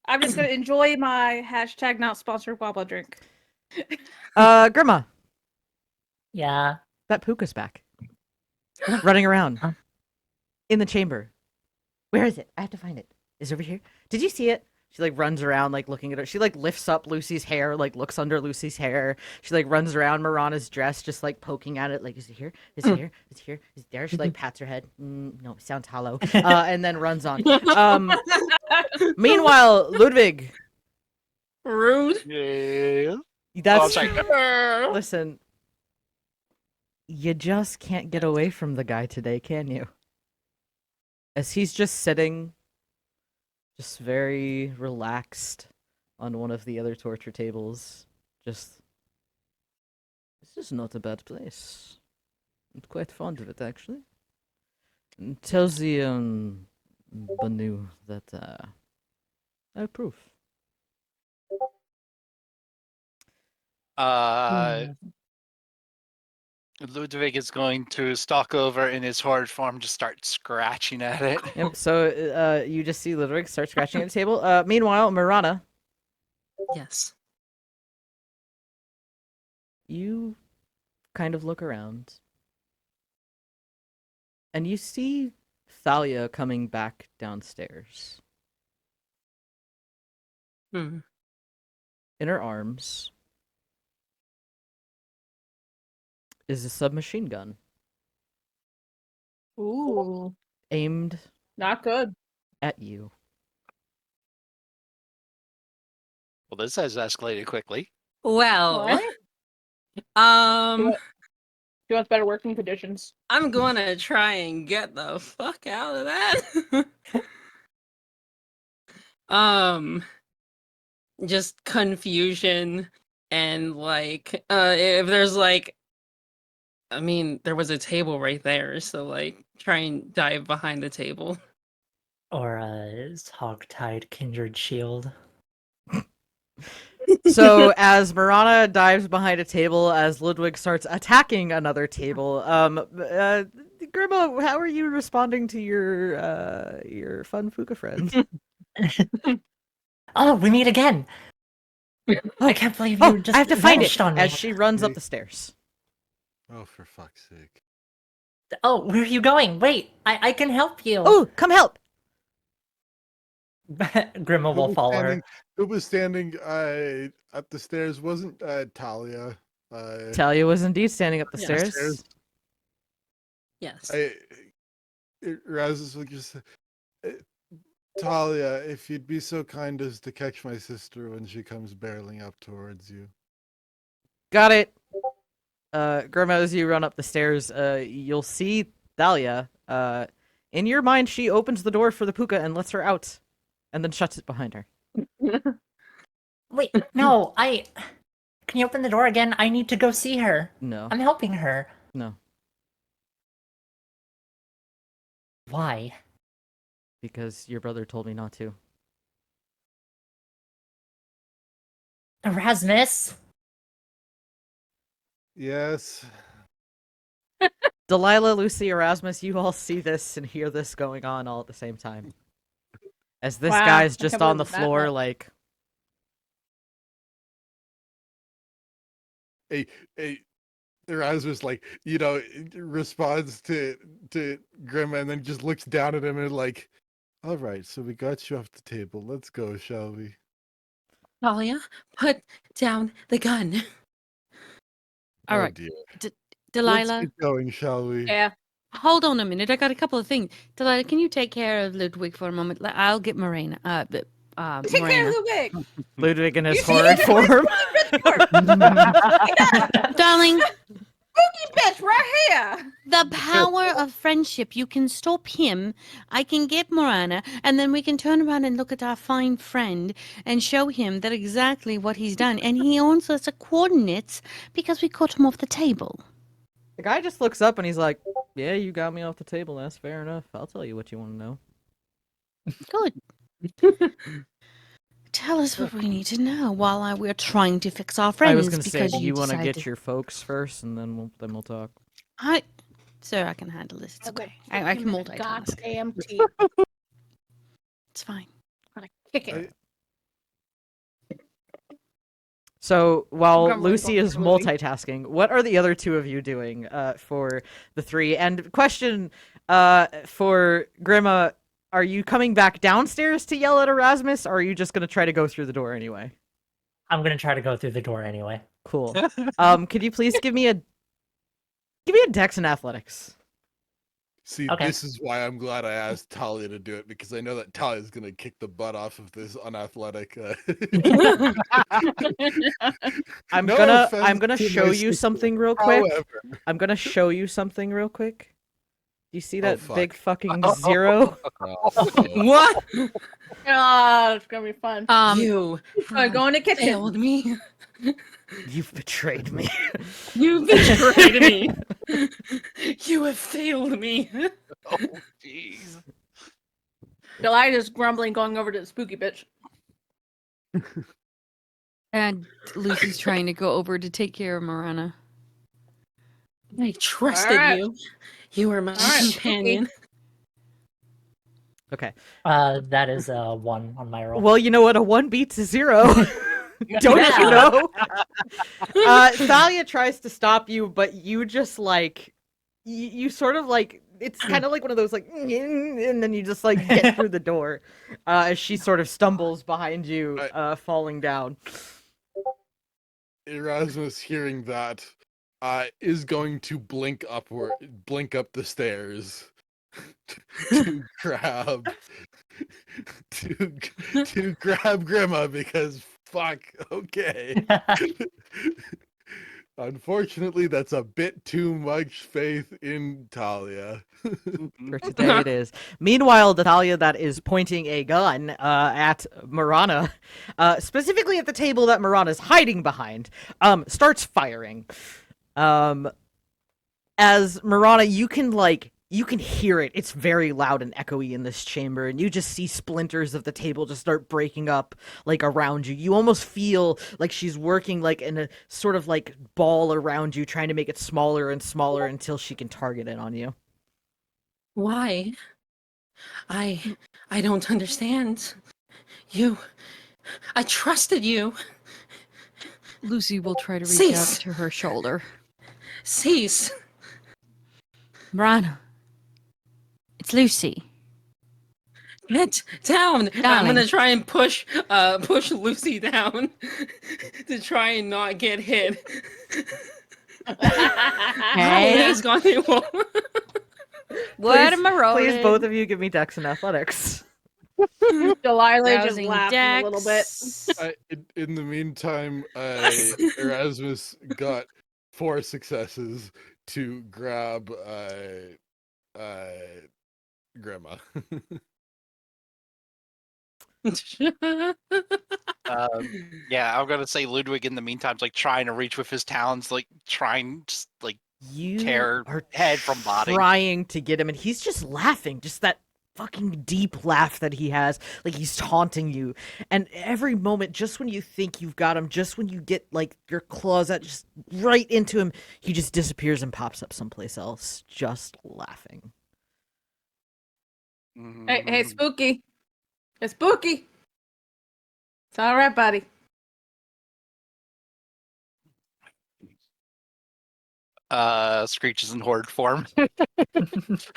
I'm just gonna enjoy my hashtag not sponsored Wabba drink. Grandma, Yeah. that Puka's back. Running around. In the chamber. Where is it? I have to find it. Is it over here? Did you see it? She like runs around like looking at her. She like lifts up Lucy's hair, like looks under Lucy's hair. She like runs around Marana's dress, just like poking at it, like, is it here? Is it here? Is it here? Is it there? She like pats her head. No, it sounds hollow. And then runs on. Meanwhile, Ludwig. Rude. Yeah. That's sorry. Listen. You just can't get away from the guy today, can you? As he's just sitting, just very relaxed on one of the other torture tables. Just, this is not a bad place. I'm quite fond of it, actually. And tells the Banu that I approve. Ludwig is going to stalk over in his horrid form, just start scratching at it. Yep. So you just see Ludwig start scratching at the table. Meanwhile, Marana, Yes. you kind of look around, and you see Thalia coming back downstairs. Hmm. In her arms is a submachine gun Ooh, aimed not good. at you. Well, this has escalated quickly. Well, What? She wants better working conditions. I'm gonna try and get the fuck out of that. Just confusion and like, if there's like, I mean, there was a table right there, so like, try and dive behind the table. Or a hog-tied kindred shield. So as Marana dives behind a table, as Ludwig starts attacking another table, Grandma, how are you responding to your fun Fuka friend? Oh, we meet again! I can't believe you just I have to find it vanished on me. as she runs up the stairs. Oh, for fuck's sake. Oh, where are you going? Wait, I can help you. Oh, come help! Grima will follow her. Who was standing up the stairs? Wasn't Talia? Talia was indeed standing up the Yeah. stairs. Yes. Razes would just Talia, if you'd be so kind as to catch my sister when she comes barreling up towards you. Got it. Grima, as you run up the stairs, you'll see Thalia. In your mind, she opens the door for the puka and lets her out, and then shuts it behind her. Wait, no, Can you open the door again? I need to go see her. No. I'm helping her. No. Why? Because your brother told me not to. Erasmus? Yes. Delilah, Lucy, Erasmus, you all see this and hear this going on all at the same time. As this Wow, guy's I just can't on the believe that floor, much. like... Hey, Erasmus, like, responds to Grima and then just looks down at him and like, all right, so we got you off the table. Let's go, shall we? Talia, put down the gun. All right, Dear. Delilah. Let's get going, shall we? Yeah. Hold on a minute. I got a couple of things. Delilah, can you take care of Ludwig for a moment? I'll get Morena. Take care Morena. of Ludwig. Ludwig in his You see horrid it? form. Darling, Spooky bitch right here. the power of friendship. You can stop him. I can get Morana, and then we can turn around and look at our fine friend and show him that exactly what he's done. And he owns us the coordinates because we cut him off the table. The guy just looks up and he's like, yeah, you got me off the table. That's fair enough. I'll tell you what you want to know. Good. Tell us what we need to know while we're trying to fix our friends. I was going to say, because do you want to decided get your folks first, and then we'll talk? Sir, I can handle this. It's okay. I'm gonna I can kick him in the multitask. Goddamn teeth. It's fine. I'm gonna kick it. So while Grumbling, Lucy is grumbling. multitasking, what are the other two of you doing for the three? And question for Grima, are you coming back downstairs to yell at Erasmus, or are you just going to try to go through the door anyway? I'm gonna try to go through the door anyway. Cool. Could you please give me a Dex in athletics? See, Okay. this is why I'm glad I asked Talia to do it, because I know that Talia's gonna kick the butt off of this unathletic. I'm No gonna offense to show my you sister. something real quick. However, I'm gonna show you something real quick. You see that fuck. big fucking zero? What? Oh, it's gonna be fun. You Go in the kitchen. failed me. You've betrayed me. You betrayed me. You have failed me. Oh, jeez. Delilah's grumbling, going over to the spooky bitch. And Lucy's trying to go over to take care of Morana. I trusted Alright. you. You were my Alright, companion. Okay. That is a 1 on my roll. Well, you know what? A 1 beats a 0. Don't Yeah. you know? Thalia tries to stop you, but you just like you sort of like it's kind of like one of those like and then you just like get through the door as she sort of stumbles behind you, falling down. Erasmus, hearing that, is going to blink up the stairs to grab to grab Grima, because fuck. Okay. Unfortunately, that's a bit too much faith in Talia. For today it is. Meanwhile, the Thalia that is pointing a gun at Marana, specifically at the table that Marana's hiding behind, starts firing. As Marana, you can hear it. It's very loud and echoey in this chamber, and you just see splinters of the table just start breaking up, like, around you. You almost feel like she's working, like, in a sort of, like, ball around you, trying to make it smaller and smaller until she can target it on you. Why? I don't understand. I trusted you. Lucy will try to reach Cease. out to her shoulder. Cease. Morana. It's Lucy. Get down. I'm Darling. gonna try and push Lucy down to try and not get hit. Hey. It's gone through. What am I rolling? Please, both of you give me Dex and Athletics. Delilah just Rousing laughed a little bit. In the meantime, Erasmus got 4 successes to grab Grandma. Yeah, I'm gonna say Ludwig in the meantime, like trying to reach with his talons, like trying just like You tear are head from body. trying to get him, and he's just laughing, just that fucking deep laugh that he has, like he's taunting you. And every moment, just when you think you've got him, just when you get like your claws out just right into him, he just disappears and pops up someplace else, just laughing. Hey, Spooky. It's Spooky. It's all right, buddy. Screech is in horde form.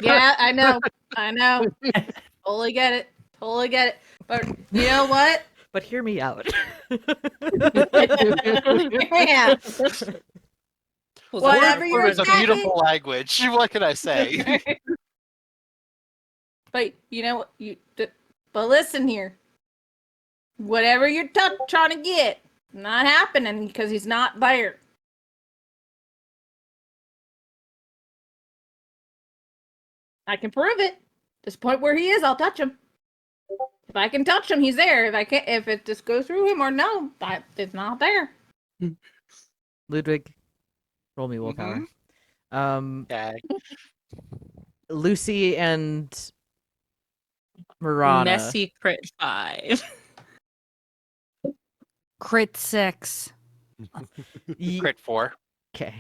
Yeah, I know. Totally get it. But you know what? but hear me out. Yeah. Whatever you're It's a beautiful language. What can I say? But you know but listen here. Whatever you're trying to get, not happening because he's not there. I can prove it. This point where he is, I'll touch him. If I can touch him, he's there. If I can't, if it just goes through him or no, it's not there. Ludwig, roll me willpower. Okay. Lucy and Marana. Messy crit 5. Crit 6. Crit 4. Okay.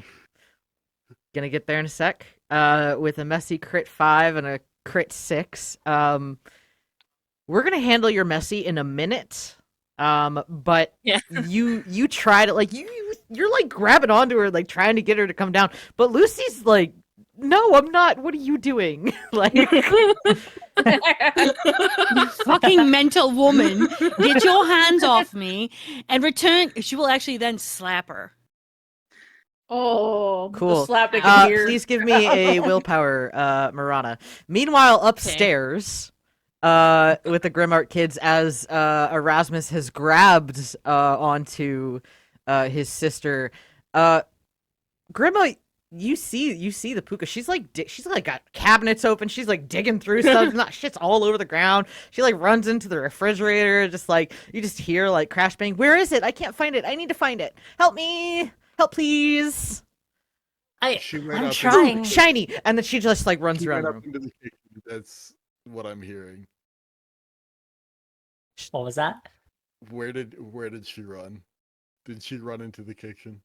Gonna get there in a sec. With a messy crit 5 and a crit 6. We're gonna handle your messy in a minute. But Yeah. you try to like you're like grabbing onto her, like trying to get her to come down. But Lucy's like, no, I'm not. What are you doing? Like, Fucking mental woman. Get your hands off me and return. She will actually then slap her. Oh, cool. The slap I can hear. Please give me a willpower, Marana. Meanwhile, upstairs, with the Grimart kids, as Erasmus has grabbed onto his sister, Grima, you see the puka. She's like got cabinets open. She's like digging through stuff. Not shit's all over the ground. She like runs into the refrigerator. Just like you just hear like crash bang. Where is it? I can't find it. I need to find it. Help me. Help, please. I'm up trying. Ooh, shiny. And then she just like runs She around went the up room. into the kitchen. That's what I'm hearing. What was that? Where did she run? Did she run into the kitchen?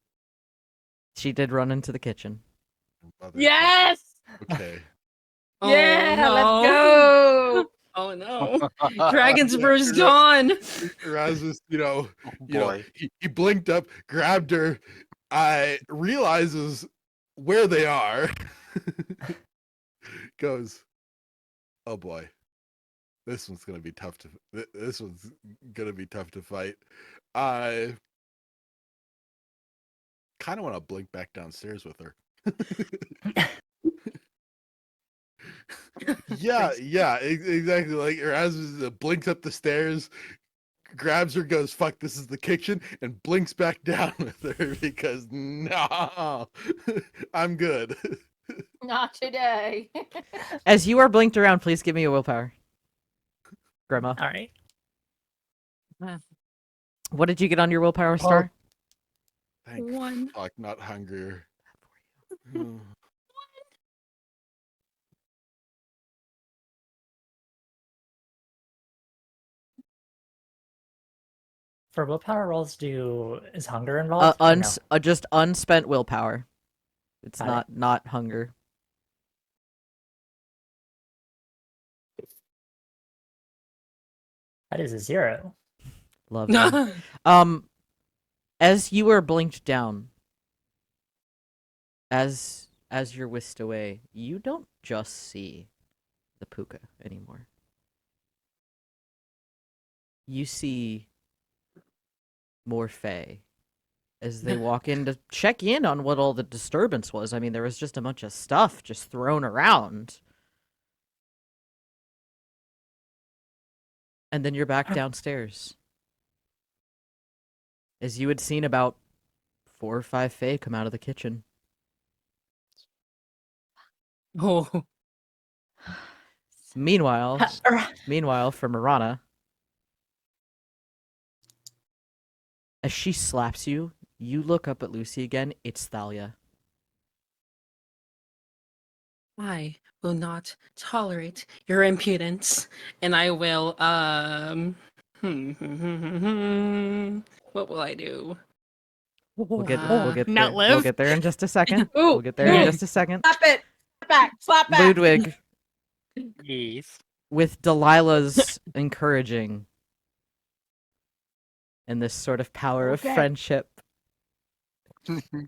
She did run into the kitchen. Mother- Yes. Okay. Yeah. no. Let's go. Oh no. Dragon's Brew gone. Erasmus, you know, Boy. he blinked up, grabbed her, realizes where they are, goes, "Oh boy, this one's gonna be tough to fight." I kind of want to blink back downstairs with her. Yeah, exactly. Like Erasmus blinks up the stairs, grabs her, goes, "Fuck, this is the kitchen," and blinks back down with her because no, I'm good. Not today. As you are blinked around, please give me a willpower. Grandma. All right. What did you get on your willpower star? Thank 1. fuck, not hungrier. For willpower rolls, is hunger involved? or no? Just unspent willpower. It's Got not hunger. That is a 0. Lovely. As you are blinked down, as you're whisked away, you don't just see the puka anymore. You see more fae as they walk in to check in on what all the disturbance was. I mean, there was just a bunch of stuff just thrown around. And then you're back downstairs. As you had seen about 4 or 5 fae come out of the kitchen. Oh. Meanwhile, for Marana, as she slaps you, you look up at Lucy again. It's Thalia. I will not tolerate your impudence, and I will what will I do? We'll get not there. live. We'll get there in just a second. Ooh, We'll get there in just a second. Slap it. Slap back. Ludwig, Yes. with Delilah's encouraging and this sort of power of Okay. friendship,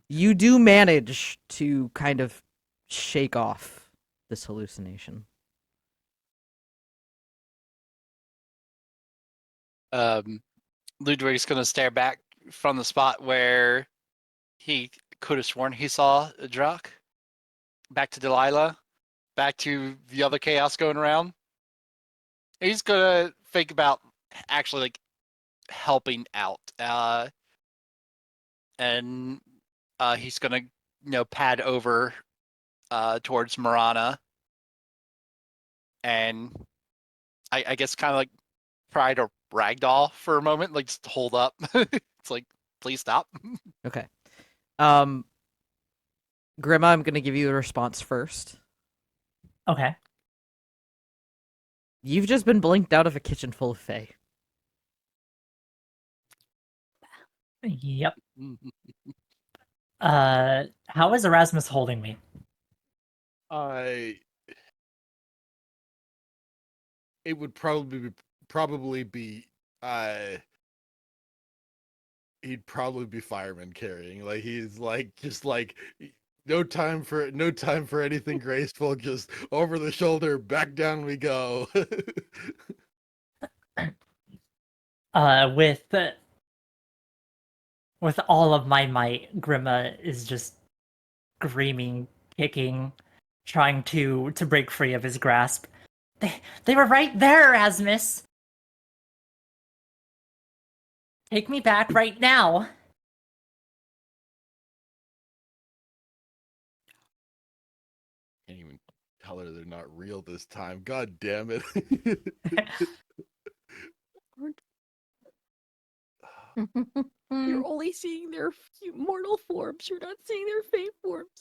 you do manage to kind of shake off this hallucination. Ludwig's gonna stare back from the spot where he could have sworn he saw a Druck. Back to Delilah. Back to the other chaos going around. He's gonna think about actually like helping out. And he's gonna pad over towards Marana. And I guess kind of like try to ragdoll for a moment, like just hold up. It's like, please stop. Okay. Grima, I'm gonna give you a response first. Okay. You've just been blinked out of a kitchen full of fae. Yep. How is Erasmus holding me? It would probably be he'd probably be fireman carrying. Like he's like just like no time for anything graceful, just over the shoulder, back down we go. With all of my might, Grima is just screaming, kicking, trying to break free of his grasp. They were right there, Erasmus! Take me back right now! Can't even tell her they're not real this time. God damn it. You're only seeing their mortal forms. You're not seeing their fae forms.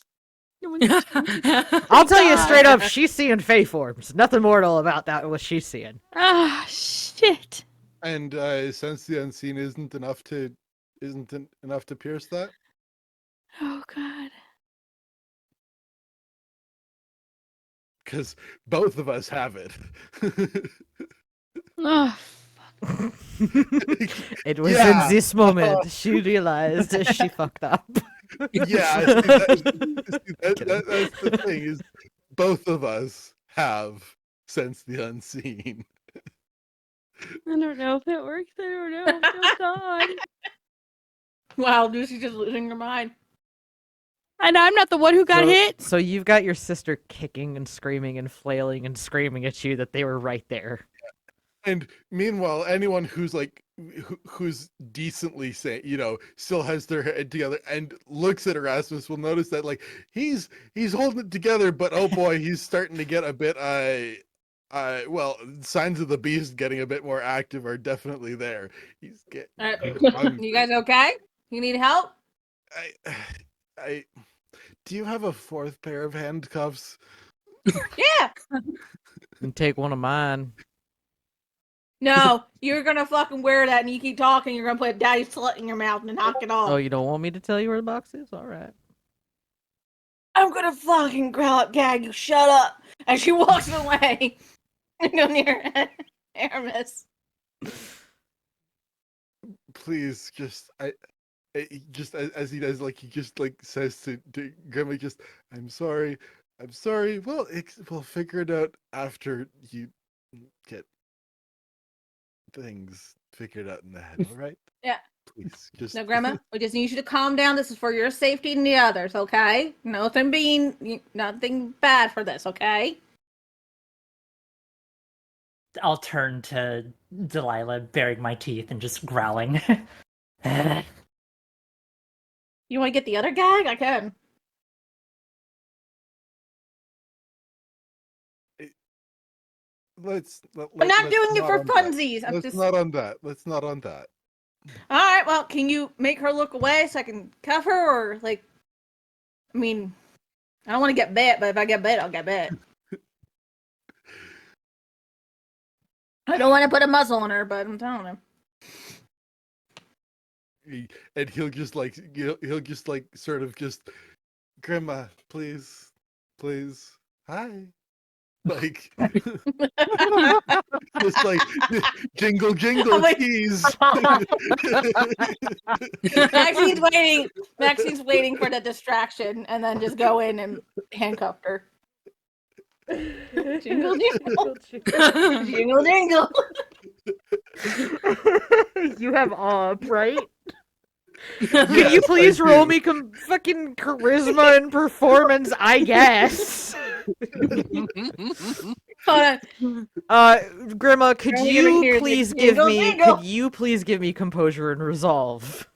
No one's I'll tell you straight up, she's seeing fae forms. Nothing mortal about that. What she's seeing. Ah, shit. And since the unseen isn't enough to pierce that. Oh god. Because both of us have it. Oh, It was in this moment she realized she fucked up. Yeah, that's the thing is, both of us have sensed the unseen. I don't know if that works. I don't know. Oh god. Wow, Lucy's just losing her mind. And I'm not the one who got hit. So you've got your sister kicking and screaming and flailing and screaming at you that they were right there. And meanwhile, anyone who's like, who's decently still has their head together and looks at Erasmus will notice that like he's holding it together, but oh boy, he's starting to get a bit well, signs of the beast getting a bit more active are definitely there. He's getting. You guys okay? You need help? Do you have a fourth pair of handcuffs? Yeah. And take one of mine. No, you're gonna fucking wear that and you keep talking, you're gonna put a daddy slut in your mouth and knock it off. Oh, you don't want me to tell you where the box is? Alright. I'm gonna fucking growl up, gag you, shut up. And she walks away. And go near Aramis. Please, just as he does, like he just like says to Grimmy, just I'm sorry. Well, we'll figure it out after you get things figured out in the head. All right? Yeah. Please, just No, Grandma, we just need you to calm down. This is for your safety and the others, okay? Nothing bad for this, okay? I'll turn to Delilah, baring my teeth and just growling. You want to get the other gag? I can. I'm not doing it for funsies. Let's not on that. Let's not on that. All right. Well, can you make her look away so I can cuff her, or like? I mean, I don't want to get bit, but if I get bit, I'll get bit. I don't want to put a muzzle on her, but I'm telling him. And he'll just like sort of just, Grandma, please, hi. Like, just like jingle keys. Maxine's waiting for the distraction, and then just go in and handcuff her. Jingle jingle, jingle jingle. You have up, right? Can you please roll me fucking charisma and performance, I guess? Hold on. Grandma, could You're only you gonna hear the please jingle, jingle. give me composure and resolve?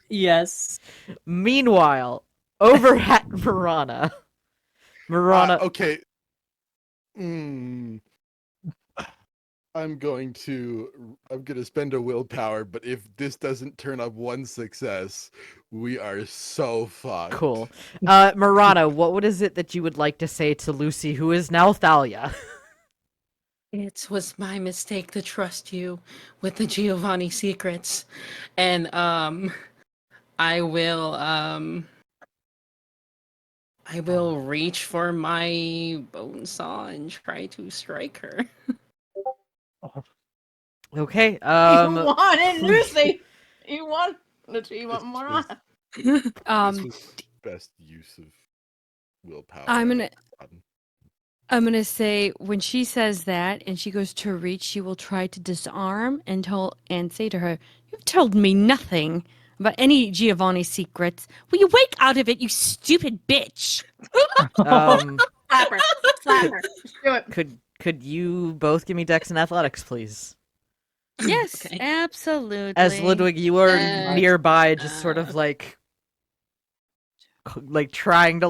Yes. Meanwhile, over at Marana. Okay. I'm going to spend a willpower, but if this doesn't turn up one success, we are so fucked. Cool. Marana, what is it that you would like to say to Lucy, who is now Thalia? It was my mistake to trust you with the Giovanni secrets. And I will reach for my bone saw and try to strike her. Okay. You wanted Lucy. You want Marana. This was best use of willpower. I'm gonna say when she says that and she goes to reach, she will try to disarm and say to her, "You've told me nothing about any Giovanni secrets. Will you wake out of it, you stupid bitch?" Slap her. Just do it. Could you both give me Dex and Athletics, please? Yes, Okay. absolutely. As Ludwig, you are nearby, just uh, sort of like trying to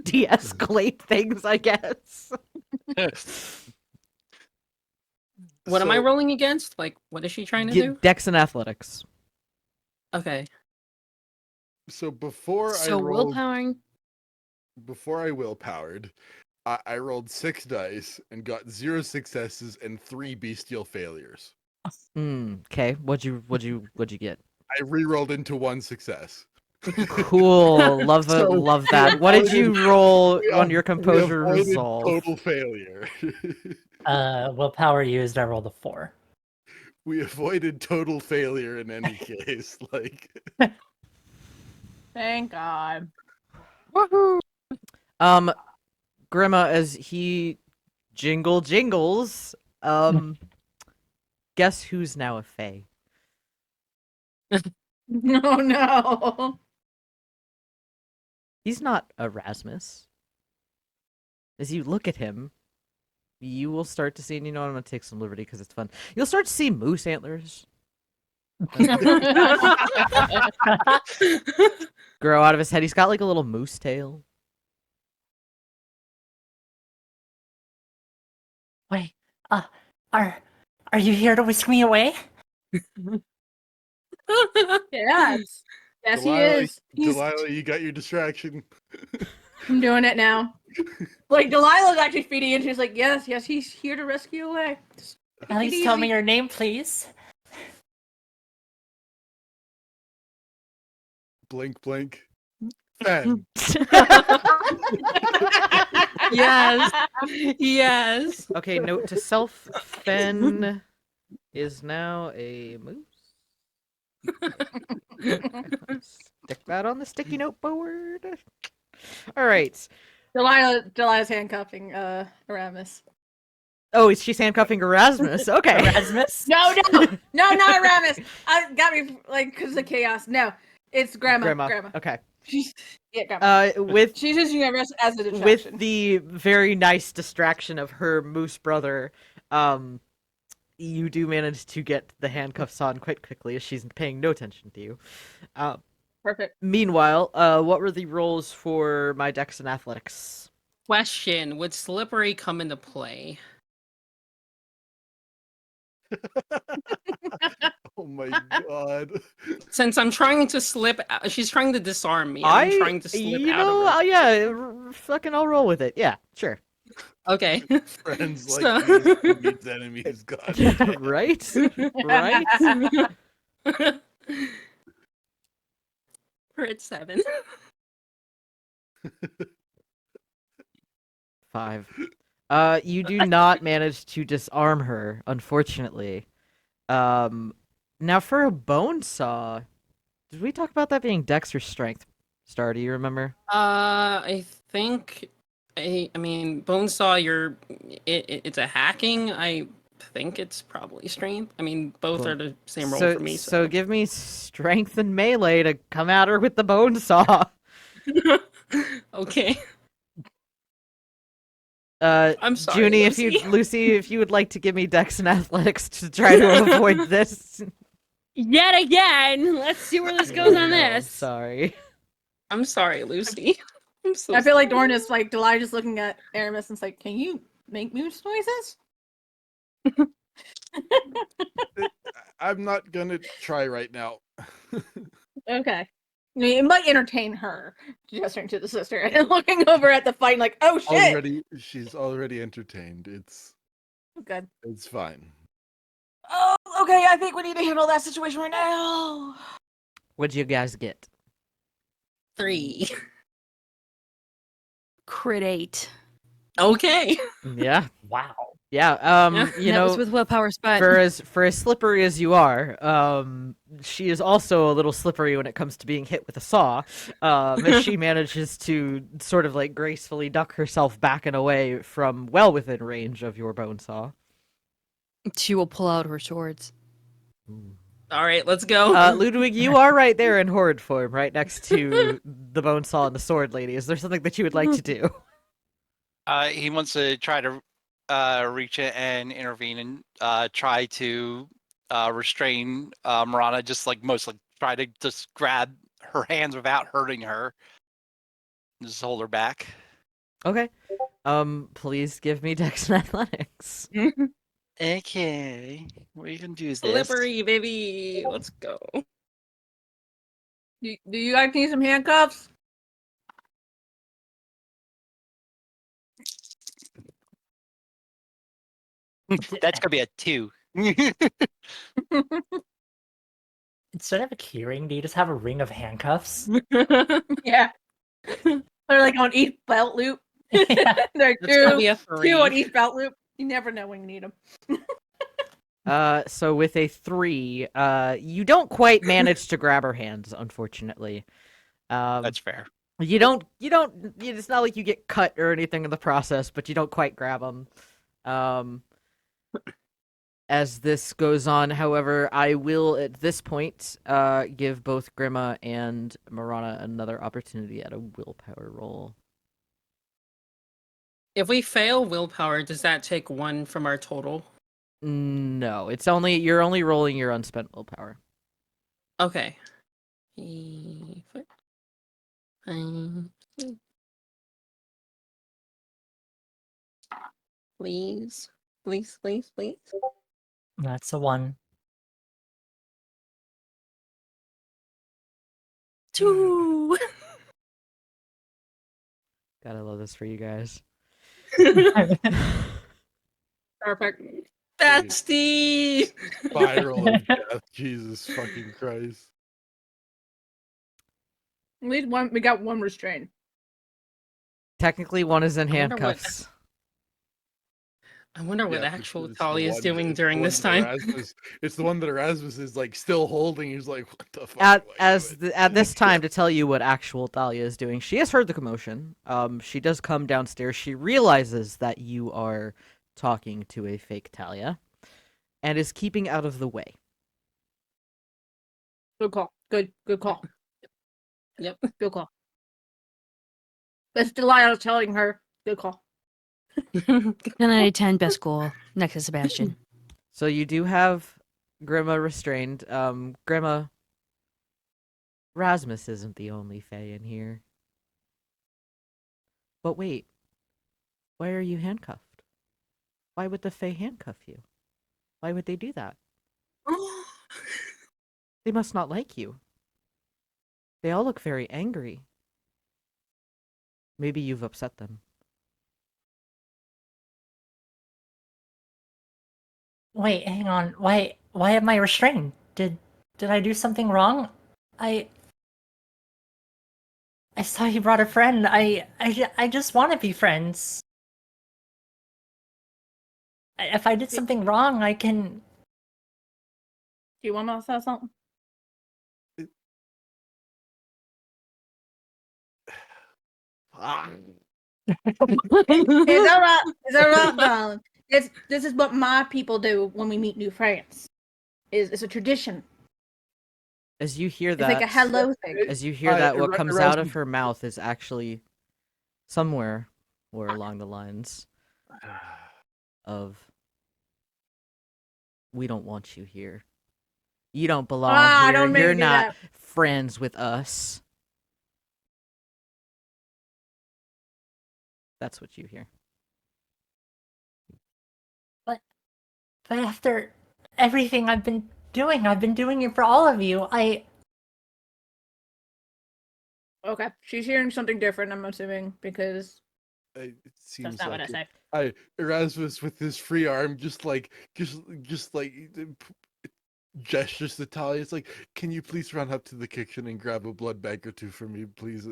de-escalate things, I guess. What am I rolling against? Like, what is she trying to do? Dex and Athletics. Okay. So before I willpowered, I rolled 6 dice and got 0 successes and 3 bestial failures. Okay. What'd you get? I re-rolled into 1 success. Cool. Love that. What did you roll on your composure resolve? Total failure. Willpower used, I rolled a 4. We avoided total failure in any case. Thank God. Woohoo! Grima, as he jingles, guess who's now a fae? No. He's not Erasmus. As you look at him, you will start to see, and you know what, I'm going to take some liberty because it's fun. You'll start to see moose antlers grow out of his head. He's got like a little moose tail. Wait, are you here to whisk me away? Yes, Delilah, he is. Delilah, you got your distraction. I'm doing it now. Like, Delilah's actually feeding in. She's like, yes, he's here to rescue away. At least tell me your name, please. Blink, blink. Fen. Yes. Okay, note to self, Fen is now a moose. Stick that on the sticky note board. All right. Delilah's handcuffing Aramis. Oh, she's handcuffing Erasmus. Okay. Erasmus? No, not Aramis. Got me because of chaos. No, it's Grandma. Okay. Grandma. She's using Aramis as a distraction. With the very nice distraction of her moose brother, you do manage to get the handcuffs on quite quickly as she's paying no attention to you. Perfect. Meanwhile, what were the rolls for my Dex and Athletics? Question: would slippery come into play? Oh my god. Since I'm trying to slip, she's trying to disarm me. I'm trying to slip out of her. Yeah, fucking I'll roll with it. Yeah, sure. Okay. Friends like So- meets enemies. God. Right? Right? We're at 7. 5. You do not manage to disarm her, unfortunately. Now for a bone saw, did we talk about that being Dex or Strength? Star, do you remember? I think, I mean, Bonesaw, it's a hacking. think it's probably strength. I mean, both Cool. are the same roll for me. So give me strength and melee to come at her with the bone saw. Okay. I'm sorry, Junie, Lucy. if you would like to give me dex and athletics to try to avoid this. Yet again. Let's see where this goes on I'm this. sorry. I'm sorry, Lucy. I'm so I feel like sorry. Dorn is like Delilah's looking at Aramis and it's like, can you make moose noises? I'm not gonna try right now. Okay. I mean, it might entertain her, gesturing to the sister and looking over at the fight like, oh shit! She's already entertained. It's Good. It's fine. Oh, okay, I think we need to handle that situation right now. What'd you guys get? 3. Crit 8. Okay. Yeah. Wow. Yeah, you that know, was with willpower spot. for as slippery as you are, she is also a little slippery when it comes to being hit with a saw. As she manages to sort of like gracefully duck herself back and away from well within range of your bone saw. She will pull out her swords. All right, let's go. Ludwig, you are right there in horde form, right next to the bone saw and the sword lady. Is there something that you would like to do? He wants to try to reach it and intervene and try to restrain Marana, just like mostly try to just grab her hands without hurting her. Just hold her back. Okay. Please give me dex and athletics. Okay, we can do this. Slippery, baby. Let's go. Do you guys need some handcuffs? That's gonna be a 2. Instead of a keyring, do you just have a ring of handcuffs? Yeah. They're like on each belt loop. Yeah. They're That's gonna two be a 3. on each belt loop. You never know when you need them. So with a 3, you don't quite manage to grab her hands, unfortunately. That's fair. It's not like you get cut or anything in the process, but you don't quite grab them. As this goes on, however, I will at this point give both Grima and Marana another opportunity at a willpower roll. If we fail willpower, does that take 1 from our total? No, you're only rolling your unspent willpower. Okay. Please. Please, please, please. That's a 1. 2. Gotta love this for you guys. Perfect. Bestie! Spiral of death. Jesus fucking Christ. At least we got one restrained. Technically, one is in I wonder what- handcuffs. I wonder what Yeah, actual it's the Talia is one- doing it's the during one this that time. it's the one that Erasmus is like still holding. He's like, what the fuck? At this time, to tell you what actual Thalia is doing, she has heard the commotion. She does come downstairs. She realizes that you are talking to a fake Talia, and is keeping out of the way. Good call. Good call. Yep. Good call. That's Delilah telling her. Good call. 10 out of 10, best goal. Next to Sebastian. So you do have Grima restrained. Grima, Rasmus isn't the only Fae in here. But wait, why are you handcuffed? Why would the Fae handcuff you? Why would they do that? They must not like you. They all look very angry. Maybe you've upset them. Wait, hang on. Why am I restrained? Did I do something wrong? I saw you brought a friend. I just want to be friends. If I did something wrong, I can. Do you want to say something? Is that right, darling? this is what my people do when we meet new friends. It's a tradition. As you hear It's that, like a hello thing. as you hear that, what comes out of her mouth is actually somewhere or along the lines of, "We don't want you here. You don't belong here. Don't make You're me not that. friends with us." That's what you hear. But after everything I've been doing it for all of you. Okay, she's hearing something different, I'm assuming, because It seems that's not like what I it. said. Erasmus with his free arm just like gestures to Talia. It's like, can you please run up to the kitchen and grab a blood bag or two for me, please?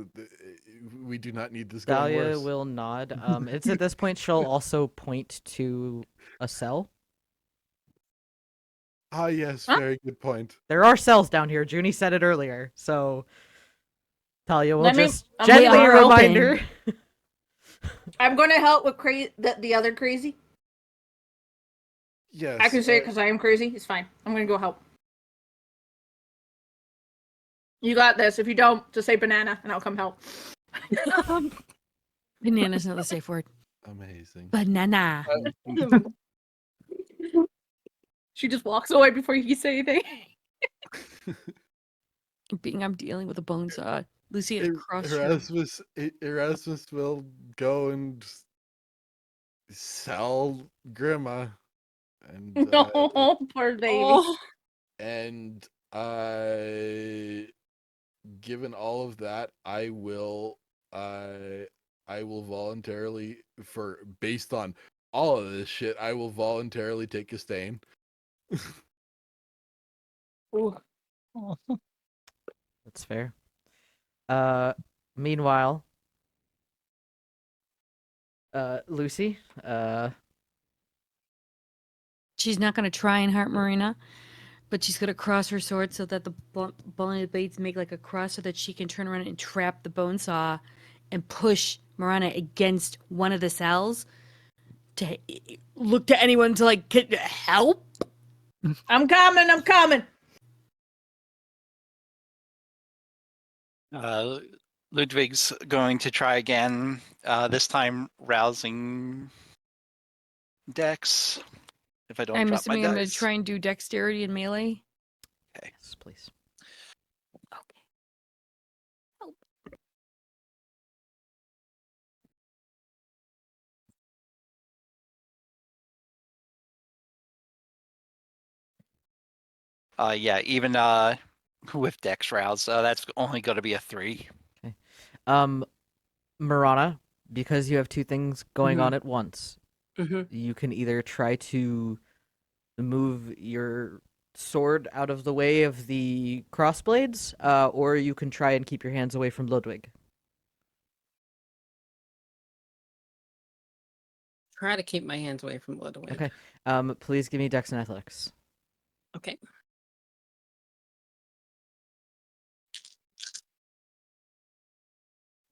We do not need this going Dahlia worse. will nod. It's at this point she'll also point to a cell. Ah, yes, Huh? very good point. There are cells down here. Junie said it earlier, so Talia will Let me- just I'm gently are remind open. her. I'm going to help with the other crazy. Yes. I can say it because I am crazy. It's fine. I'm going to go help. You got this. If you don't, just say banana, and I'll come help. Banana's not the safe word. Amazing. Banana. She just walks away before you say anything. I'm dealing with a bone saw. Lucy had crossed her. Erasmus will go and sell Grandma, and No, poor baby. Oh, and given all of that, I will voluntarily, based on all of this shit, I will voluntarily take a stain. That's fair. Meanwhile, Lucy, she's not going to try and hurt Marina, but she's going to cross her sword so that the bone blades make like a cross so that she can turn around and trap the bone saw and push Marina against one of the cells to look to anyone to like help. I'm coming. Ludwig's going to try again, this time rousing Dex. If I don't I'm drop my assuming I'm going to dice. try and do dexterity and melee. Okay. yes, please. Okay. Help. Yeah, even with Dex rouse, that's only going to be a 3. Marana, because you have two things going Mhm. on at once, you can either try to move your sword out of the way of the crossblades, or you can try and keep your hands away from Ludwig. Try to keep my hands away from Ludwig. Okay. Please give me Dex and Athletics. Okay.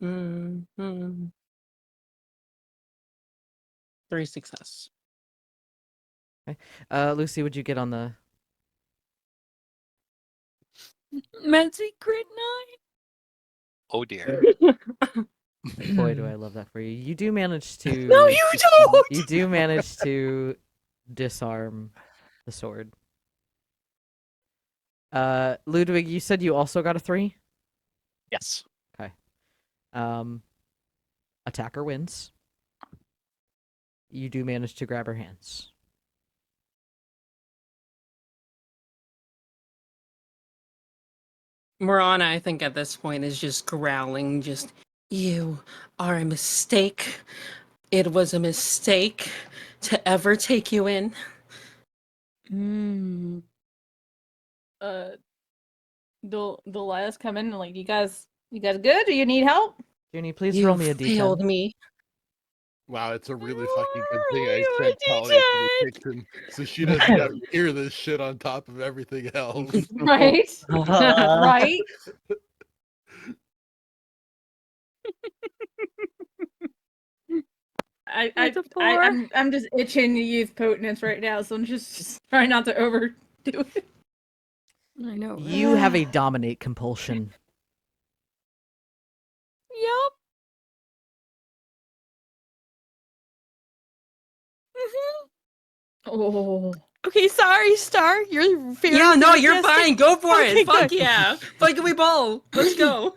Mm-hmm. 3 success. Lucy, would you get on the... Messy crit Oh dear. 9. Boy, do I love that for you. You do manage to... No, you don't. You do manage to disarm the sword. Ludwig, you said you also got a 3? Yes. Okay. Attacker wins. You do manage to grab her hands. Marana, I think at this point is just growling, just, you are a mistake. It was a mistake to ever take you in. The last come in, like, you guys good? Do you need help? Junie, please You roll me a d10. failed me. Wow, it's a really fucking good thing I sent Talia to the kitchen so she doesn't have to hear this shit on top of everything else. Right? Right? I'm just itching to use potence right now, so I'm just trying not to overdo it. I know. You have a dominate compulsion. Yep. Oh. Okay, sorry, Star. You're very Yeah, no, you're enthusiastic. fine. Go for Okay, it. Fuck good. yeah. Fuck we ball. Let's go.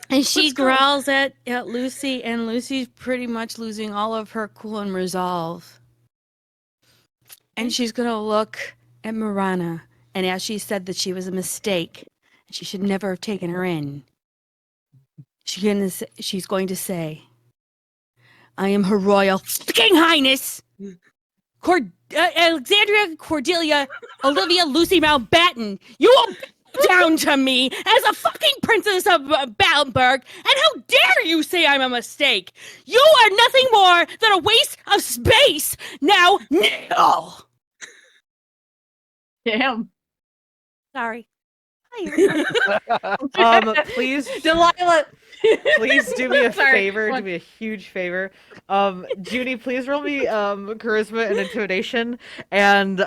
And she Let's go. growls at Lucy, and Lucy's pretty much losing all of her cool and resolve. And she's gonna look at Marana, and as she said that she was a mistake, and she should never have taken her in, she's going to say, "I am Her Royal Fucking Highness, Alexandria Cordelia Olivia Lucy Mountbatten. You will bow down to me as a fucking princess of Battenberg, and how dare you say I'm a mistake? You are nothing more than a waste of space. Now, kneel." Damn. Sorry. Please, Delilah. please do me a Sorry. favor. Do me a huge favor. Junie, please roll me charisma and intimidation, and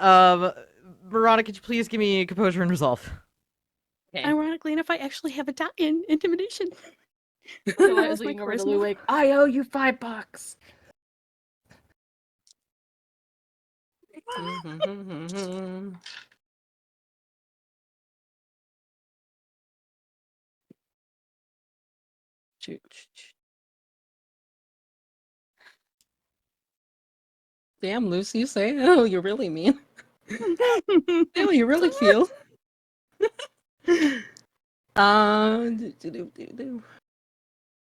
Marana, could you please give me composure and resolve? Ironically enough, I actually have a dot in intimidation. I was looking over to Lou like, I owe you $5. Damn, Lucy, you say oh, you really mean. Oh, you really feel. Do.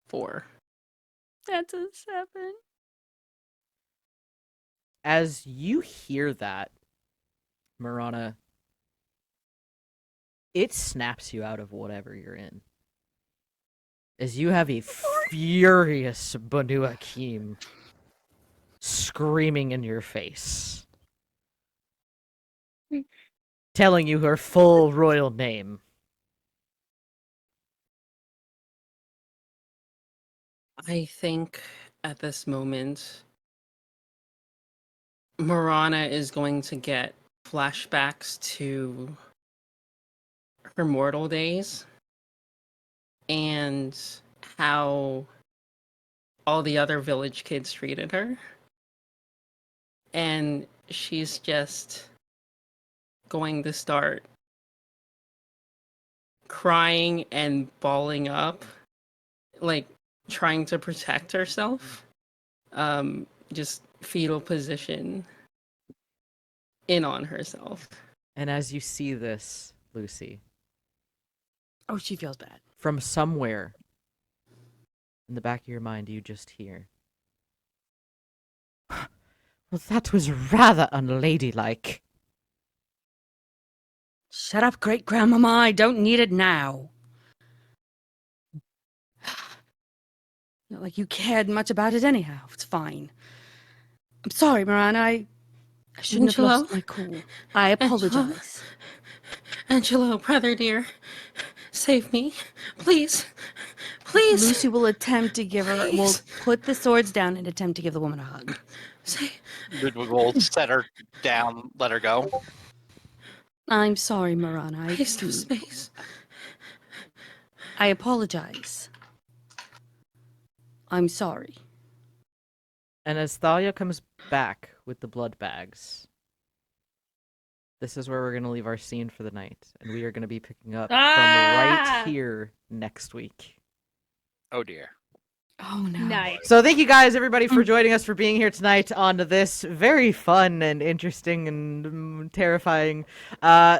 4. That's a 7. As you hear that, Marana, it snaps you out of whatever you're in. As you have a furious Banu Hakim screaming in your face, telling you her full royal name. I think at this moment, Marana is going to get flashbacks to her mortal days and how all the other village kids treated her. And she's just going to start crying and bawling up, like trying to protect herself. Just fetal position in on herself. And as you see this, Lucy, Oh, she feels bad. from somewhere in the back of your mind, you just hear, "Well, that was rather unladylike." Shut up, great grandmama. I don't need it now. Not like you cared much about it anyhow. It's fine. I'm sorry, Marana. I shouldn't have lost Angelo? my cool. I apologize. Angelo, brother dear, save me. Please. Please. Lucy will attempt to give her. Will Please. put the swords down and attempt to give the woman a hug. We'll set her down, let her go. I'm sorry, Marana. Waste of space. I apologize. I'm sorry. And as Thalia comes back with the blood bags, this is where we're going to leave our scene for the night. And we are going to be picking up from right here next week. Oh dear. Oh no. Nice. So thank you guys, everybody, for joining us, for being here tonight on this very fun and interesting and terrifying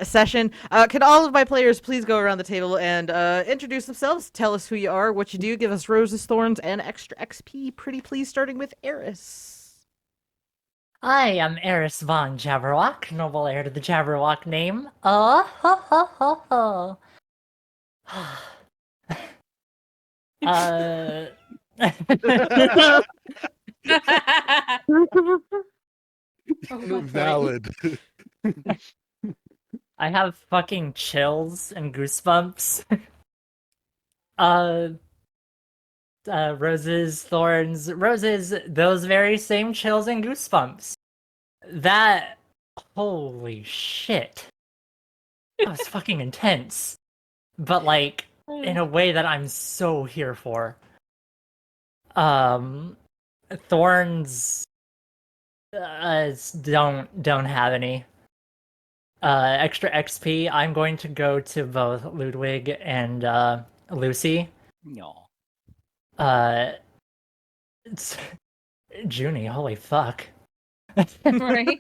session. Can all of my players please go around the table and introduce themselves, tell us who you are, what you do, give us roses, thorns, and extra XP, pretty please, starting with Eris. I am Eris Von Jabberwock, noble heir to the Jabberwock name. Oh, ho, ho, ho, ho. Valid. I have fucking chills and goosebumps. Roses, thorns, roses, those very same chills and goosebumps. That, holy shit. That was fucking intense. But like, in a way that I'm so here for. Thorns don't have any. Extra XP, I'm going to go to both Ludwig and Lucy. No. It's Junie, holy fuck. Right.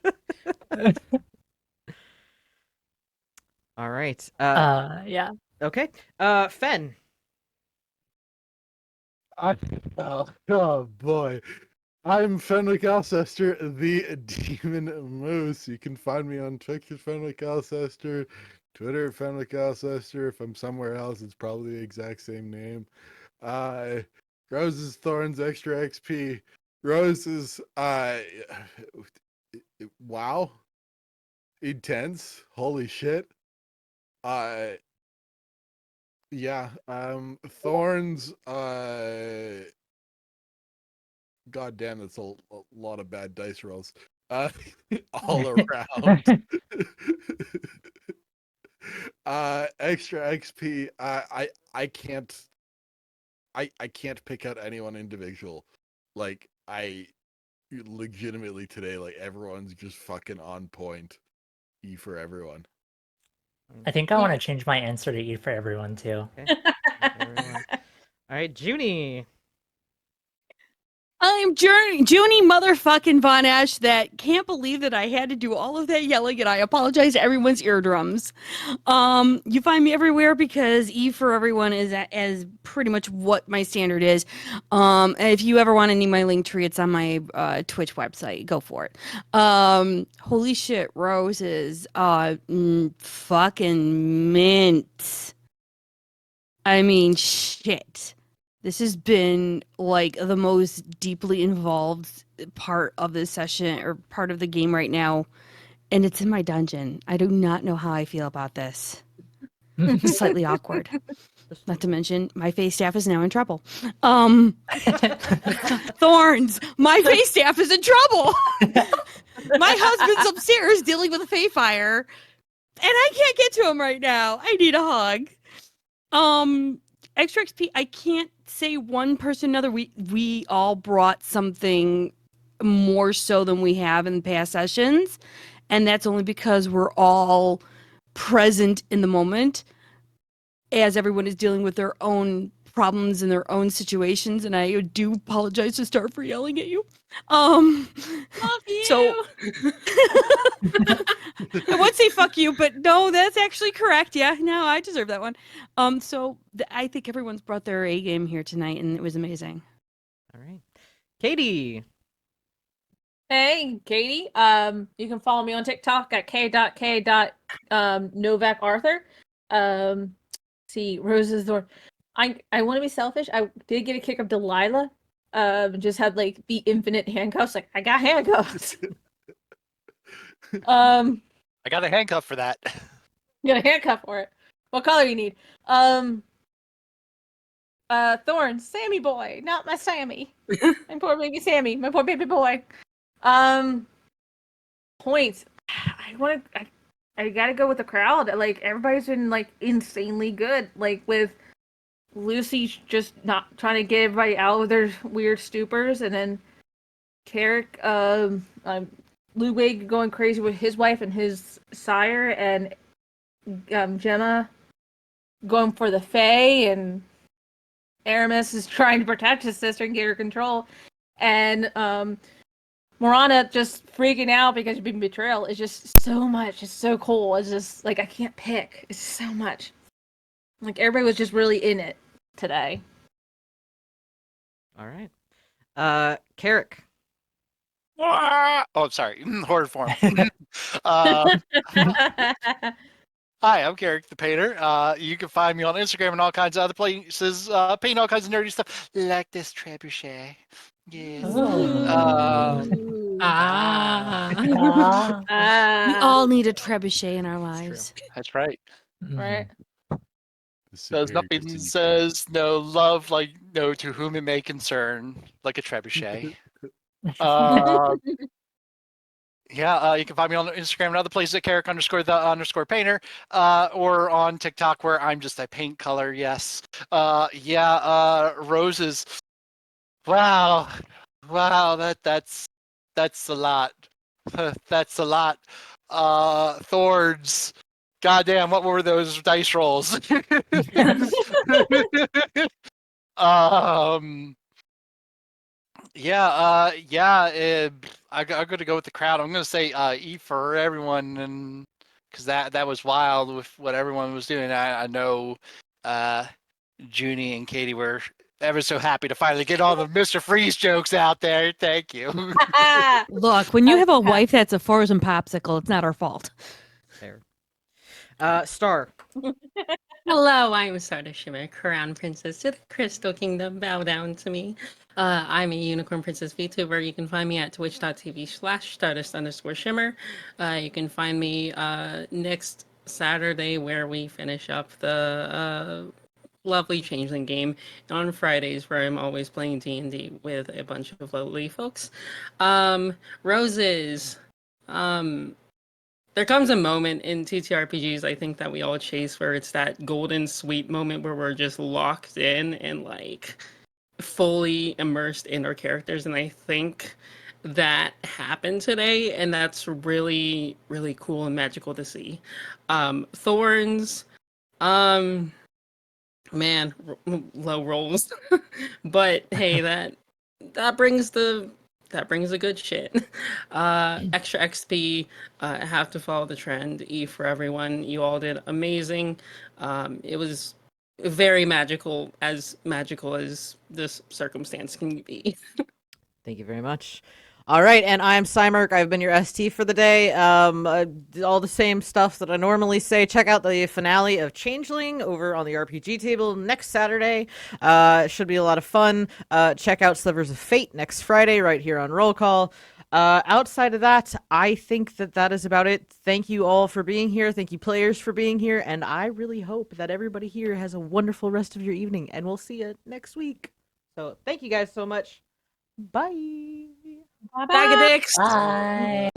All right. Yeah. Okay. Fen. Oh boy. I'm Fenwick Alcester, the Demon Moose. You can find me on Twitch at Fenwick Alcester, Twitter at Fenwick Alcester. If I'm somewhere else, it's probably the exact same name. Roses, Thorns, Extra XP. Roses, wow. Intense. Holy shit. Yeah, Thorns, god damn, that's a lot of bad dice rolls. All around. Extra XP, I can't pick out anyone individual. Like, I legitimately today, like, everyone's just fucking on point. E for everyone. I think I want to change my answer to E for everyone too. Okay. Everyone. All right, Junie. I'm Junie motherfucking Von Esch that can't believe that I had to do all of that yelling, and I apologize to everyone's eardrums. You find me everywhere because E for everyone is as pretty much what my standard is. If you ever want any of my link tree, it's on my Twitch website. Go for it. Holy shit, roses. Fucking mint. I mean, shit. This has been like the most deeply involved part of this session or part of the game right now. And it's in my dungeon. I do not know how I feel about this. It's slightly awkward. Not to mention, my face staff is now in trouble. Thorns, my face staff is in trouble. My husband's upstairs dealing with a Fae fire. And I can't get to him right now. I need a hug. Extra XP, I can't say one person another. We all brought something more so than we have in past sessions, and that's only because we're all present in the moment as everyone is dealing with their own problems and their own situations, and I do apologize to start for yelling at you. Love you. So I would say fuck you, but no, that's actually correct. Yeah, no, I deserve that one. I think everyone's brought their A game here tonight, and it was amazing. All right, Katie. Hey, Katie. You can follow me on TikTok at k.k.novacarthur. See, Rose's Thorn. I want to be selfish. I did get a kick of Delilah. Just had like the infinite handcuffs. Like, I got handcuffs. I got a handcuff for that. You got a handcuff for it. What color you need? Thorn, Sammy boy, not my Sammy. My poor baby Sammy, my poor baby boy. Points. I gotta go with the crowd. Like, everybody's been like insanely good. Like, with Lucy just not trying to get everybody out of their weird stupors, and then Kerrick, Ludwig going crazy with his wife and his sire, and Gemma going for the Fae, and Aramis is trying to protect his sister and get her control, and Morana just freaking out because she's been betrayal. It's just so much. It's so cool. It's just like I can't pick. It's so much. Like, everybody was just really in it today. All right, Kerrick. Oh, sorry. Horde form. Hi, I'm Kerrick the Painter. You can find me on Instagram and all kinds of other places, painting all kinds of nerdy stuff, like this trebuchet. Yes. We all need a trebuchet in our lives. That's right. Right. There's nothing says no love like no to whom it may concern, like a trebuchet. Yeah, you can find me on Instagram and other places at Kerrick_the_painter, or on TikTok where I'm just a paint color. Yes. Roses. Wow. That's a lot. That's a lot. Thorns. Goddamn, what were those dice rolls? I'm gonna go with the crowd. I'm gonna say E for everyone, and because that was wild with what everyone was doing. I know Junie and Katie were ever so happy to finally get all the Mr. Freeze jokes out there. Thank you. Look, when you have a wife that's a frozen popsicle, it's not our fault. Fair. Star. Hello, I'm Stardust Shimmer, Crown Princess to the Crystal Kingdom. Bow down to me. I'm a Unicorn Princess VTuber. You can find me at twitch.tv/Stardust_Shimmer. You can find me next Saturday where we finish up the lovely Changeling game. And on Fridays where I'm always playing D&D with a bunch of lovely folks. Roses. There comes a moment in TTRPGs, I think, that we all chase where it's that golden sweet moment where we're just locked in and like fully immersed in our characters. And I think that happened today, and that's really, really cool and magical to see. Thorns, man, low rolls. But hey, that brings the good shit. Extra XP, have to follow the trend. E for everyone. You all did amazing. It was very magical as this circumstance can be. Thank you very much. All right, and I'm Psymerc. I've been your ST for the day. All the same stuff that I normally say. Check out the finale of Changeling over on the RPG table next Saturday. It should be a lot of fun. Check out Slivers of Fate next Friday right here on Roll Call. Outside of that, I think that is about it. Thank you all for being here. Thank you players for being here. And I really hope that everybody here has a wonderful rest of your evening. And we'll see you next week. So thank you guys so much. Bye. Bye. Bye.